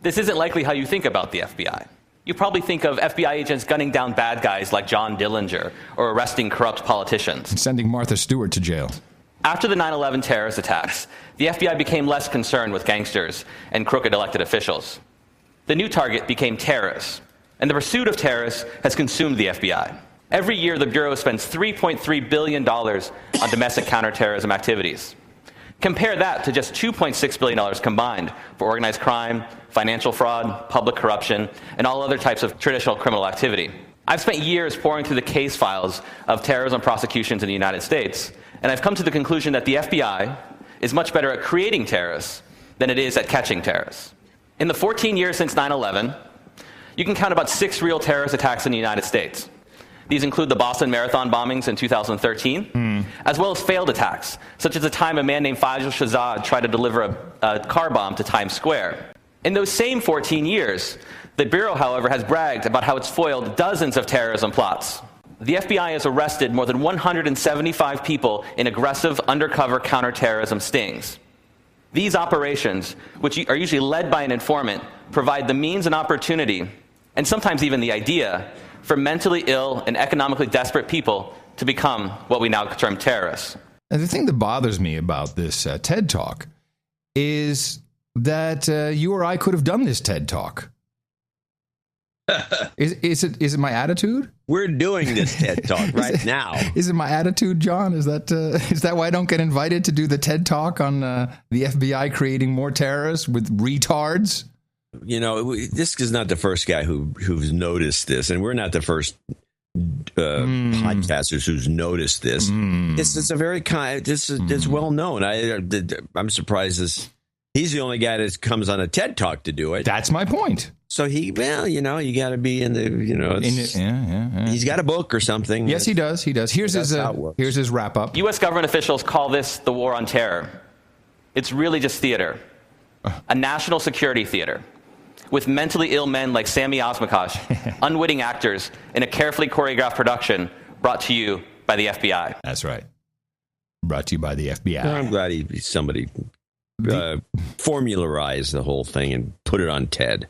This isn't likely how you think about the FBI. You probably think of FBI agents gunning down bad guys like John Dillinger or arresting corrupt politicians. And sending Martha Stewart to jail. After the 9/11 terrorist attacks, the FBI became less concerned with gangsters and crooked elected officials. The new target became terrorists, and the pursuit of terrorists has consumed the FBI. Every year, the Bureau spends $3.3 billion on domestic counterterrorism activities. Compare that to just $2.6 billion combined for organized crime, financial fraud, public corruption, and all other types of traditional criminal activity. I've spent years poring through the case files of terrorism prosecutions in the United States, and I've come to the conclusion that the FBI is much better at creating terrorists than it is at catching terrorists. In the 14 years since 9/11, you can count about 6 real terrorist attacks in the United States. These include the Boston Marathon bombings in 2013, as well as failed attacks, such as the time a man named Fajr Shahzad tried to deliver a car bomb to Times Square. In those same 14 years, the Bureau, however, has bragged about how it's foiled dozens of terrorism plots. The FBI has arrested more than 175 people in aggressive undercover counterterrorism stings. These operations, which are usually led by an informant, provide the means and opportunity, and sometimes even the idea, for mentally ill and economically desperate people to become what we now term terrorists. And the thing that bothers me about this TED Talk is that you or I could have done this TED Talk. Is it my attitude? We're doing this TED Talk right now. Is it my attitude, John? Is that why I don't get invited to do the TED Talk on the FBI creating more terrorists with retards? You know, this is not the first guy who's noticed this, and we're not the first podcasters who's noticed this. This is a very it's well known. I'm surprised he's the only guy that comes on a TED Talk to do it. That's my point. So you got to be in the, he's got a book or something. Yes, he does. Here's his wrap up. U.S. government officials call this the war on terror. It's really just theater, a national security theater, with mentally ill men like Sammy Osmakash, unwitting actors in a carefully choreographed production brought to you by the FBI. That's right. Brought to you by the FBI. Well, I'm glad somebody formularized the whole thing and put it on TED.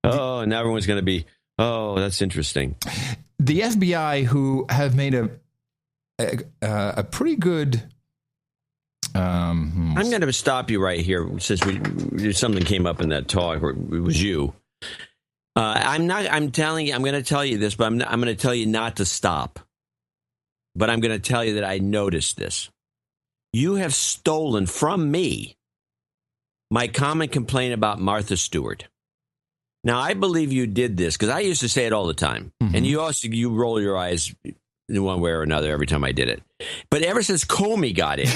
Oh, and everyone's going to be, that's interesting. The FBI, who have made a pretty good... I'm going to stop you right here since something came up in that talk, or it was you. I'm going to tell you this, but I'm going to tell you not to stop. But I'm going to tell you that I noticed this. You have stolen from me my common complaint about Martha Stewart. Now, I believe you did this because I used to say it all the time. Mm-hmm. And you roll your eyes in one way or another every time I did it. But ever since Comey got in,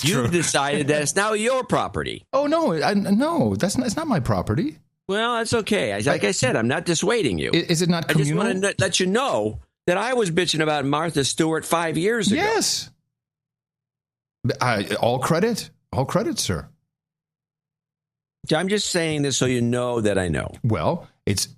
you've decided that it's now your property. Oh, no, it's not my property. Well, that's okay. Like I said, I'm not dissuading you. Is it not communal? I just want to let you know that I was bitching about Martha Stewart 5 years ago. Yes. All credit, sir. I'm just saying this so you know that I know. Well, it's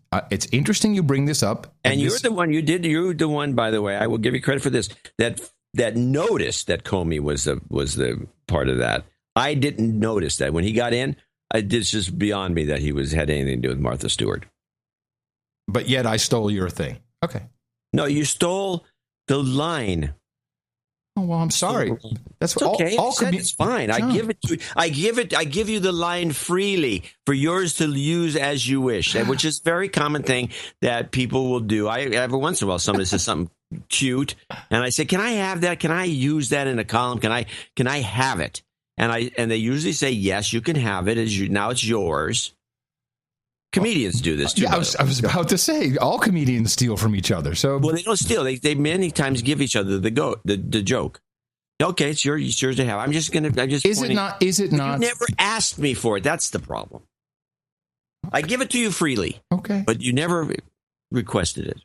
interesting you bring this up. And you're the one, by the way, I will give you credit for this, that noticed that Comey was the part of that. I didn't notice that. When he got in, it's just beyond me that he had anything to do with Martha Stewart. But yet I stole your thing. Okay. No, you stole the line. Oh, well, I'm sorry. That's okay. It's fine. John. I give you the line freely for yours to use as you wish, which is a very common thing that people will do. Every once in a while, somebody says something cute, and I say, "Can I have that? Can I use that in a column? Can I have it?" And they usually say, "Yes, you can have it. Now it's yours." Comedians do this too. Yeah, I was about to say all comedians steal from each other. So well, they don't steal. They many times give each other the joke. Okay, it's yours to have. Is it not? You never asked me for it. That's the problem. I give it to you freely. Okay, but you never requested it.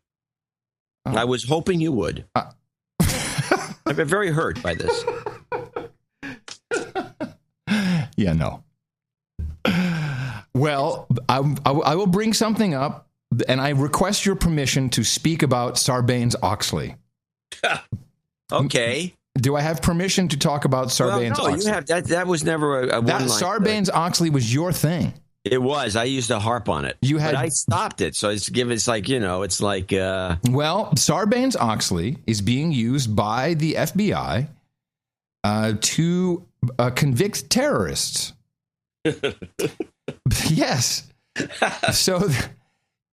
I was hoping you would. I've been very hurt by this. Yeah, no. Well, I will bring something up, and I request your permission to speak about Sarbanes-Oxley. Okay. Do I have permission to talk about Sarbanes-Oxley? No, you have. That was never a one-line. Sarbanes-Oxley was your thing. It was. I used to harp on it. But I stopped it. So it's like, it's like... Well, Sarbanes-Oxley is being used by the FBI to convict terrorists. Yes. So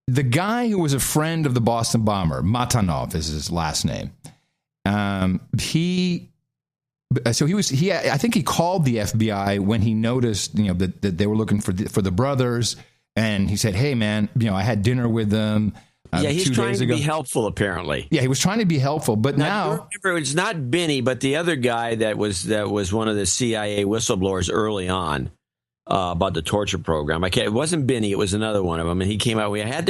the guy who was a friend of the Boston bomber, Matanov is his last name. I think he called the FBI when he noticed, that they were looking for the brothers, and he said, "Hey, man, I had dinner with them." He's 2 trying days to ago. be helpful, apparently. Yeah, he was trying to be helpful, but now remember, it's not Binney, but the other guy that was one of the CIA whistleblowers early on about the torture program. It wasn't Binney; it was another one of them, and he came out. We had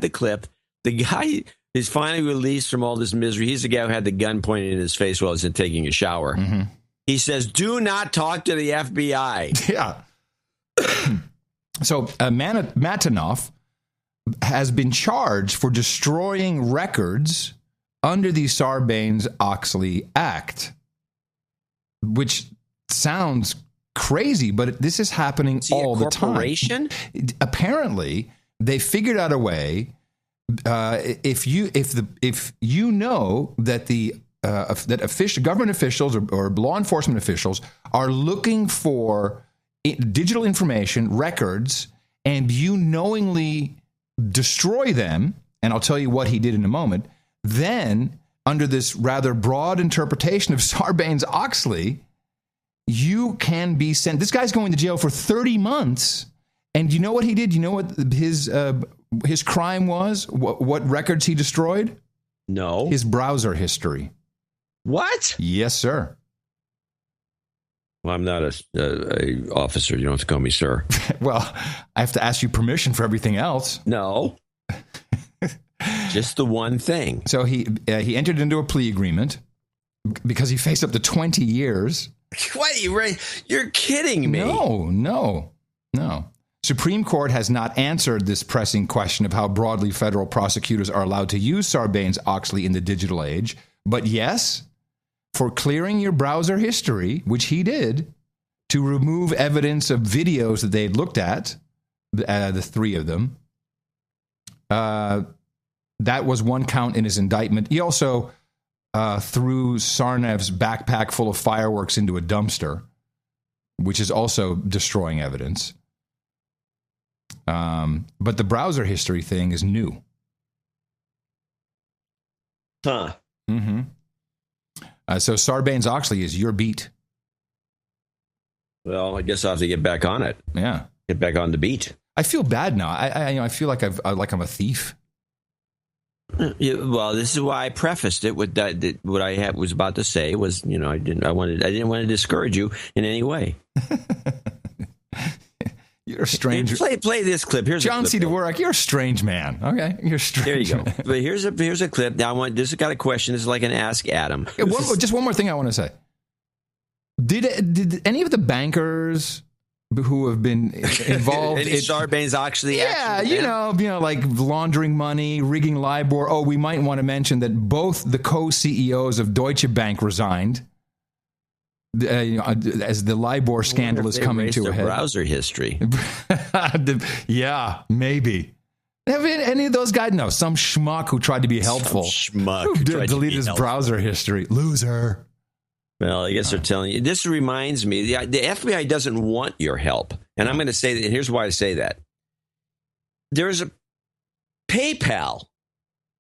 the clip. The guy is finally released from all this misery. He's the guy who had the gun pointed in his face while he was taking a shower. Mm-hmm. He says, "Do not talk to the FBI." Yeah. So Matanov has been charged for destroying records under the Sarbanes-Oxley Act, which sounds crazy, but this is happening all the time. Apparently, they figured out a way. If you know that that government officials or law enforcement officials are looking for digital information, records, and you knowingly destroy them, and I'll tell you what he did in a moment, then under this rather broad interpretation of Sarbanes-Oxley, you can be sent. This guy's going to jail for 30 months, and you know what he did? You know what his crime was? What records he destroyed? No. His browser history. What? Yes, sir. Well, I'm not a officer. You don't have to call me sir. Well, I have to ask you permission for everything else. No. Just the one thing. So he entered into a plea agreement because he faced up to 20 years. What? You're kidding me. No. Supreme Court has not answered this pressing question of how broadly federal prosecutors are allowed to use Sarbanes-Oxley in the digital age. But yes, for clearing your browser history, which he did, to remove evidence of videos that they had looked at, the three of them, that was one count in his indictment. He also threw Sarnev's backpack full of fireworks into a dumpster, which is also destroying evidence. But the browser history thing is new. Huh. Mm-hmm. So Sarbanes-Oxley is your beat. Well, I guess I'll have to get back on it. Yeah. Get back on the beat. I feel bad now. I feel like I'm a thief. Yeah, well, this is why I prefaced it with that. What I was about to say was, I didn't want to discourage you in any way. You're a strange. Play this clip. Here's John C. Dvorak. You're a strange man. Okay, you're a strange. There you go. But here's a clip. Now, this has got a question. This is like an Ask Adam. Just one more thing I want to say. Did any of the bankers who have been involved in Sarbanes-Oxley? Yeah, like laundering money, rigging LIBOR. Oh, we might want to mention that both the co-CEOs of Deutsche Bank resigned. As the LIBOR scandal is coming to a head. Browser history. Yeah, maybe. Have any of those guys? No, some schmuck who tried to be helpful. Who deleted his browser history. Loser. Well, I guess they're telling you. This reminds me, the FBI doesn't want your help. And I'm going to say that, and here's why I say that. There's a PayPal.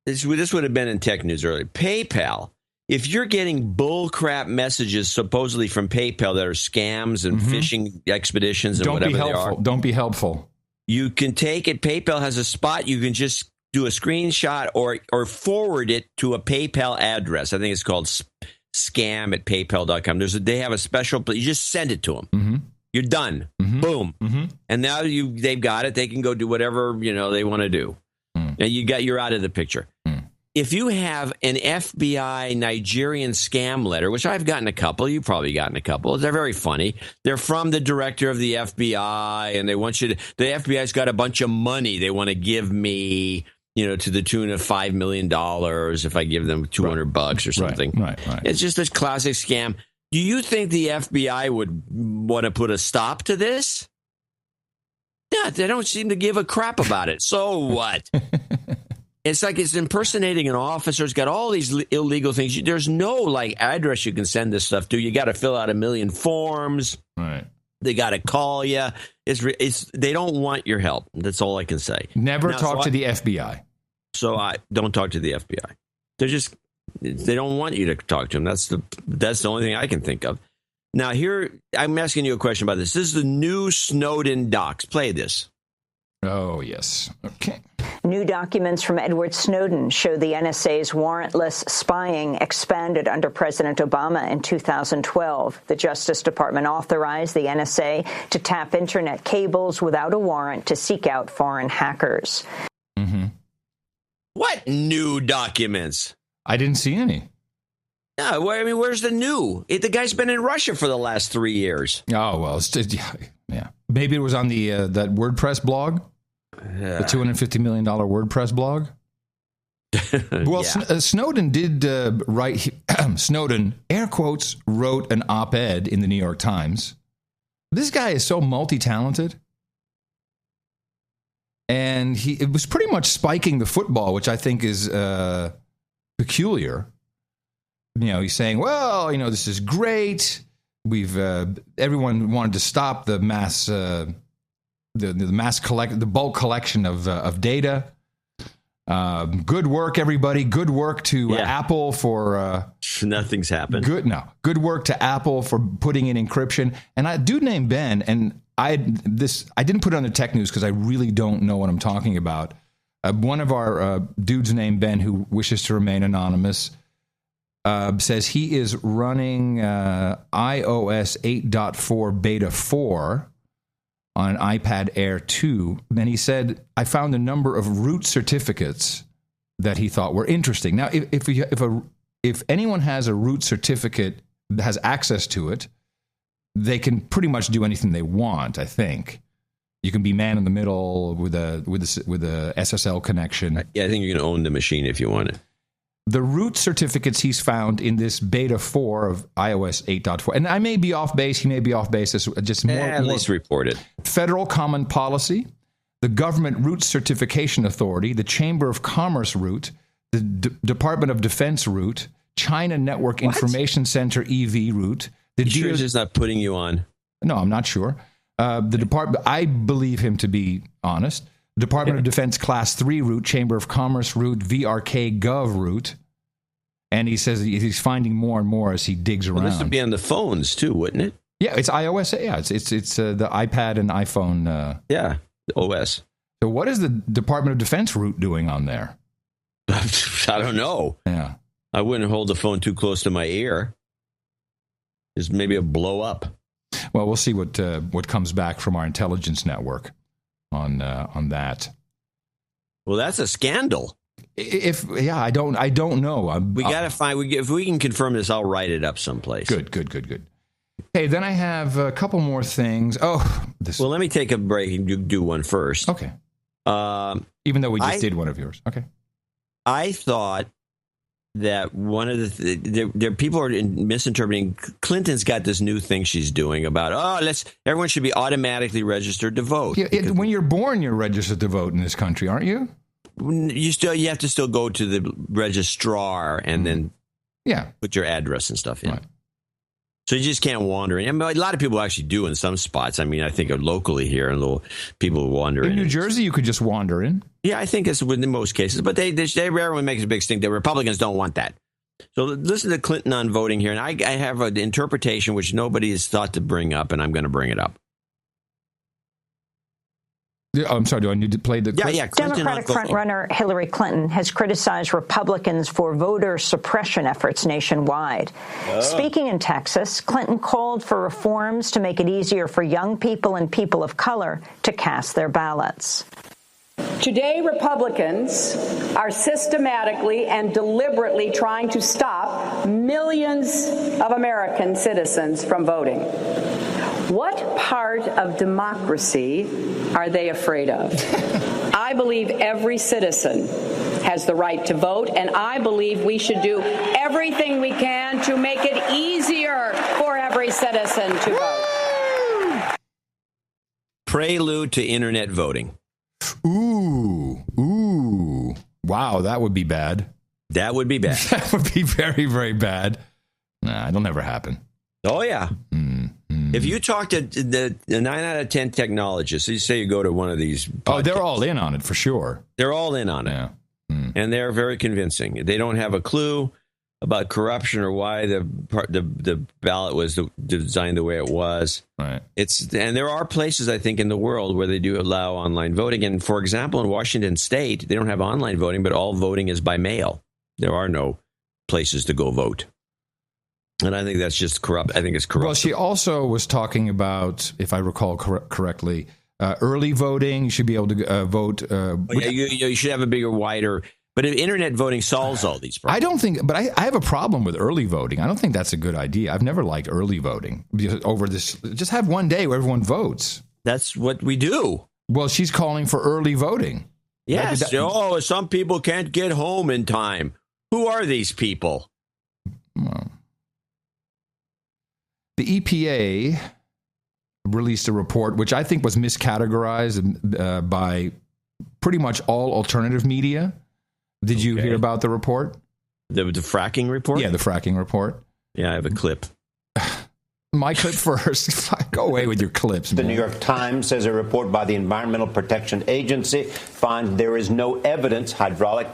This would have been in tech news earlier. PayPal. If you're getting bullcrap messages supposedly from PayPal that are scams and phishing expeditions and whatever they are. Don't be helpful. You can take it. PayPal has a spot. You can just do a screenshot or forward it to a PayPal address. I think it's called scam@paypal.com. They have a special. You just send it to them. Mm-hmm. You're done. Mm-hmm. Boom. Mm-hmm. And now they've got it. They can go do whatever they want to do. Now you're out of the picture. if you have an FBI Nigerian scam letter, which I've gotten a couple, you've probably gotten a couple. They're very funny. They're from the director of the FBI, and they want you to. The FBI's got a bunch of money they want to give me, to the tune of $5 million if I give them $200 or something. Right. It's just this classic scam. Do you think the FBI would want to put a stop to this? Yeah, they don't seem to give a crap about it. So what? It's like it's impersonating an officer. It's got all these illegal things. There's no address you can send this stuff to. You got to fill out 1 million forms. Right. They got to call you. They don't want your help. That's all I can say. Never talk to the FBI. So I don't talk to the FBI. They don't want you to talk to them. That's the only thing I can think of. Now here, I'm asking you a question about this. This is the new Snowden docs. Play this. Oh, yes. Okay. New documents from Edward Snowden show the NSA's warrantless spying expanded under President Obama in 2012. The Justice Department authorized the NSA to tap internet cables without a warrant to seek out foreign hackers. Mm-hmm. What new documents? I didn't see any. Yeah, where's the new? The guy's been in Russia for the last 3 years. Oh, well, yeah. Maybe it was on the that WordPress blog. The $250 million WordPress blog? Well, yeah. Snowden did write... Snowden, air quotes, wrote an op-ed in the New York Times. This guy is so multi-talented. And it was pretty much spiking the football, which I think is peculiar. He's saying, well, this is great. We've everyone wanted to stop the mass... the bulk collection of data. Good work, everybody. Good work to Apple for nothing's happened. Good work to Apple for putting in encryption. And a dude named Ben, and I didn't put it on the tech news because I really don't know what I'm talking about. One of our dudes named Ben, who wishes to remain anonymous, says he is running iOS 8.4 beta 4 on an iPad Air 2. Then he said, I found a number of root certificates that he thought were interesting. Now, if anyone has a root certificate, has access to it, they can pretty much do anything they want, I think. You can be man in the middle with a SSL connection. Yeah, I think you can own the machine if you want it. The root certificates he's found in this beta 4 of iOS 8.4, and I may be off base, he may be off base, just more. At least report it. Federal Common Policy, the Government Root Certification Authority, the Chamber of Commerce root, the Department of Defense root, China Network Information Center EV root. The sure he's just not putting you on? No, I'm not sure. The department, I believe him to be honest. Department of Defense Class 3 root, Chamber of Commerce root, VRK Gov root. And he says he's finding more and more as he digs around. This would be on the phones too, wouldn't it? Yeah, it's iOS. Yeah, it's the iPad and iPhone. The OS. So what is the Department of Defense root doing on there? I don't know. Yeah. I wouldn't hold the phone too close to my ear. Just maybe a blow up. Well, we'll see what comes back from our intelligence network on that. Well, that's a scandal. I don't know. We got to find. If we can confirm this, I'll write it up someplace. Good. Hey, then I have a couple more things. Well, let me take a break and you do one first. Okay. Even though we just did one of yours. Okay. I thought that one of the people are misinterpreting. Clinton's got this new thing she's doing about everyone should be automatically registered to vote. Yeah, when you're born, you're registered to vote in this country, aren't you? You have to still go to the registrar and then put your address and stuff in. Right. So you just can't wander in. I mean, a lot of people actually do in some spots. I mean, I think locally here, and little people wander in. In New Jersey, you could just wander in. Yeah, I think it's in most cases, but they rarely make a big stink. The Republicans don't want that. So listen to Clinton on voting here, and I have an interpretation which nobody has thought to bring up, and I'm going to bring it up. I'm sorry, do I need to play the clip? Yeah. Democratic frontrunner Hillary Clinton has criticized Republicans for voter suppression efforts nationwide. Speaking in Texas, Clinton called for reforms to make it easier for young people and people of color to cast their ballots. Today, Republicans are systematically and deliberately trying to stop millions of American citizens from voting. What part of democracy are they afraid of? I believe every citizen has the right to vote, and I believe we should do everything we can to make it easier for every citizen to vote. Prelude to internet voting. Ooh. Wow, that would be bad. That would be bad. That would be very, very bad. Nah, it'll never happen. Oh, yeah. If you talk to the 9 out of 10 technologists, you say you go to one of these podcasts, oh, they're all in on it for sure. They're all in on it. Yeah. And they're very convincing. They don't have a clue about corruption or why the ballot was designed the way it was. Right. And there are places, I think, in the world where they do allow online voting. And for example, in Washington State, they don't have online voting, but all voting is by mail. There are no places to go vote. And I think that's just corrupt. I think it's corrupt. Well, she also was talking about, if I recall correctly, early voting. You should be able to vote. You should have a bigger, wider. But internet voting solves all these problems. I don't think, but I have a problem with early voting. I don't think that's a good idea. I've never liked early voting over this. Just have one day where everyone votes. That's what we do. Well, she's calling for early voting. Yes. Some people can't get home in time. Who are these people? Well, the EPA released a report, which I think was miscategorized by pretty much all alternative media. Did you hear about the report? The fracking report? Yeah, the fracking report. Yeah, I have a clip. My clip first. Go away with your clips, The man. New York Times says a report by the Environmental Protection Agency finds there is no evidence hydraulic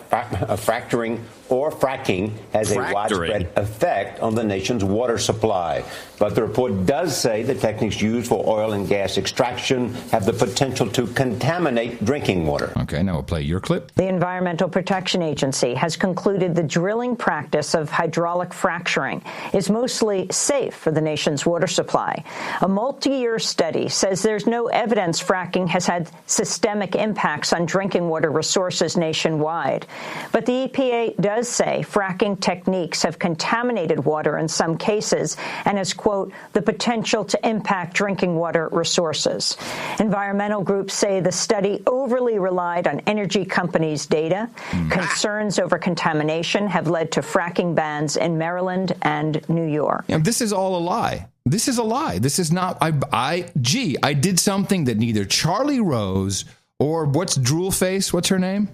fracturing or fracking has a widespread effect on the nation's water supply. But the report does say the techniques used for oil and gas extraction have the potential to contaminate drinking water. Okay, now we'll play your clip. The Environmental Protection Agency has concluded the drilling practice of hydraulic fracturing is mostly safe for the nation's water supply. A multi-year study says there's no evidence fracking has had systemic impacts on drinking water resources nationwide. But the EPA does say fracking techniques have contaminated water in some cases and has, quote, the potential to impact drinking water resources. Environmental groups say the study overly relied on energy companies' data. Concerns over contamination have led to fracking bans in Maryland and New York. Yeah, this is all a lie. This is a lie. This is not, I did something that neither Charlie Rose or what's Drool Face? What's her name?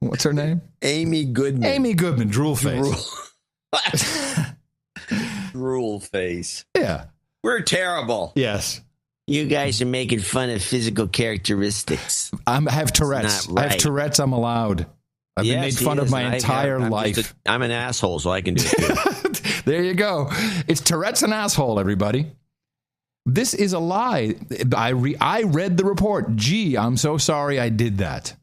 What's her name? Amy Goodman. Amy Goodman, Drool Face. Drool Face. Yeah. We're terrible. Yes. You guys are making fun of physical characteristics. I have Tourette's. Right. I have Tourette's. I'm allowed. I've been made fun of my entire life. I'm an asshole, so I can do it too. There you go. It's Tourette's and asshole, everybody. This is a lie. I read the report. Gee, I'm so sorry I did that.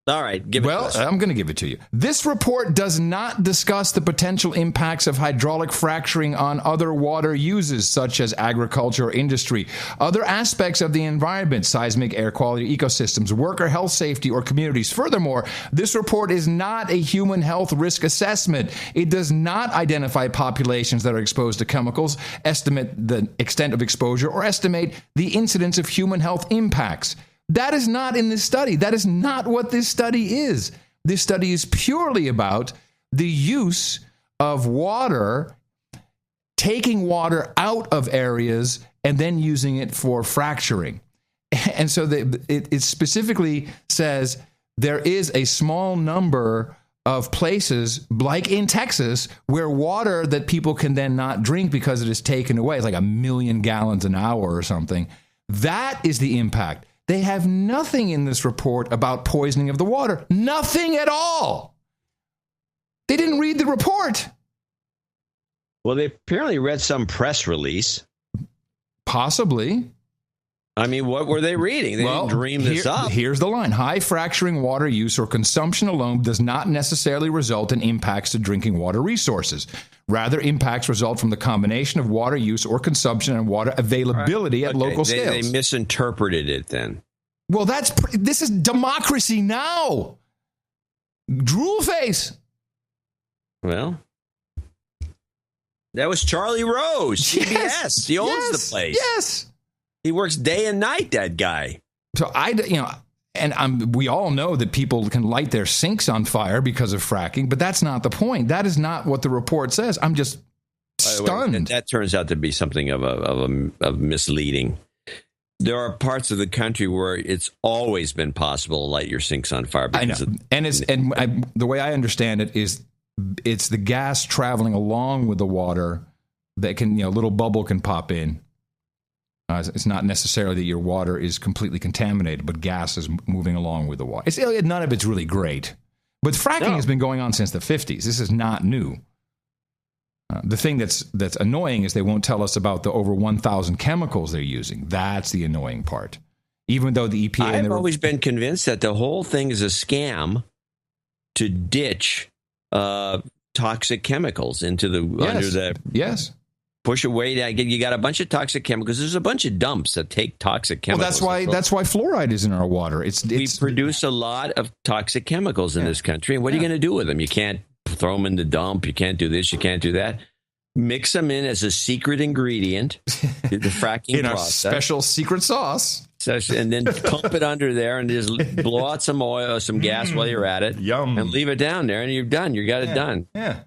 All right, give it to us. I'm going to give it to you. This report does not discuss the potential impacts of hydraulic fracturing on other water uses, such as agriculture or industry, other aspects of the environment, seismic, air quality, ecosystems, worker health, safety, or communities. Furthermore, this report is not a human health risk assessment. It does not identify populations that are exposed to chemicals, estimate the extent of exposure, or estimate the incidence of human health impacts. That is not in this study. That is not what this study is. This study is purely about the use of water, taking water out of areas and then using it for fracturing. And so it specifically says there is a small number of places, like in Texas, where water that people can then not drink because it is taken away. It's like 1 million gallons an hour or something. That is the impact. They have nothing in this report about poisoning of the water. Nothing at all. They didn't read the report. Well, they apparently read some press release. Possibly. I mean, what were they reading? They didn't dream this up. Here's the line. High fracturing water use or consumption alone does not necessarily result in impacts to drinking water resources. Rather, impacts result from the combination of water use or consumption and water availability at local scales. They misinterpreted it then. Well, this is democracy now. Drool face. Well, that was Charlie Rose, CBS. He owns the place. Yes. He works day and night, that guy. So we all know that people can light their sinks on fire because of fracking, but that's not the point. That is not what the report says. I'm just stunned. That turns out to be something of misleading. There are parts of the country where it's always been possible to light your sinks on fire. I know. The way I understand it is it's the gas traveling along with the water that can, a little bubble can pop in. It's not necessarily that your water is completely contaminated, but gas is moving along with the water. None of it's really great. But fracking has been going on since the 50s. This is not new. The thing that's annoying is they won't tell us about the over 1,000 chemicals they're using. That's the annoying part. Even though the EPA... I've always been convinced that the whole thing is a scam to ditch toxic chemicals into under the... Yes. Push away. You got a bunch of toxic chemicals. There's a bunch of dumps that take toxic chemicals. Well, that's why fluoride is in our water. We produce a lot of toxic chemicals in this country. And what are you going to do with them? You can't throw them in the dump. You can't do this. You can't do that. Mix them in as a secret ingredient in the fracking in process. Our special secret sauce. And then pump it under there and just blow out some oil, some gas while you're at it. Yum. And leave it down there, and you're done. You got it done. Yeah.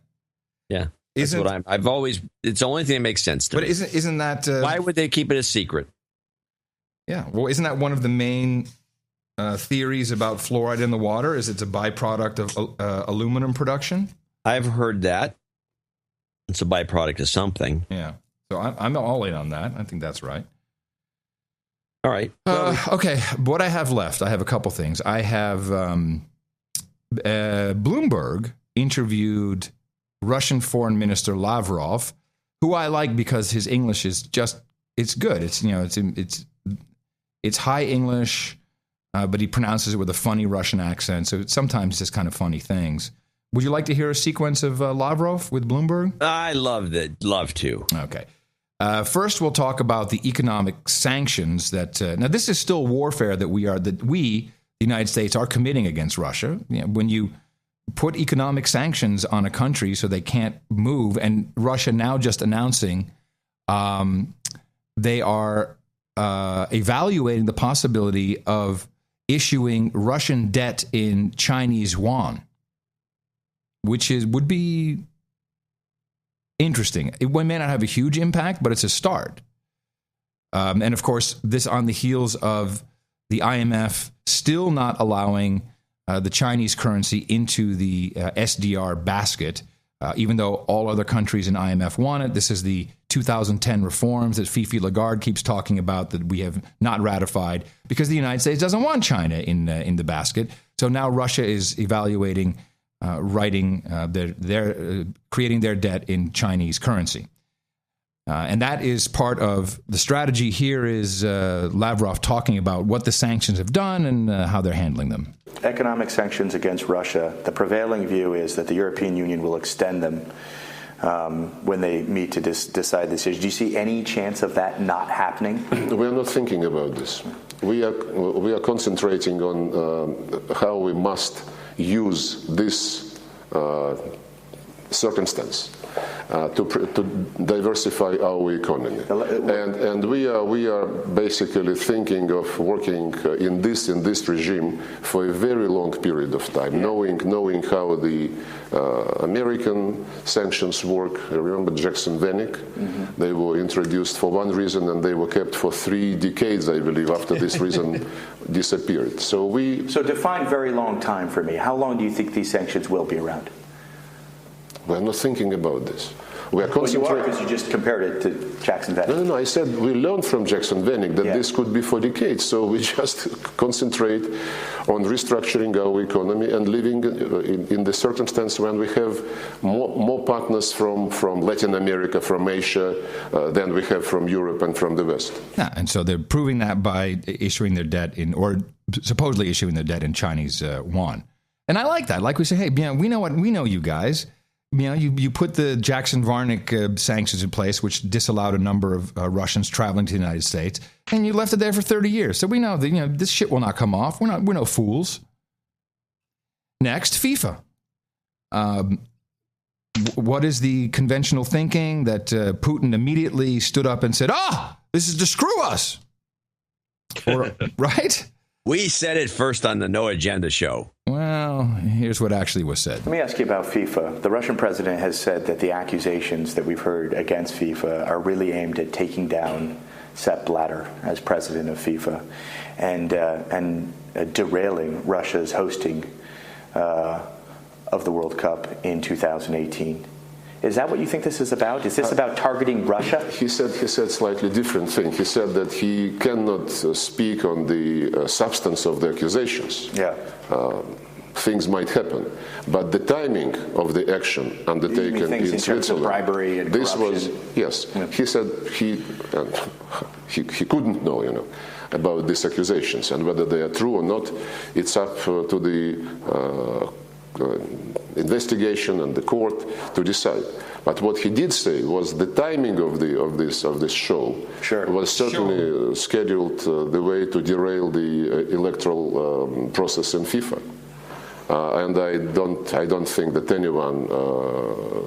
Yeah. That's what I've always. It's the only thing that makes sense to me. But isn't that why would they keep it a secret? Yeah, well, isn't that one of the main theories about fluoride in the water? Is it's a byproduct of aluminum production? I've heard that it's a byproduct of something. Yeah, so I'm all in on that. I think that's right. All right. Okay, what I have left, I have a couple things. I have Bloomberg interviewed Russian Foreign Minister Lavrov, who I like because his English is it's good. It's high English, but he pronounces it with a funny Russian accent. So sometimes just kind of funny things. Would you like to hear a sequence of Lavrov with Bloomberg? I love to. Okay. First, we'll talk about the economic sanctions that. Now, this is still warfare that we, the United States, are committing against Russia. When you put economic sanctions on a country so they can't move, and Russia now just announcing they are evaluating the possibility of issuing Russian debt in Chinese yuan, which would be interesting. It may not have a huge impact, but it's a start. And of course, this on the heels of the IMF still not allowing the Chinese currency into the SDR basket, even though all other countries in IMF want it. This is the 2010 reforms that Fifi Lagarde keeps talking about that we have not ratified because the United States doesn't want China in the basket. So now Russia is evaluating creating their debt in Chinese currency. And that is part of the strategy here is Lavrov talking about what the sanctions have done and how they're handling them. Economic sanctions against Russia, the prevailing view is that the European Union will extend them when they meet to decide this issue. Do you see any chance of that not happening? We are not thinking about this. We are concentrating on how we must use this circumstance to diversify our economy, and we are basically thinking of working in this regime for a very long period of time, knowing how the American sanctions work. Remember Jackson Vanik? They were introduced for one reason and they were kept for 3 decades, I believe, after this reason disappeared. So define very long time for me. How long do you think these sanctions will be around? We're not thinking about this. We are concentrating. Well, you are, because you just compared it to Jackson Vanik. No. I said we learned from Jackson Vanik that this could be for decades. So we just concentrate on restructuring our economy and living in the circumstance when we have more partners from Latin America, from Asia, than we have from Europe and from the West. Yeah, and so they're proving that by issuing their debt or supposedly issuing their debt in Chinese yuan. And I like that. Like we say, hey, we know you guys. You put the Jackson Vanik sanctions in place, which disallowed a number of Russians traveling to the United States, and you left it there for 30 years. So we know that this shit will not come off. We're no fools. Next, FIFA. What is the conventional thinking that Putin immediately stood up and said, this is to screw us? Right? We said it first on the No Agenda show. Well, here's what actually was said. Let me ask you about FIFA. The Russian president has said that the accusations that we've heard against FIFA are really aimed at taking down Sepp Blatter as president of FIFA and derailing Russia's hosting of the World Cup in 2018. Is that what you think this is about? Is this about targeting Russia? He said slightly different thing. He said that he cannot speak on the substance of the accusations. Yeah. Things might happen, but the timing of the action undertaken in Switzerland, bribery and this corruption. was yes. Yeah. He said he couldn't know, about these accusations and whether they are true or not. It's up to the investigation and the court to decide. But what he did say was the timing of this show was certainly scheduled the way to derail the electoral process in FIFA. And I don't think that anyone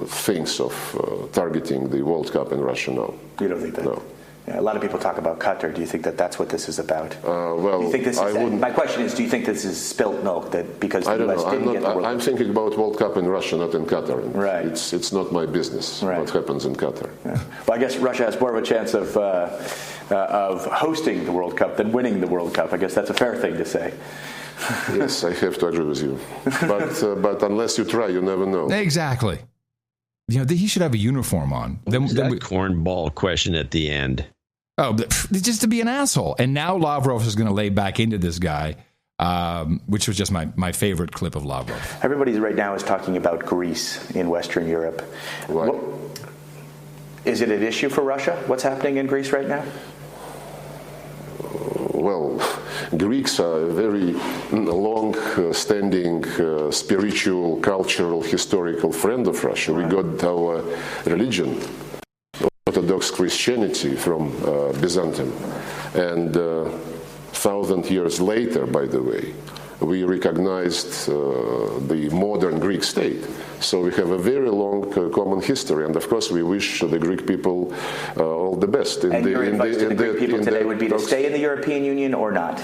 thinks of targeting the World Cup in Russia now. You don't think that? No. Yeah, a lot of people talk about Qatar. Do you think that that's what this is about? Well, do you think this is, my question is, do you think this is spilt milk that because the US didn't get the World Cup? I'm thinking about World Cup in Russia, not in Qatar. Right. It's not my business what happens in Qatar. Yeah. Well, I guess Russia has more of a chance of hosting the World Cup than winning the World Cup. I guess that's a fair thing to say. Yes, I have to agree with you. But unless you try, you never know. Exactly. He should have a uniform on. Then cornball question at the end. Oh, just to be an asshole. And now Lavrov is going to lay back into this guy, which was just my favorite clip of Lavrov. Everybody right now is talking about Greece in Western Europe. Right. Is it an issue for Russia? What's happening in Greece right now? Well, Greeks are a very long-standing spiritual, cultural, historical friend of Russia. We got our religion, Orthodox Christianity, from Byzantium. And 1,000 years later, by the way, we recognized the modern Greek state. So we have a very long common history, and of course we wish the Greek people all the best. And your advice to the Greek people today would be to stay in the European Union or not?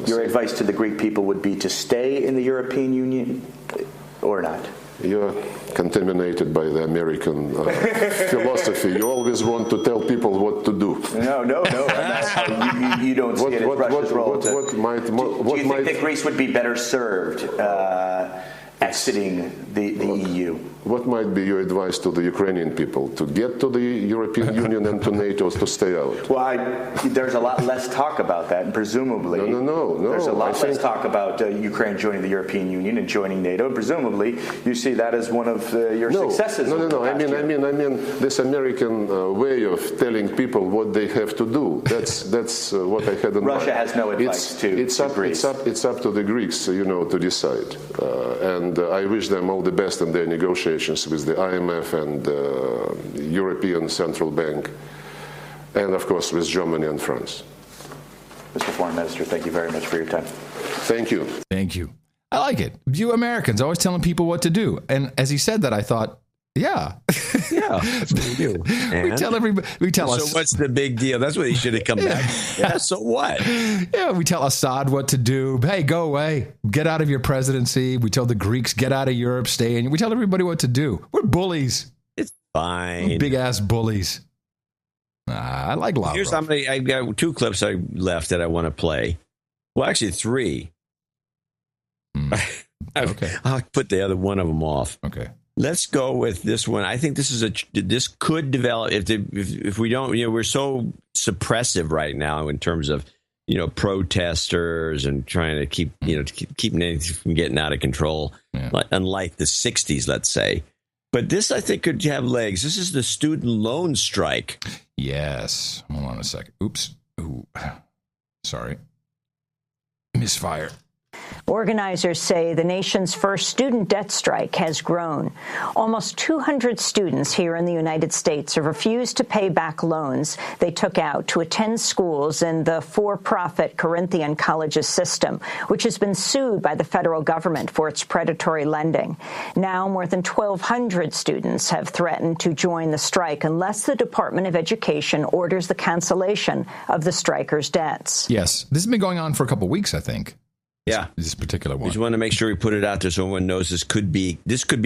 Your advice to the Greek people would be to stay in the European Union or not? You're contaminated by the American philosophy. You always want to tell people what to do. No. That's how you don't see it as Russia's role. Do you think that Greece would be better served exiting the EU? What might be your advice to the Ukrainian people? To get to the European Union and to NATO, to stay out? Well, there's a lot less talk about that, and presumably No. There's a lot less talk about Ukraine joining the European Union and joining NATO, and presumably you see that as one of your successes. No. I mean this American way of telling people what they have to do. That's what I had in mind. Russia has no advice to Greece. It's up to the Greeks, to decide. And I wish them all the best in their negotiations with the IMF and European Central Bank, and of course with Germany and France. Mr. Foreign Minister, thank you very much for your time. Thank you. Thank you. I like it. You Americans always telling people what to do. And as he said that, I thought, yeah, that's what we do. We tell everybody. So what's the big deal? That's what he should have come back. Yeah. So what? Yeah, we tell Assad what to do. Hey, go away. Get out of your presidency. We tell the Greeks, get out of Europe, stay in. We tell everybody what to do. We're bullies. It's fine. Big ass bullies. I like Lavrov. Here's somebody. I've got 2 clips I left that I want to play. Well, actually 3. Okay. I'll put the other one of them off. Okay. Let's go with this one. I think this could develop if we don't. We're so suppressive right now in terms of protesters and trying to keep anything from getting out of control, unlike the 60s, let's say. But this, I think, could have legs. This is the student loan strike. Yes. Hold on a second. Oops. Ooh. Sorry. Misfire. Organizers say the nation's first student debt strike has grown. Almost 200 students here in the United States have refused to pay back loans they took out to attend schools in the for-profit Corinthian Colleges system, which has been sued by the federal government for its predatory lending. Now, more than 1,200 students have threatened to join the strike unless the Department of Education orders the cancellation of the strikers' debts. Yes. This has been going on for a couple of weeks, I think. Yeah, this particular one. We just want to make sure we put it out there so everyone knows this could be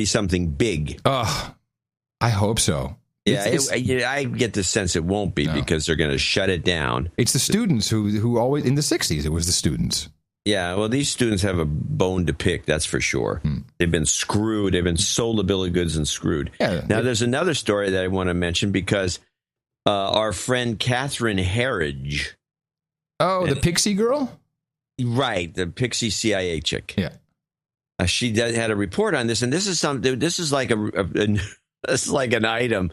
something big. I hope so. Yeah, I get the sense it won't be because they're going to shut it down. It's the students who always, in the 60s, it was the students. Yeah, well, these students have a bone to pick, that's for sure. They've been screwed. They've been sold a bill of goods and screwed. Yeah, now, there's another story that I want to mention because our friend Catherine Herridge. Oh, the Pixie girl? Right, the Pixie CIA chick. Yeah, she had a report on this, and this is something. This is like this is like an item.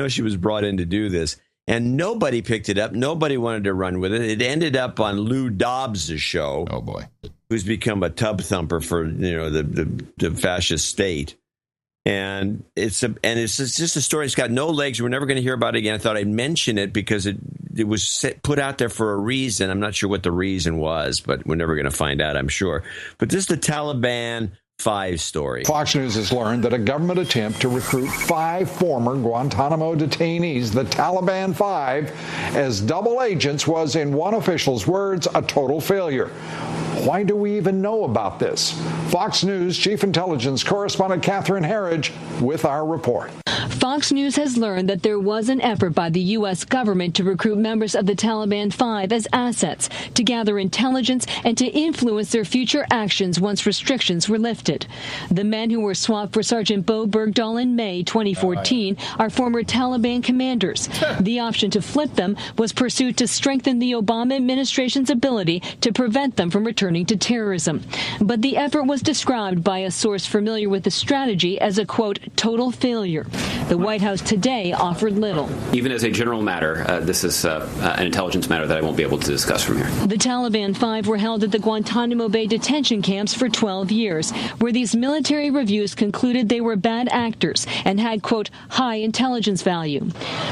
She was brought in to do this, and nobody picked it up. Nobody wanted to run with it. It ended up on Lou Dobbs' show. Oh boy, who's become a tub thumper for the fascist state. And it's just a story. It's got no legs. We're never going to hear about it again. I thought I'd mention it because it was put out there for a reason. I'm not sure what the reason was, but we're never going to find out, I'm sure. But this is the Taliban 5 story. Fox News has learned that a government attempt to recruit 5 former Guantanamo detainees, the Taliban 5, as double agents was, in one official's words, a total failure. Why do we even know about this? Fox News Chief Intelligence Correspondent Catherine Herridge with our report. Fox News has learned that there was an effort by the U.S. government to recruit members of the Taliban 5 as assets, to gather intelligence and to influence their future actions once restrictions were lifted. The men who were swapped for Sergeant Bo Bergdahl in May 2014 are former Taliban commanders. The option to flip them was pursued to strengthen the Obama administration's ability to prevent them from returning to terrorism. But the effort was described by a source familiar with the strategy as a, quote, total failure. The White House today offered little. Even as a general matter, this is an intelligence matter that I won't be able to discuss from here. The Taliban 5 were held at the Guantanamo Bay detention camps for 12 years, where these military reviews concluded they were bad actors and had, quote, high intelligence value.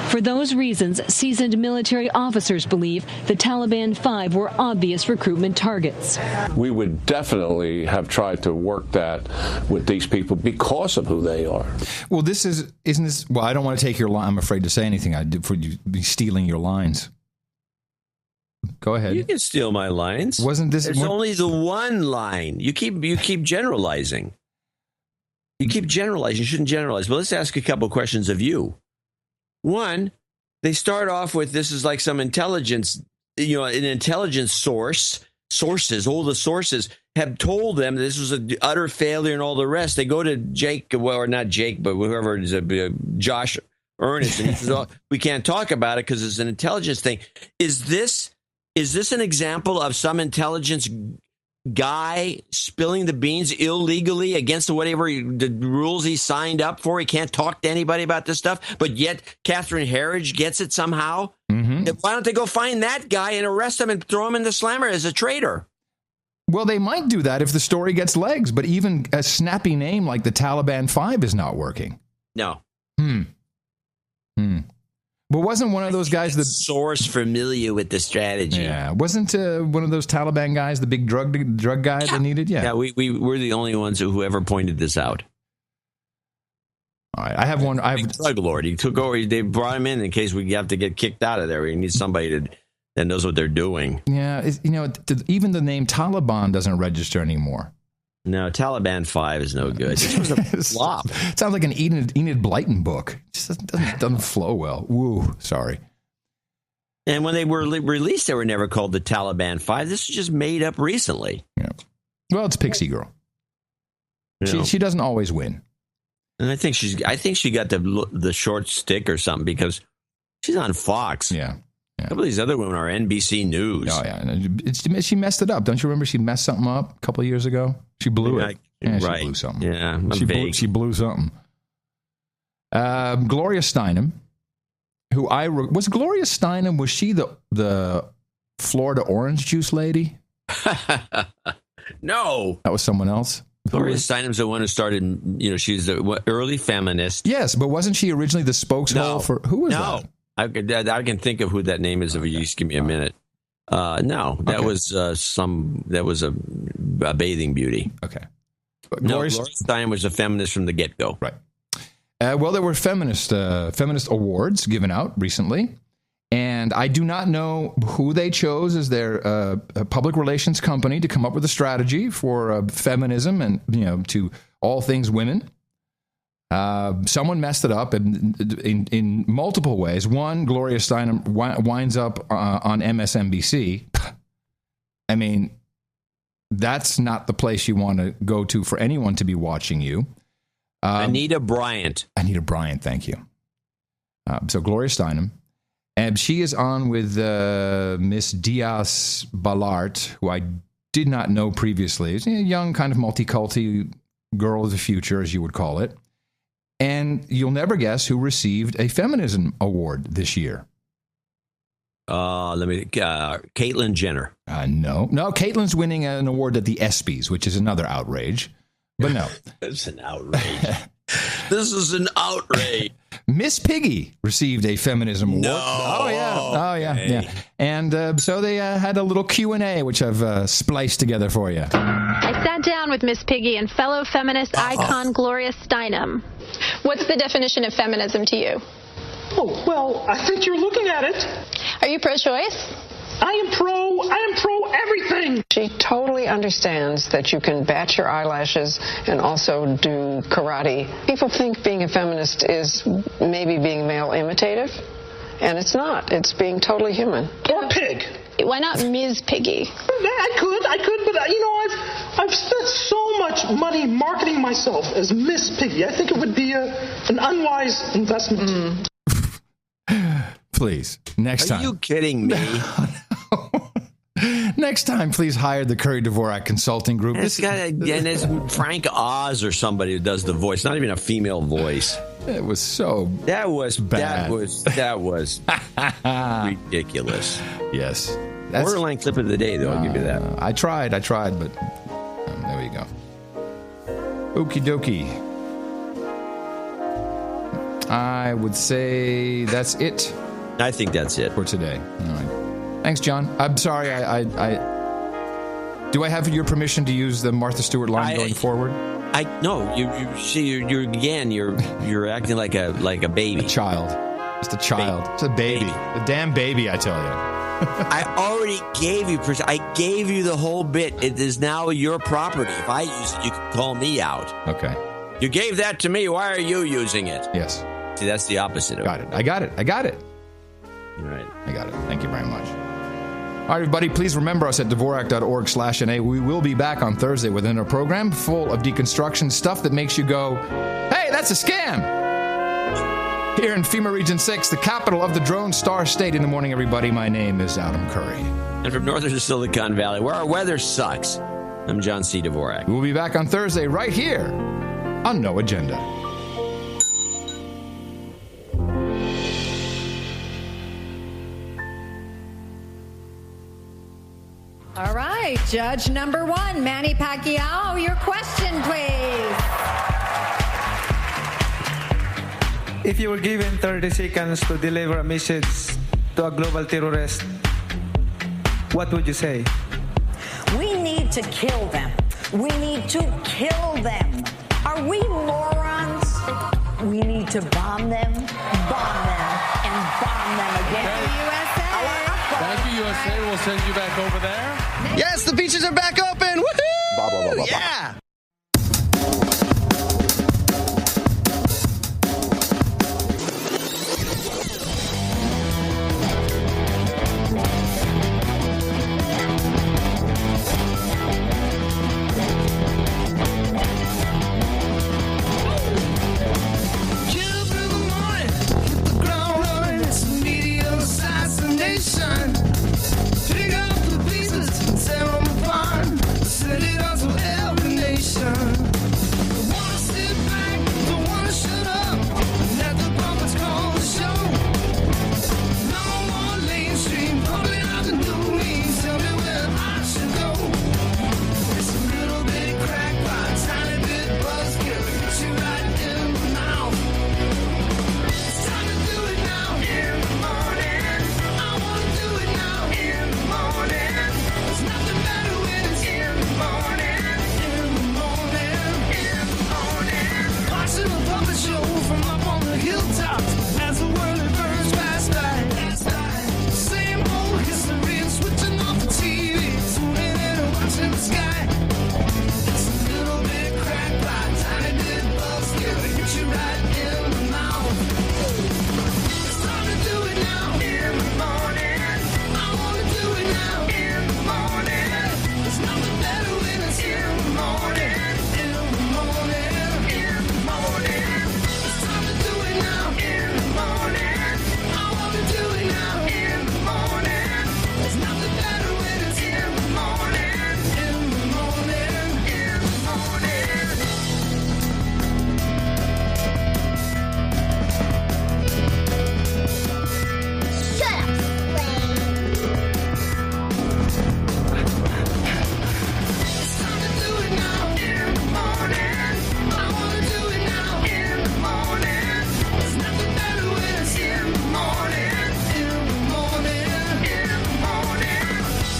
For those reasons, seasoned military officers believe the Taliban 5 were obvious recruitment targets. We would definitely have tried to work that with these people because of who they are. Well, isn't this, well, I don't want to take your line. I'm afraid to say anything. I did for you be stealing your lines. Go ahead. You can steal my lines. Wasn't this? There's only the one line. You keep generalizing. You keep generalizing. You shouldn't generalize. But let's ask a couple questions of you. One, they start off with this is like some intelligence, an intelligence sources, all the sources have told them this was an utter failure and all the rest. They go to Jake, well, or not Jake, but whoever it is, Josh Earnest, and he says, oh, we can't talk about it because it's an intelligence thing. Is this an example of some intelligence guy spilling the beans illegally against whatever the rules he signed up for? He can't talk to anybody about this stuff, but yet Catherine Herridge gets it somehow. Mm-hmm. Why don't they go find that guy and arrest him and throw him in the slammer as a traitor? Well, they might do that if the story gets legs, but even a snappy name like the Taliban 5 is not working. No. But wasn't one of those guys the source familiar with the strategy? Yeah, wasn't one of those Taliban guys the big drug guy they needed? Yeah, we're the only ones who ever pointed this out. All right, I have one. I have drug lord. He took over. They brought him in case we have to get kicked out of there. We need somebody that knows what they're doing. Yeah, even the name Taliban doesn't register anymore. No, Taliban 5 is no good. It was a flop. It sounds like an Enid Blyton book. It just doesn't flow well. Woo, sorry. And when they were released, they were never called the Taliban 5. This was just made up recently. Yeah. Well, it's Pixie Girl. She doesn't always win. And I think she got the short stick or something because she's on Fox. Yeah. A couple of these other women are NBC News. Oh, yeah. She messed it up. Don't you remember she messed something up a couple of years ago? She blew it. Right. She blew something. Yeah, she blew something. Gloria Steinem, was Gloria Steinem, was she the Florida orange juice lady? No. That was someone else? Gloria Steinem's the one who started, she's the early feminist. Yes, but wasn't she originally the spokeshole for, who was that? I can think of who that name is if you just give me a minute. That was a bathing beauty. Okay. Gloria Steinem was a feminist from the get-go. Right. Well, there were feminist awards given out recently, and I do not know who they chose as their public relations company to come up with a strategy for feminism and to all things women. Someone messed it up in multiple ways. One, Gloria Steinem winds up on MSNBC. I mean, that's not the place you want to go to for anyone to be watching you. Anita Bryant, thank you. So Gloria Steinem. And she is on with Miss Diaz-Balart, who I did not know previously. She's a young kind of multiculti girl of the future, as you would call it. And you'll never guess who received a feminism award this year. Caitlyn Jenner. No, Caitlyn's winning an award at the ESPYs, which is another outrage. But no. It's an outrage. This is an outrage. Miss Piggy received a feminism award. No. Oh, yeah. And so they had a little Q&A, which I've spliced together for you. I sat down with Miss Piggy and fellow feminist icon Gloria Steinem. What's the definition of feminism to you? Oh, well, I think you're looking at it. Are you pro-choice? I am pro everything. She totally understands that you can bat your eyelashes and also do karate. People think being a feminist is maybe being male imitative, and it's not. It's being totally human. Or pig. Why not Ms. Piggy? I could, but I've spent so much money marketing myself as Miss Piggy. I think it would be an unwise investment. Please, next time. Are you kidding me? Next time, please hire the Curry Dvorak Consulting Group. It's Frank Oz or somebody who does the voice, not even a female voice. It was so That was bad. That was ridiculous. Yes. Borderline clip of the day, though, I'll give you that. I tried, but there you go. Okie dokie. I would say that's it. I think that's it for today. All right. Thanks, John. I'm sorry. Do I have your permission to use the Martha Stewart line going forward? No. You're acting like a baby, a child. Just a child. It's a baby. A damn baby, I tell you. I already gave you. I gave you the whole bit. It is now your property. If I use it, you can call me out. Okay. You gave that to me. Why are you using it? Yes. See, that's the opposite of it. I got it. All right. I got it. Thank you very much. All right, everybody, please remember us at Dvorak.org/NA. We will be back on Thursday within a program full of deconstruction stuff that makes you go, hey, that's a scam. Here in FEMA Region 6, the capital of the Drone Star State. In the morning, everybody, my name is Adam Curry. And from northern Silicon Valley, where our weather sucks, I'm John C. Dvorak. We'll be back on Thursday right here on No Agenda. All right, judge number one, Manny Pacquiao, your question, please. If you were given 30 seconds to deliver a message to a global terrorist, what would you say? We need to kill them. We need to kill them. Are we morons? We need to bomb them, and bomb them again. Thank you, USA. We'll send you back over there. Yes, the beaches are back open. Woohoo! Blah, blah, blah, blah, yeah. nation. Pick up the pieces and set them apart. Set it on to every nation. Don't wanna sit back, don't wanna shut up. Let the puppets call the show. No more mainstream, pumping out the news. Tell me where I should go. It's a little bit cracked by a tiny bit buzzkill. Get you right in the mouth. It's time to do it now. In the morning, I wanna do it now. In the morning, there's nothing better when it's in the morning. In the morning, in the morning. Watching the puppet show from up on the hilltops as the world it burns past by. Same old history and switching off the TV, tuning in and watching the sky. It's a little bit cracked by a tiny bit buzzkill. Hit you right in the mouth. It's time to do it now. In the morning, I wanna do it now. In the morning, there's nothing better when it's in the morning. In the morning, in the morning, it's time to do it now. In the morning, I wanna do it now. In the morning, there's nothing better when it's in the morning. In the morning, in the morning. Shut up, It's time to do it now. In the morning, I wanna do it now. In the morning, there's nothing better when it's in the morning. In the morning, in the morning,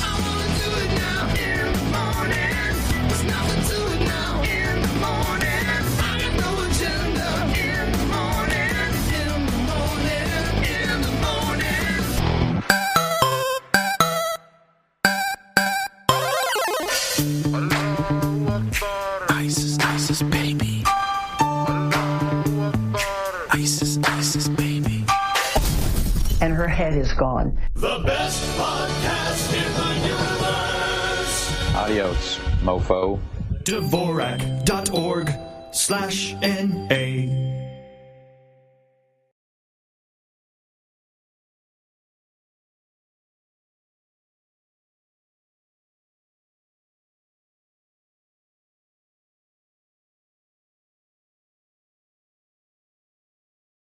I wanna do it now. In the morning, there's nothing to it now. In the morning, I got no agenda. In the morning, in the morning, in the morning. ISIS, ISIS, baby. ISIS, ISIS, baby. And her head is gone. The best podcast in the universe. Adios, mofo. Dvorak.org/NA.